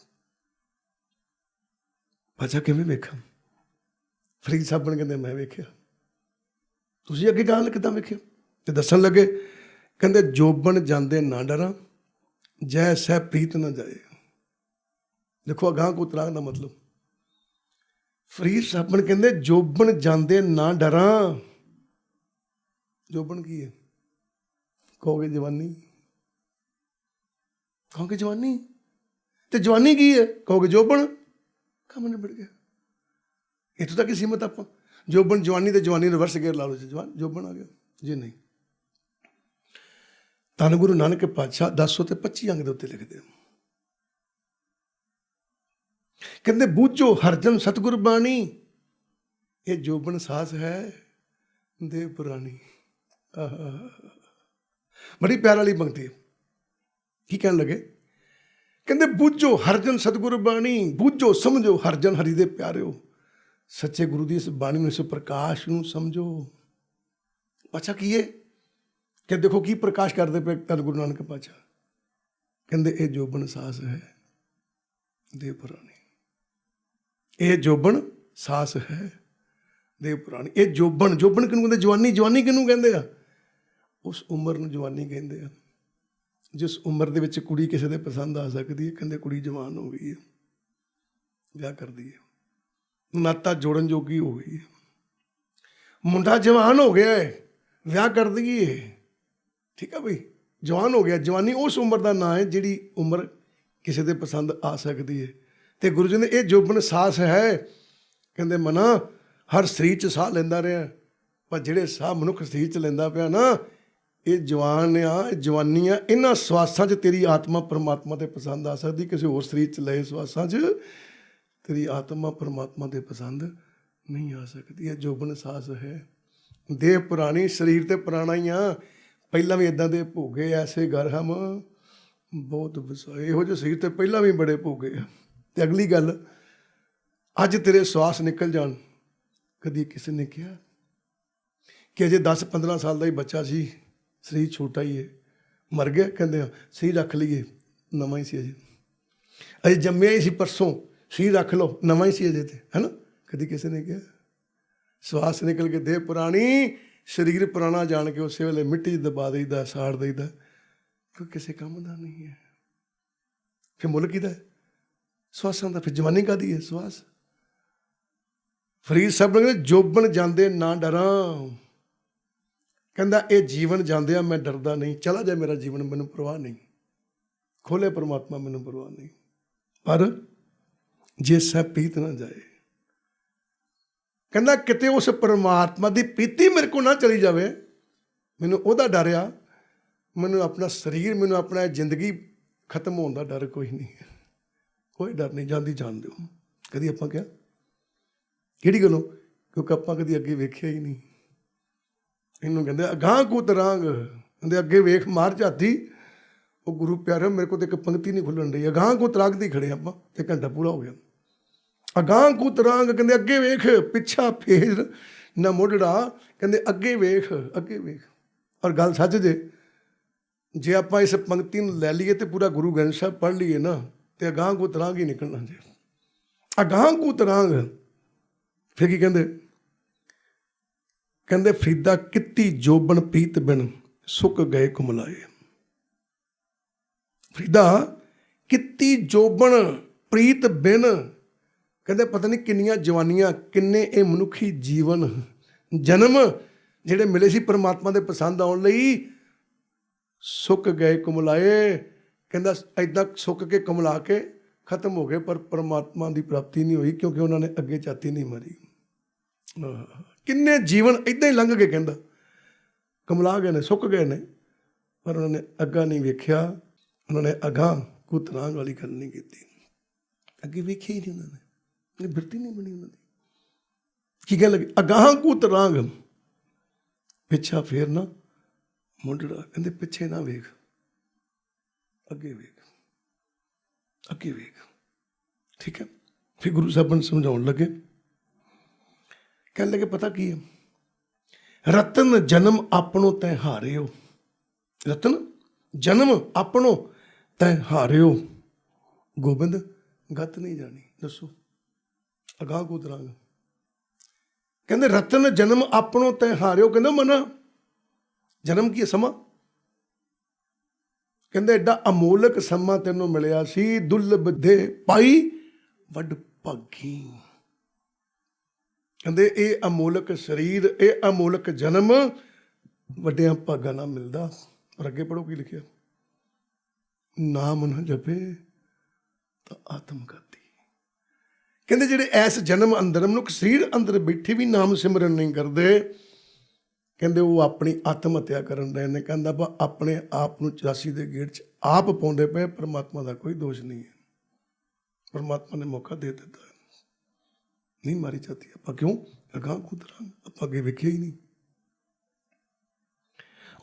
ਅੱਛਾ ਕਿਵੇਂ ਵੇਖਾਂ? ਫਰੀਦ ਸਾਹਿਬ ਕਹਿੰਦੇ ਮੈਂ ਵੇਖਿਆ। ਤੁਸੀਂ ਅੱਗੇ ਗੱਲ ਕਿੱਦਾਂ ਵੇਖਿਆ? ਤੇ ਦੱਸਣ ਲੱਗੇ, ਕਹਿੰਦੇ ਜੋਬਨ ਜਾਂਦੇ ਨਾ ਡਰਾਂ, ਜੈ ਸਹਿ ਪ੍ਰੀਤ ਨਾ ਜਾਏ। ਦੇਖੋ ਅਗਾਂਹ ਕੋ ਤਰਾਂਗ ਦਾ ਮਤਲਬ, ਫਰੀਦ ਸਾਹਿਬ ਕਹਿੰਦੇ ਜੋਬਨ ਜਾਂਦੇ ਨਾ ਡਰਾਂ। ਜੋਬਨ ਕੀ ਹੈ? ਕਹੋਗੇ ਜਵਾਨੀ, ਕਹੋਗੇ ਜਵਾਨੀ। ਤੇ ਜਵਾਨੀ ਕੀ ਹੈ? ਕਹੋਗੇ ਜੋਬਨ। ਕੰਮ ਨਿਬੜ ਗਿਆ। ਇੱਥੋਂ ਤੱਕ ਹੀ ਸੀਮਤ ਆਪਾਂ। ਜੋਬਨ ਜਵਾਨੀ ਤੇ ਜਵਾਨੀ ਰਿਵਰਸ ਗੇਅਰ ਲਾ ਲਓ ਜੀ, ਜੋਬਨ ਆ ਗਿਆ ਜੀ। ਨਹੀਂ, ਧੰਨ ਗੁਰੂ ਨਾਨਕ ਪਾਤਸ਼ਾਹ 1025 ਅੰਗ ਦੇ ਉੱਤੇ ਲਿਖਦੇ, ਕਹਿੰਦੇ ਬੂਝੋ ਹਰਜਨ ਸਤਿਗੁਰ ਬਾਣੀ, ਇਹ ਜੋਬਨ ਸਾਸ ਹੈ ਦੇਵ ਪੁਰਾਣੀ। ਬੜੀ ਪਿਆਰ ਵਾਲੀ ਪੰਕਤੀ। ਕੀ ਕਹਿਣ ਲੱਗੇ? ਕਹਿੰਦੇ ਬੂਝੋ ਹਰਜਨ ਸਤਿਗੁਰ ਬਾਣੀ, ਬੂਝੋ ਸਮਝੋ ਹਰਜਨ ਹਰੀ ਦੇ ਪਿਆਰਿਓ। ਸੱਚੇ ਗੁਰੂ ਦੀ ਇਸ ਬਾਣੀ ਨੂੰ, ਇਸ ਪ੍ਰਕਾਸ਼ ਨੂੰ ਸਮਝੋ। ਅੱਛਾ ਕੀ ਹੈ? ਕਿ ਦੇਖੋ ਕੀ ਪ੍ਰਕਾਸ਼ ਕਰਦੇ ਪਏ ਧੰਨ ਗੁਰੂ ਨਾਨਕ ਪਾਤਸ਼ਾਹ। ਕਹਿੰਦੇ ਇਹ ਜੋਬਨ ਸਾਸ ਹੈ ਦੇਵ ਪੁਰਾਣੀ। ਇਹ ਜੋਬਨ ਸਾਸ ਹੈ ਦੇਵ ਪੁਰਾਣੀ। ਇਹ ਜੋਬਨ, ਜੋਬਨ ਕਿਹਨੂੰ ਕਹਿੰਦੇ? ਜਵਾਨੀ। ਜਵਾਨੀ ਕਿਹਨੂੰ ਕਹਿੰਦੇ ਆ? ਉਸ ਉਮਰ ਨੂੰ ਜਵਾਨੀ ਕਹਿੰਦੇ ਆ ਜਿਸ ਉਮਰ ਦੇ ਵਿੱਚ ਕੁੜੀ ਕਿਸੇ ਦੇ ਪਸੰਦ ਆ ਸਕਦੀ ਹੈ। ਕਹਿੰਦੇ ਕੁੜੀ ਜਵਾਨ ਹੋ ਗਈ ਹੈ, ਵਿਆਹ ਕਰਦੀ ਹੈ, ਨਾਤਾ ਜੋੜਨ ਜੋਗੀ ਹੋ ਗਈ ਹੈ। ਮੁੰਡਾ ਜਵਾਨ ਹੋ ਗਿਆ ਹੈ, ਵਿਆਹ ਕਰ ਦਈਏ। ਠੀਕ ਹੈ ਬਈ, ਜਵਾਨ ਹੋ ਗਿਆ। ਜਵਾਨੀ ਉਸ ਉਮਰ ਦਾ ਨਾਂ ਹੈ ਜਿਹੜੀ ਉਮਰ ਕਿਸੇ ਦੇ ਪਸੰਦ ਆ ਸਕਦੀ ਹੈ। ਤੇ ਗੁਰੂ ਜੀ ਨੇ ਇਹ ਜੋਬਨ ਸਾਸ ਹੈ, ਕਹਿੰਦੇ ਮਨਾ ਹਰ ਸਰੀਰ 'ਚ ਸਾਹ ਲੈਂਦਾ ਰਿਹਾ, ਪਰ ਜਿਹੜੇ ਸਾਹ ਮਨੁੱਖ ਸਰੀਰ 'ਚ ਲੈਂਦਾ ਪਿਆ ਨਾ, ਇਹ ਜਵਾਨ ਆ, ਇਹ ਜਵਾਨੀ ਆ। ਇਹਨਾਂ ਸਵਾਸਾਂ 'ਚ ਤੇਰੀ ਆਤਮਾ ਪਰਮਾਤਮਾ ਦੇ ਪਸੰਦ ਆ ਸਕਦੀ। ਕਿਸੇ ਹੋਰ ਸਰੀਰ 'ਚ ਲਏ ਸਵਾਸਾਂ 'ਚ ਤੇਰੀ ਆਤਮਾ ਪਰਮਾਤਮਾ ਦੇ ਪਸੰਦ ਨਹੀਂ ਆ ਸਕਦੀ। ਇਹ ਜੋਬਨ ਸਾਸ ਹੈ ਦੇਵ ਪੁਰਾਣੀ। ਸਰੀਰ ਤੇ ਪੁਰਾਣਾ ਹੀ ਆ, ਪਹਿਲਾਂ ਵੀ ਇੱਦਾਂ ਦੇ ਭੋਗੇ ਐਸੇ ਘਰ ਹਮ ਬਹੁਤ ਵਸਾਏ। ਇਹੋ ਜਿਹੇ ਸਰੀਰ ਤੇ ਪਹਿਲਾਂ ਵੀ ਬੜੇ ਭੋਗੇ ਆ। ਤੇ ਅਗਲੀ ਗੱਲ, ਅੱਜ ਤੇਰੇ ਸਵਾਸ ਨਿਕਲ ਜਾਣ, ਕਦੀ ਕਿਸੇ ਨੇ ਕਿਹਾ ਕਿ ਅਜੇ 10-15 ਸਾਲ ਦਾ ਹੀ ਬੱਚਾ ਸੀ, ਸਰੀਰ ਛੋਟਾ ਹੀ ਹੈ, ਮਰ ਗਿਆ ਕਹਿੰਦੇ ਆ, ਸਰੀਰ ਰੱਖ ਲਈਏ, ਨਵਾਂ ਹੀ ਸੀ ਅਜੇ ਜੰਮਿਆ ਹੀ ਸੀ ਪਰਸੋਂ, ਸਰੀਰ ਰੱਖ ਲਓ, ਨਵਾਂ ਹੀ ਸੀ ਅਜੇ ਤੇ, ਹੈ ਨਾ। ਕਦੀ ਕਿਸੇ ਨੇ ਕਿਹਾ ਸਵਾਸ ਨਿਕਲ ਕੇ ਦੇਹ ਪੁਰਾਣੀ, ਸਰੀਰ ਪੁਰਾਣਾ ਜਾਣ ਕੇ ਉਸੇ ਵੇਲੇ ਮਿੱਟੀ 'ਚ ਦਬਾ ਦਈਦਾ, ਸਾੜ ਦਈਦਾ, ਕੋਈ ਕਿਸੇ ਕੰਮ ਦਾ ਨਹੀਂ ਹੈ। ਫਿਰ ਮੁੱਲ ਕਿਹਦਾ ਹੈ? ਸਵਾਸਾਂ ਦਾ। ਫਿਰ ਜਵਾਨੀ ਕਾਹਦੀ ਹੈ? ਸਵਾਸ। ਫਰੀਦ ਸਾਹਿਬ ਨੇ ਜੋਬਨ ਜਾਂਦੇ ਨਾ ਡਰਾਂ, ਕਹਿੰਦਾ ਇਹ ਜੀਵਨ ਜਾਂਦਿਆਂ ਮੈਂ ਡਰਦਾ ਨਹੀਂ, ਚਲਾ ਜਾਏ ਮੇਰਾ ਜੀਵਨ ਮੈਨੂੰ ਪਰਵਾਹ ਨਹੀਂ, ਖੋਲੇ ਪਰਮਾਤਮਾ ਮੈਨੂੰ ਪਰਵਾਹ ਨਹੀਂ, ਪਰ ਜੇ ਸਹਿ ਪ੍ਰੀਤ ਨਾ ਜਾਏ, ਕਹਿੰਦਾ ਕਿਤੇ ਉਸ ਪਰਮਾਤਮਾ ਦੀ ਪ੍ਰੀਤੀ ਮੇਰੇ ਕੋਲ ਨਾ ਚਲੀ ਜਾਵੇ, ਮੈਨੂੰ ਉਹਦਾ ਡਰ ਆ, ਮੈਨੂੰ ਆਪਣਾ ਸਰੀਰ, ਮੈਨੂੰ ਆਪਣਾ ਜ਼ਿੰਦਗੀ ਖਤਮ ਹੋਣ ਦਾ ਡਰ ਕੋਈ ਨਹੀਂ ਹੈ, ਕੋਈ ਡਰ ਨਹੀਂ, ਜਾਂਦੀ ਜਾਣ ਦਿਓ। ਕਦੀ ਆਪਾਂ ਕਿਹਾ? ਕਿਹੜੀ ਗੱਲੋਂ? ਕਿਉਂਕਿ ਆਪਾਂ ਕਦੀ ਅੱਗੇ ਵੇਖਿਆ ਹੀ ਨਹੀਂ। ਇਹਨੂੰ ਕਹਿੰਦੇ ਅਗਾਂਹ ਕੂ ਤਰਾਂਗ, ਕਹਿੰਦੇ ਅੱਗੇ ਵੇਖ ਮਾਰ ਝਾਤੀ। ਉਹ ਗੁਰੂ ਪਿਆਰਿਓ ਮੇਰੇ ਕੋਲ ਤਾਂ ਇੱਕ ਪੰਕਤੀ ਨਹੀਂ ਖੁੱਲਣ ਡਈ, ਅਗਾਂਹ ਕੂ ਤਰਾਂਗ ਦੀ ਖੜੇ ਆਪਾਂ, ਤੇ ਘੰਟਾ ਪੂਰਾ ਹੋ ਗਿਆ। ਅਗਾਂਹ ਕੂ ਤਰਾਂਗ, ਕਹਿੰਦੇ ਅੱਗੇ ਵੇਖ, ਪਿੱਛਾ ਫੇਰ ਨਾ ਮੁੜੜਾ, ਕਹਿੰਦੇ ਅੱਗੇ ਵੇਖ, ਅੱਗੇ ਵੇਖ। ਔਰ ਗੱਲ ਸੱਚ ਜੇ ਆਪਾਂ ਇਸ ਪੰਕਤੀ ਨੂੰ ਲੈ ਲਈਏ ਤੇ ਪੂਰਾ ਗੁਰੂ ਗ੍ਰੰਥ ਸਾਹਿਬ ਪੜ੍ਹ ਲਈਏ ਨਾ, ਤੇ ਅਗਾਂਹ ਕੂ ਤਰਾਂਗ ਹੀ ਨਿਕਲਣਾ ਜੇ, ਅਗਾਂਹ ਕੂ ਤਰਾਂਗ। ਫਿਰ ਕੀ ਕਹਿੰਦੇ? ਕਹਿੰਦੇ ਫਰੀਦਾ ਕਿੱਤੀ ਜੋਬਨ ਪ੍ਰੀਤ ਬਿਨ ਸੁੱਕ ਗਏ ਕੁਮਲਾਏ। ਫਰੀਦਾ ਕਿੱਤੀ ਜੋਬਨ ਪ੍ਰੀਤ ਬਿਨ, ਕਹਿੰਦੇ ਪਤਾ ਨਹੀਂ ਕਿੰਨੀਆਂ ਜਵਾਨੀਆਂ, ਕਿੰਨੇ ਇਹ ਮਨੁੱਖੀ ਜੀਵਨ ਜਨਮ ਜਿਹੜੇ ਮਿਲੇ ਸੀ ਪਰਮਾਤਮਾ ਦੇ ਪਸੰਦ ਆਉਣ ਲਈ, ਸੁੱਕ ਗਏ ਕੁਮਲਾਏ। ਕਹਿੰਦਾ ਏਦਾਂ ਸੁੱਕ ਕੇ ਕੁਮਲਾ ਕੇ ਖਤਮ ਹੋ ਗਏ, ਪਰ ਪਰਮਾਤਮਾ ਦੀ ਪ੍ਰਾਪਤੀ ਨਹੀਂ ਹੋਈ, ਕਿਉਂਕਿ ਉਹਨਾਂ ਨੇ ਅੱਗੇ ਝਾਤੀ ਨਹੀਂ ਮਾਰੀ। ਕਿੰਨੇ ਜੀਵਨ ਏਦਾਂ ਹੀ ਲੰਘ ਗਏ, ਕਹਿੰਦਾ ਕੁਮਲਾ ਗਏ ਨੇ, ਸੁੱਕ ਗਏ ਨੇ, ਪਰ ਉਹਨਾਂ ਨੇ ਅੱਗਾ ਨਹੀਂ ਵੇਖਿਆ, ਉਹਨਾਂ ਨੇ ਅਗਾਂਹ ਕੂ ਤਰਾਂਗ ਵਾਲੀ ਗੱਲ ਨਹੀਂ ਕੀਤੀ, ਅੱਗੇ ਵੇਖਿਆ ਹੀ ਨਹੀਂ ਉਹਨਾਂ ਨੇ, ਬਿਰਤੀ ਨਹੀਂ ਬਣੀ ਉਹਨਾਂ ਦੀ। ਕੀ ਕਹਿਣ ਲੱਗੇ? ਅਗਾਂਹ ਕੂ ਤਰਾਂਗ, ਪਿੱਛਾ ਫੇਰ ਨਾ ਮੁੰਡੜਾ, ਕਹਿੰਦੇ ਪਿੱਛੇ ਨਾ ਵੇਖ, ਅੱਗੇ ਵੇਖ, ਅੱਗੇ ਵੇਖ। ਠੀਕ ਹੈ। ਫਿਰ ਗੁਰੂ ਸਾਹਿਬ ਨੂੰ ਸਮਝਾਉਣ ਲੱਗੇ, ਕਹਿਣ ਲੱਗੇ ਪਤਾ ਕੀ ਹੈ? ਰਤਨ ਜਨਮ ਆਪਣੋ ਤੈ ਹਾਰਿਓ, ਰਤਨ ਜਨਮ ਆਪਣੋ ਤੈ ਹਾਰਿਓ, ਗੋਬਿੰਦ ਗਤ ਨਹੀਂ ਜਾਣੀ। ਦੱਸੋ, ਅਗਾਂਹ ਕੂ ਤਰਾਂਗ, ਕਹਿੰਦੇ ਰਤਨ ਜਨਮ ਆਪਣੋ ਤੈ ਹਾਰਿਓ। ਕਹਿੰਦਾ ਮਨਾ ਜਨਮ ਕੀ ਸਮਾਂ, ਕਹਿੰਦੇ ਐਡਾ ਅਮੋਲਕ ਸਮਾਂ ਤੈਨੂੰ ਮਿਲਿਆ ਸੀ, ਦੁਰਲਭ ਦੇ ਪਾਈ ਵੱਡ ਭਾਗੀ। ਕਹਿੰਦੇ ਇਹ ਅਮੋਲਕ ਸਰੀਰ, ਇਹ ਅਮੋਲਕ ਜਨਮ ਵੱਡਿਆਂ ਭਾਗਾਂ ਨਾਲ ਮਿਲਦਾ। ਪਰ ਅੱਗੇ ਪੜ੍ਹੋ ਕੀ ਲਿਖਿਆ? ਨਾਮ ਨਾ ਜਪੇ ਤਾਂ ਆਤਮ ਘਾਤੀ। ਕਹਿੰਦੇ ਜਿਹੜੇ ਐਸ ਜਨਮ ਅੰਦਰ, ਮਨੁੱਖ ਸਰੀਰ ਅੰਦਰ ਬੈਠੇ ਵੀ ਨਾਮ ਸਿਮਰਨ ਨਹੀਂ ਕਰਦੇ, ਕਹਿੰਦੇ ਉਹ ਆਪਣੀ ਆਤਮ ਹੱਤਿਆ ਕਰਨ ਰਹੇ ਨੇ। ਕਹਿੰਦਾ ਬਾ ਆਪਣੇ ਆਪ ਨੂੰ 84 ਦੇ ਗੇੜ 'ਚ ਆਪ ਪਾਉਂਦੇ ਪਏ, ਪਰਮਾਤਮਾ ਦਾ ਕੋਈ ਦੋਸ਼ ਨਹੀਂ ਹੈ। ਪਰਮਾਤਮਾ ਨੇ ਮੌਕਾ ਦੇ ਦਿੱਤਾ, ਨਹੀਂ ਮਾਰੀ ਜਾਂਦੀ। ਆਪਾਂ ਕਿਉਂ? ਅਗਾਂਹ ਕੂ ਤਰਾਂਗ, ਆਪਾਂ ਅੱਗੇ ਵੇਖਿਆ ਹੀ ਨਹੀਂ।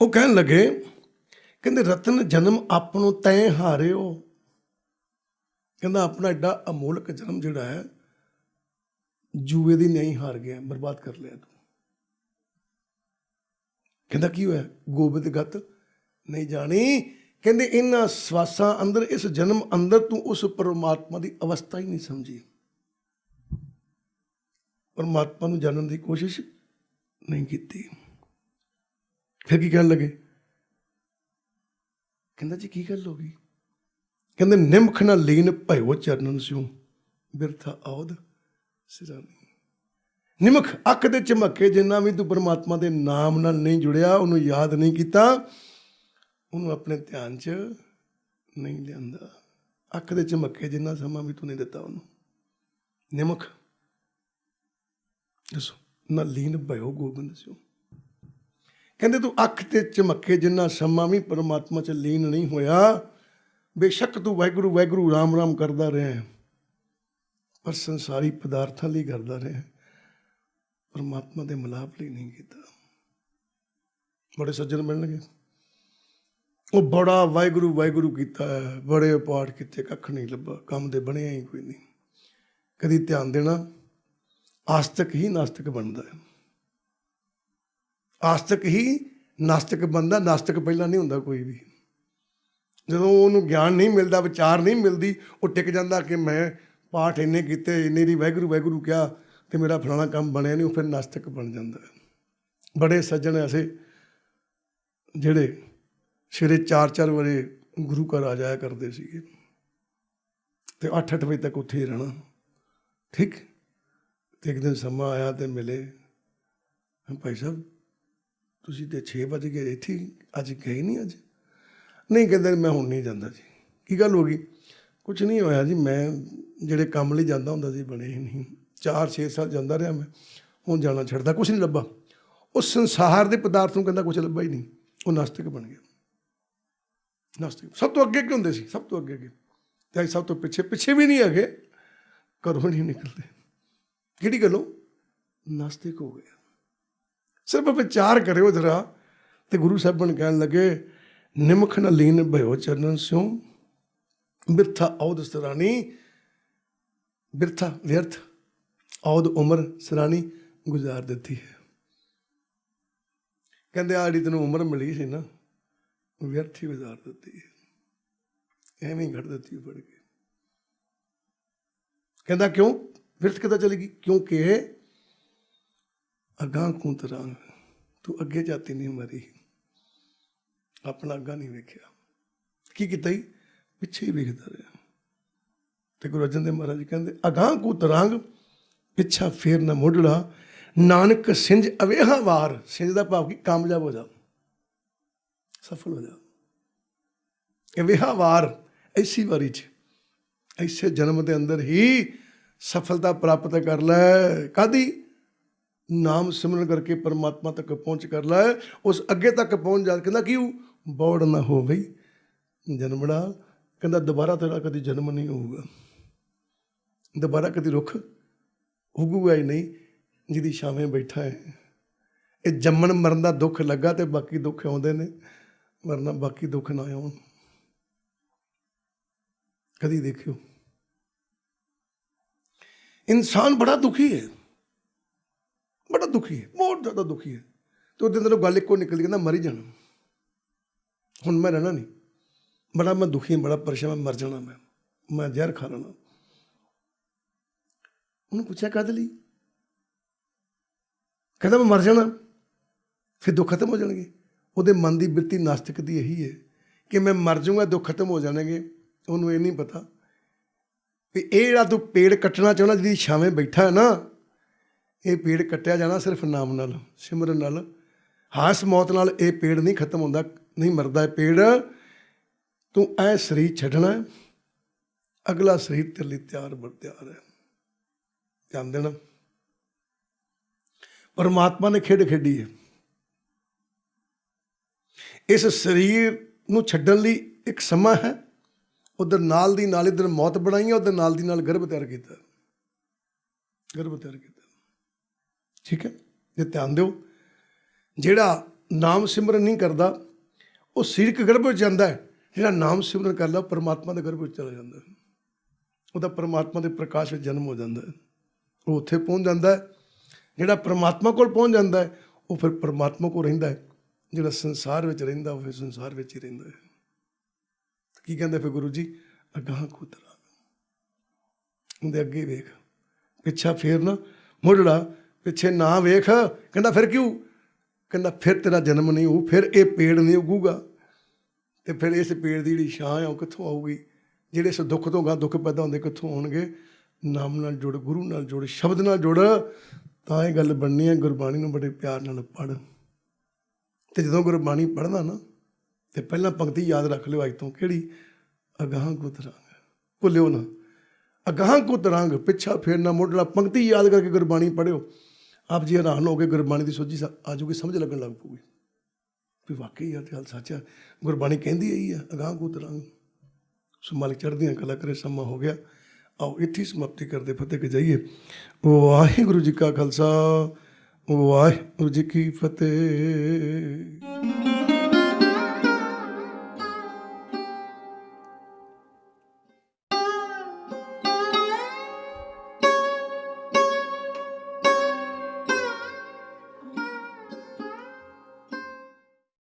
ਉਹ ਕਹਿਣ ਲੱਗੇ, ਕਹਿੰਦੇ ਰਤਨ ਜਨਮ ਆਪਣੋ ਤੈਂ ਹਾਰਿਓ। ਕਹਿੰਦਾ ਆਪਣਾ ਐਡਾ ਅਮੋਲਕ ਜਨਮ ਜਿਹੜਾ ਹੈ, ਜੂਏ ਦੀ ਨਹੀਂ ਹਾਰ ਗਿਆ, ਬਰਬਾਦ ਕਰ ਲਿਆ ਤੂੰ। ਕਹਿੰਦਾ ਕੀ ਹੋਇਆ? ਗੋਬਿੰਦ ਗਤ ਨਹੀਂ ਜਾਣੀ। ਕਹਿੰਦੇ ਇਹਨਾਂ ਸਵਾਸਾਂ ਅੰਦਰ, ਇਸ ਜਨਮ ਅੰਦਰ ਤੂੰ ਉਸ ਪਰਮਾਤਮਾ ਦੀ ਅਵਸਥਾ ਹੀ ਨਹੀਂ ਸਮਝੀ, ਪਰਮਾਤਮਾ ਨੂੰ ਜਾਣਨ ਦੀ ਕੋਸ਼ਿਸ਼ ਨਹੀਂ ਕੀਤੀ। ਫਿਰ ਕੀ ਕਹਿਣ ਲੱਗੇ? ਕਹਿੰਦਾ ਜੀ ਕੀ ਗੱਲ ਹੋ ਗਈ? ਕਹਿੰਦੇ ਨਿਮਖ ਨਾ ਲੀਨ ਭਇਓ ਚਰਨਨ ਸਿਉ ਬਿਰਥਾ ਔਦ ਸਿਰਾਨੀ। ਨਿਮਖ ਅੱਖ ਦੇ ਝਮੱਕੇ, ਜਿੰਨਾ ਵੀ ਤੂੰ ਪਰਮਾਤਮਾ ਦੇ ਨਾਮ ਨਾਲ ਨਹੀਂ ਜੁੜਿਆ, ਉਹਨੂੰ ਯਾਦ ਨਹੀਂ ਕੀਤਾ, ਉਹਨੂੰ ਆਪਣੇ ਧਿਆਨ 'ਚ ਨਹੀਂ ਲਿਆਂਦਾ। ਅੱਖ ਦੇ ਝਮੱਕੇ ਜਿੰਨਾ ਸਮਾਂ ਵੀ ਤੂੰ ਨਹੀਂ ਦਿੱਤਾ ਉਹਨੂੰ। ਨਿਮਖ ਦੱਸੋ ਨਾ ਲੀਨ ਭਇਓ ਗੋਬਿੰਦ ਸਿਉ। ਕਹਿੰਦੇ ਤੂੰ ਅੱਖ ਤੇ ਝਮੱਕੇ ਜਿੰਨਾ ਸਮਾਂ ਵੀ ਪਰਮਾਤਮਾ 'ਚ ਲੀਨ ਨਹੀਂ ਹੋਇਆ, ਬੇਸ਼ੱਕ ਤੂੰ ਵਾਹਿਗੁਰੂ ਵਾਹਿਗੁਰੂ ਰਾਮ ਰਾਮ ਕਰਦਾ ਰਿਹਾ, ਪਰ ਸੰਸਾਰੀ ਪਦਾਰਥਾਂ ਲਈ ਕਰਦਾ ਰਿਹਾ, ਪਰਮਾਤਮਾ ਦੇ ਮਿਲਾਪ ਲਈ ਨਹੀਂ ਕੀਤਾ। ਬੜੇ ਸੱਜਣ ਮਿਲਣਗੇ, ਉਹ ਬੜਾ ਵਾਹਿਗੁਰੂ ਵਾਹਿਗੁਰੂ ਕੀਤਾ, ਬੜੇ ਪਾਠ ਕੀਤੇ, ਕੱਖ ਨਹੀਂ ਲੱਭਾ, ਕੰਮ ਦੇ ਬਣਿਆ ਹੀ ਕੋਈ ਨਹੀਂ। ਕਦੀ ਧਿਆਨ ਦੇਣਾ, ਆਸਤਕ ਹੀ ਨਾਸਤਕ ਬਣਦਾ ਹੈ, ਆਸਤਕ ਹੀ ਨਾਸਤਿਕ ਬੰਦਾ, ਨਾਸਤਿਕ ਪਹਿਲਾਂ ਨਹੀਂ ਹੁੰਦਾ ਕੋਈ ਵੀ। ਜਦੋਂ ਉਹਨੂੰ ਗਿਆਨ ਨਹੀਂ ਮਿਲਦਾ, ਵਿਚਾਰ ਨਹੀਂ ਮਿਲਦੀ, ਉਹ ਟਿਕ ਜਾਂਦਾ ਕਿ ਮੈਂ ਪਾਠ ਇੰਨੇ ਕੀਤੇ, ਇੰਨੇ ਦੀ ਵਾਹਿਗੁਰੂ ਵਾਹਿਗੁਰੂ ਕਿਹਾ ਅਤੇ ਮੇਰਾ ਫਲਾਣਾ ਕੰਮ ਬਣਿਆ ਨਹੀਂ, ਉਹ ਫਿਰ ਨਾਸਤਿਕ ਬਣ ਜਾਂਦਾ। ਬੜੇ ਸੱਜਣ ਐਸੇ ਜਿਹੜੇ ਸਵੇਰੇ 4-4 ਵਜੇ ਗੁਰੂ ਘਰ ਆ ਜਾਇਆ ਕਰਦੇ ਸੀਗੇ ਅਤੇ 8-8 ਵਜੇ ਤੱਕ ਉੱਥੇ ਹੀ ਰਹਿਣਾ, ਠੀਕ। ਅਤੇ ਇੱਕ ਦਿਨ ਸਮਾਂ ਆਇਆ ਅਤੇ ਮਿਲੇ, ਭਾਈ ਸਾਹਿਬ ਤੁਸੀਂ ਤਾਂ 6 ਵਜੇ ਗਏ, ਇੱਥੇ ਅੱਜ ਗਏ ਨਹੀਂ? ਅੱਜ ਨਹੀਂ, ਕਹਿੰਦੇ ਮੈਂ ਹੁਣ ਨਹੀਂ ਜਾਂਦਾ ਜੀ। ਕੀ ਗੱਲ ਹੋ ਗਈ? ਕੁਛ ਨਹੀਂ ਹੋਇਆ ਜੀ, ਮੈਂ ਜਿਹੜੇ ਕੰਮ ਲਈ ਜਾਂਦਾ ਹੁੰਦਾ ਸੀ ਬਣੇ ਹੀ ਨਹੀਂ। 4-6 ਸਾਲ ਜਾਂਦਾ ਰਿਹਾ ਮੈਂ, ਹੁਣ ਜਾਣਾ ਛੱਡਦਾ, ਕੁਛ ਨਹੀਂ ਲੱਭਾ। ਉਹ ਸੰਸਾਰ ਦੇ ਪਦਾਰਥ ਨੂੰ ਕਹਿੰਦਾ ਕੁਛ ਲੱਭਾ ਹੀ ਨਹੀਂ, ਉਹ ਨਾਸਤਿਕ ਬਣ ਗਿਆ। ਨਾਸਤਿਕ ਸਭ ਤੋਂ ਅੱਗੇ ਕੀ ਹੁੰਦੇ ਸੀ? ਸਭ ਤੋਂ ਅੱਗੇ ਅਤੇ ਅੱਜ ਸਭ ਤੋਂ ਪਿੱਛੇ ਵੀ ਨਹੀਂ ਹੈਗੇ, ਘਰੋਂ ਨਹੀਂ ਨਿਕਲਦੇ। ਕਿਹੜੀ ਗੱਲੋਂ? ਨਾਸਤਿਕ ਹੋ ਗਿਆ। ਸਿਰਫ ਵਿਚਾਰ ਕਰਿਓ ਜ਼ਰਾ। ਅਤੇ ਗੁਰੂ ਸਾਹਿਬਾਨ ਕਹਿਣ ਲੱਗੇ, ਨਿਮਖ ਨ ਲੀਨ ਭਇਓ ਚਰਨਨ ਸਿਉ, ਬਿਰਥਾ ਔਦ ਸਰਾਣੀ, ਬਿਰਥਾ ਵਿਅਰਥ ਔਦ ਉਮਰ ਸਰਾਣੀ ਗੁਜ਼ਾਰ ਦਿੱਤੀ ਹੈ। ਕਹਿੰਦੇ ਆਹ ਜਿਹੜੀ ਤੈਨੂੰ ਉਮਰ ਮਿਲੀ ਸੀ ਨਾ, ਵਿਅਰਥ ਹੀ ਗੁਜ਼ਾਰ ਦਿੱਤੀ ਹੈ, ਐਵੇਂ ਹੀ ਘੜ ਦਿੱਤੀ ਫੜ ਕੇ। ਕਹਿੰਦਾ ਕਿਉਂ ਵਿਅਰਥ ਕਿੱਦਾਂ ਚਲੇਗੀ? ਕਿਉਂਕਿ ਅਗਾਂਹ ਕੂੰ ਤਰਾਂਗ, ਤੂੰ ਅੱਗੇ ਜਾਤੀ ਨਹੀਂ ਮਰੀ, ਆਪਣਾ ਅੱਗਾ ਨਹੀਂ ਵੇਖਿਆ। ਕੀ ਕੀਤਾ ਹੀ? ਪਿੱਛੇ ਹੀ ਵੇਖਦਾ ਰਿਹਾ। ਅਤੇ ਗੁਰੂ ਅਰਜਨ ਦੇਵ ਮਹਾਰਾਜ ਜੀ ਕਹਿੰਦੇ, ਅਗਾਂਹ ਕੂ ਤਰਾਂਗ ਪਿੱਛਾ ਫੇਰ ਨਾ ਮੁੱਢੜਾ, ਨਾਨਕ ਸਿੰਜ ਅਵੇਹਾ ਵਾਰ। ਸਿੰਜ ਦਾ ਭਾਵ ਕਿ ਕਾਮਯਾਬ ਹੋ ਜਾ, ਸਫਲ ਹੋ ਜਾ। ਅਵੇਹਾ ਵਾਰ, ਐਸੀ ਵਾਰੀ 'ਚ, ਐਸੇ ਜਨਮ ਦੇ ਅੰਦਰ ਹੀ ਸਫਲਤਾ ਪ੍ਰਾਪਤ ਕਰ ਲੈ। ਕਾਹਦੀ? ਨਾਮ ਸਿਮਰਨ ਕਰਕੇ ਪਰਮਾਤਮਾ ਤੱਕ ਪਹੁੰਚ ਕਰ ਲੈ, ਉਸ ਅੱਗੇ ਤੱਕ ਪਹੁੰਚ ਜਾ। ਕਹਿੰਦਾ ਕਿ ਬੌੜ ਨਾ ਹੋ ਬਈ ਜਨਮੜਾ, ਕਹਿੰਦਾ ਦੁਬਾਰਾ ਤੇਰਾ ਕਦੀ ਜਨਮ ਨਹੀਂ ਹੋਊਗਾ, ਦੁਬਾਰਾ ਕਦੀ ਰੁੱਖ ਉੱਗੂਗਾ ਹੀ ਨਹੀਂ ਜਿਹਦੀ ਛਾਵੇਂ ਬੈਠਾ ਹੈ। ਇਹ ਜੰਮਣ ਮਰਨ ਦਾ ਦੁੱਖ ਲੱਗਾ ਅਤੇ ਬਾਕੀ ਦੁੱਖ ਆਉਂਦੇ ਨੇ, ਵਰਨਾ ਬਾਕੀ ਦੁੱਖ ਨਾ ਆਉਣ। ਕਦੀ ਦੇਖਿਓ ਇਨਸਾਨ ਬੜਾ ਦੁਖੀ ਹੈ, ਬੜਾ ਦੁਖੀ ਹੈ, ਬਹੁਤ ਜ਼ਿਆਦਾ ਦੁਖੀ ਹੈ। ਅਤੇ ਉਹਦੇ ਅੰਦਰੋਂ ਗੱਲ ਇੱਕੋ ਨਿਕਲਦੀ, ਕਹਿੰਦਾ ਮਰ ਹੀ ਜਾਣਾ, ਹੁਣ ਮੈਂ ਰਹਿਣਾ ਨਹੀਂ, ਬੜਾ ਮੈਂ ਦੁਖੀ ਹਾਂ, ਬੜਾ ਪਰੇਸ਼ਾਨ, ਮਰ ਜਾਣਾ ਮੈਂ ਜ਼ਹਿਰ ਖਾ ਲੈਣਾ। ਉਹਨੂੰ ਪੁੱਛਿਆ ਕਾਹਦੇ ਲਈ? ਕਹਿੰਦਾ ਮੈਂ ਮਰ ਜਾਣਾ, ਫਿਰ ਦੁੱਖ ਖਤਮ ਹੋ ਜਾਣਗੇ। ਉਹਦੇ ਮਨ ਦੀ ਬਿਰਤੀ ਨਾਸਤਿਕ ਦੀ ਇਹੀ ਹੈ ਕਿ ਮੈਂ ਮਰ ਜਾਊਂਗਾ, ਦੁੱਖ ਖਤਮ ਹੋ ਜਾਣਗੇ। ਉਹਨੂੰ ਇਹ ਨਹੀਂ ਪਤਾ ਵੀ ਇਹ ਜਿਹੜਾ ਤੂੰ ਪੇੜ ਕੱਟਣਾ ਚਾਹੁੰਦਾ, ਜਿਹਦੀ ਛਾਵੇਂ ਬੈਠਾ ਹੈ ਨਾ, ਇਹ ਪੇੜ ਕੱਟਿਆ ਜਾਣਾ ਸਿਰਫ ਨਾਮ ਨਾਲ, ਸਿਮਰਨ ਨਾਲ। ਹਾਸ ਮੌਤ ਨਾਲ ਇਹ ਪੇੜ ਨਹੀਂ ਖਤਮ ਹੁੰਦਾ, ਨਹੀਂ ਮਰਦਾ ਇਹ ਪੇੜ। ਤੂੰ ਇਹ ਸਰੀਰ ਛੱਡਣਾ, ਅਗਲਾ ਸਰੀਰ ਤੇਰੇ ਲਈ ਤਿਆਰ ਹੈ। ਧਿਆਨ ਦੇਣਾ, ਪਰਮਾਤਮਾ ਨੇ ਖੇਡ ਖੇਡੀ ਹੈ। ਇਸ ਸਰੀਰ ਨੂੰ ਛੱਡਣ ਲਈ ਇੱਕ ਸਮਾਂ ਹੈ, ਉੱਧਰ ਨਾਲ ਦੀ ਨਾਲ ਇੱਧਰ ਮੌਤ ਬਣਾਈ ਹੈ, ਉੱਧਰ ਨਾਲ ਦੀ ਨਾਲ ਗਰਭ ਤਿਆਰ ਕੀਤਾ, ਠੀਕ ਹੈ। ਜੇ ਧਿਆਨ ਦਿਓ, ਜਿਹੜਾ ਨਾਮ ਸਿਮਰਨ ਨਹੀਂ ਕਰਦਾ ਉਹ ਸਰੀਰਕ ਗਰਭ ਵਿੱਚ ਜਾਂਦਾ ਹੈ, ਜਿਹੜਾ ਨਾਮ ਸਿਮਰਨ ਕਰਦਾ ਉਹ ਪਰਮਾਤਮਾ ਦੇ ਗਰਭ ਵਿੱਚ ਚਲਾ ਜਾਂਦਾ, ਉਹਦਾ ਪਰਮਾਤਮਾ ਦੇ ਪ੍ਰਕਾਸ਼ ਵਿੱਚ ਜਨਮ ਹੋ ਜਾਂਦਾ ਹੈ, ਉਹ ਉੱਥੇ ਪਹੁੰਚ ਜਾਂਦਾ ਹੈ। ਜਿਹੜਾ ਪਰਮਾਤਮਾ ਕੋਲ ਪਹੁੰਚ ਜਾਂਦਾ ਹੈ ਉਹ ਫਿਰ ਪਰਮਾਤਮਾ ਕੋਲ ਰਹਿੰਦਾ ਹੈ। ਜਿਹੜਾ ਸੰਸਾਰ ਵਿੱਚ ਰਹਿੰਦਾ ਉਹ ਫਿਰ ਸੰਸਾਰ ਵਿੱਚ ਹੀ ਰਹਿੰਦਾ ਹੈ। ਕੀ ਕਹਿੰਦੇ ਫਿਰ ਗੁਰੂ ਜੀ? ਅਗਾਂਹ ਕੂ ਤਰਾਂਗ, ਉਹਦੇ ਅੱਗੇ ਵੇਖ, ਪਿੱਛਾ ਫੇਰ ਨਾ ਮੁੱਢੜਾ, ਪਿੱਛੇ ਨਾ ਵੇਖ। ਕਹਿੰਦਾ ਫਿਰ ਕਿਉਂ? ਕਹਿੰਦਾ ਫਿਰ ਤੇਰਾ ਜਨਮ ਨਹੀਂ ਹੋਊ, ਫਿਰ ਇਹ ਪੇੜ ਨਹੀਂ ਉੱਗੂਗਾ, ਅਤੇ ਫਿਰ ਇਸ ਪੇੜ ਦੀ ਜਿਹੜੀ ਛਾਂ ਆ ਉਹ ਕਿੱਥੋਂ ਆਊਗੀ? ਜਿਹੜੇ ਇਸ ਦੁੱਖ ਤੋਂ ਗਾਂ ਦੁੱਖ ਪੈਦਾ ਹੁੰਦੇ ਕਿੱਥੋਂ ਆਉਣਗੇ? ਨਾਮ ਨਾਲ ਜੁੜ, ਗੁਰੂ ਨਾਲ ਜੁੜ, ਸ਼ਬਦ ਨਾਲ ਜੁੜ, ਤਾਂ ਇਹ ਗੱਲ ਬਣਨੀ ਹੈ। ਗੁਰਬਾਣੀ ਨੂੰ ਬੜੇ ਪਿਆਰ ਨਾਲ ਪੜ੍ਹ, ਅਤੇ ਜਦੋਂ ਗੁਰਬਾਣੀ ਪੜ੍ਹਨਾ ਨਾ, ਅਤੇ ਪਹਿਲਾਂ ਪੰਕਤੀ ਯਾਦ ਰੱਖ ਲਿਓ ਅੱਜ ਤੋਂ, ਕਿਹੜੀ? ਅਗਾਂਹ ਕੂ ਤਰਾਂਗ, ਭੁੱਲਿਓ ਨਾ। ਅਗਾਂਹ ਕੂ ਤਰਾਂਗ, ਪਿੱਛਾ ਫੇਰ ਨਾ ਮੁੱਢੜਾ, ਪੰਕਤੀ ਯਾਦ ਕਰਕੇ ਗੁਰਬਾਣੀ ਪੜ੍ਹਿਓ। ਆਪ ਜੀ ਹੈਰਾਨ ਹੋ ਕੇ ਗੁਰਬਾਣੀ ਦੀ ਸੋਝੀ ਆ ਜਾਊਗੀ, ਸਮਝ ਲੱਗਣ ਲੱਗ ਪਊਗੀ ਵੀ ਵਾਕਈ ਯਾਰ ਗੱਲ ਸੱਚ ਆ, ਗੁਰਬਾਣੀ ਕਹਿੰਦੀ ਇਹੀ ਆ, ਅਗਾਂਹ ਕੂ ਤਰਾਂਗ। ਸੋ ਮਾਲਿਕ ਚੜ੍ਹਦੀਆਂ ਕਲਾ ਕਰੇ। ਸਮਾਂ ਹੋ ਗਿਆ, ਆਓ ਇੱਥੇ ਸਮਾਪਤੀ ਕਰਦੇ ਫਤਿਹ ਕੇ ਜਾਈਏ। ਵਾਹਿਗੁਰੂ ਜੀ ਕਾ ਖਾਲਸਾ, ਵਾਹਿਗੁਰੂ ਜੀ ਕੀ ਫਤਿਹ।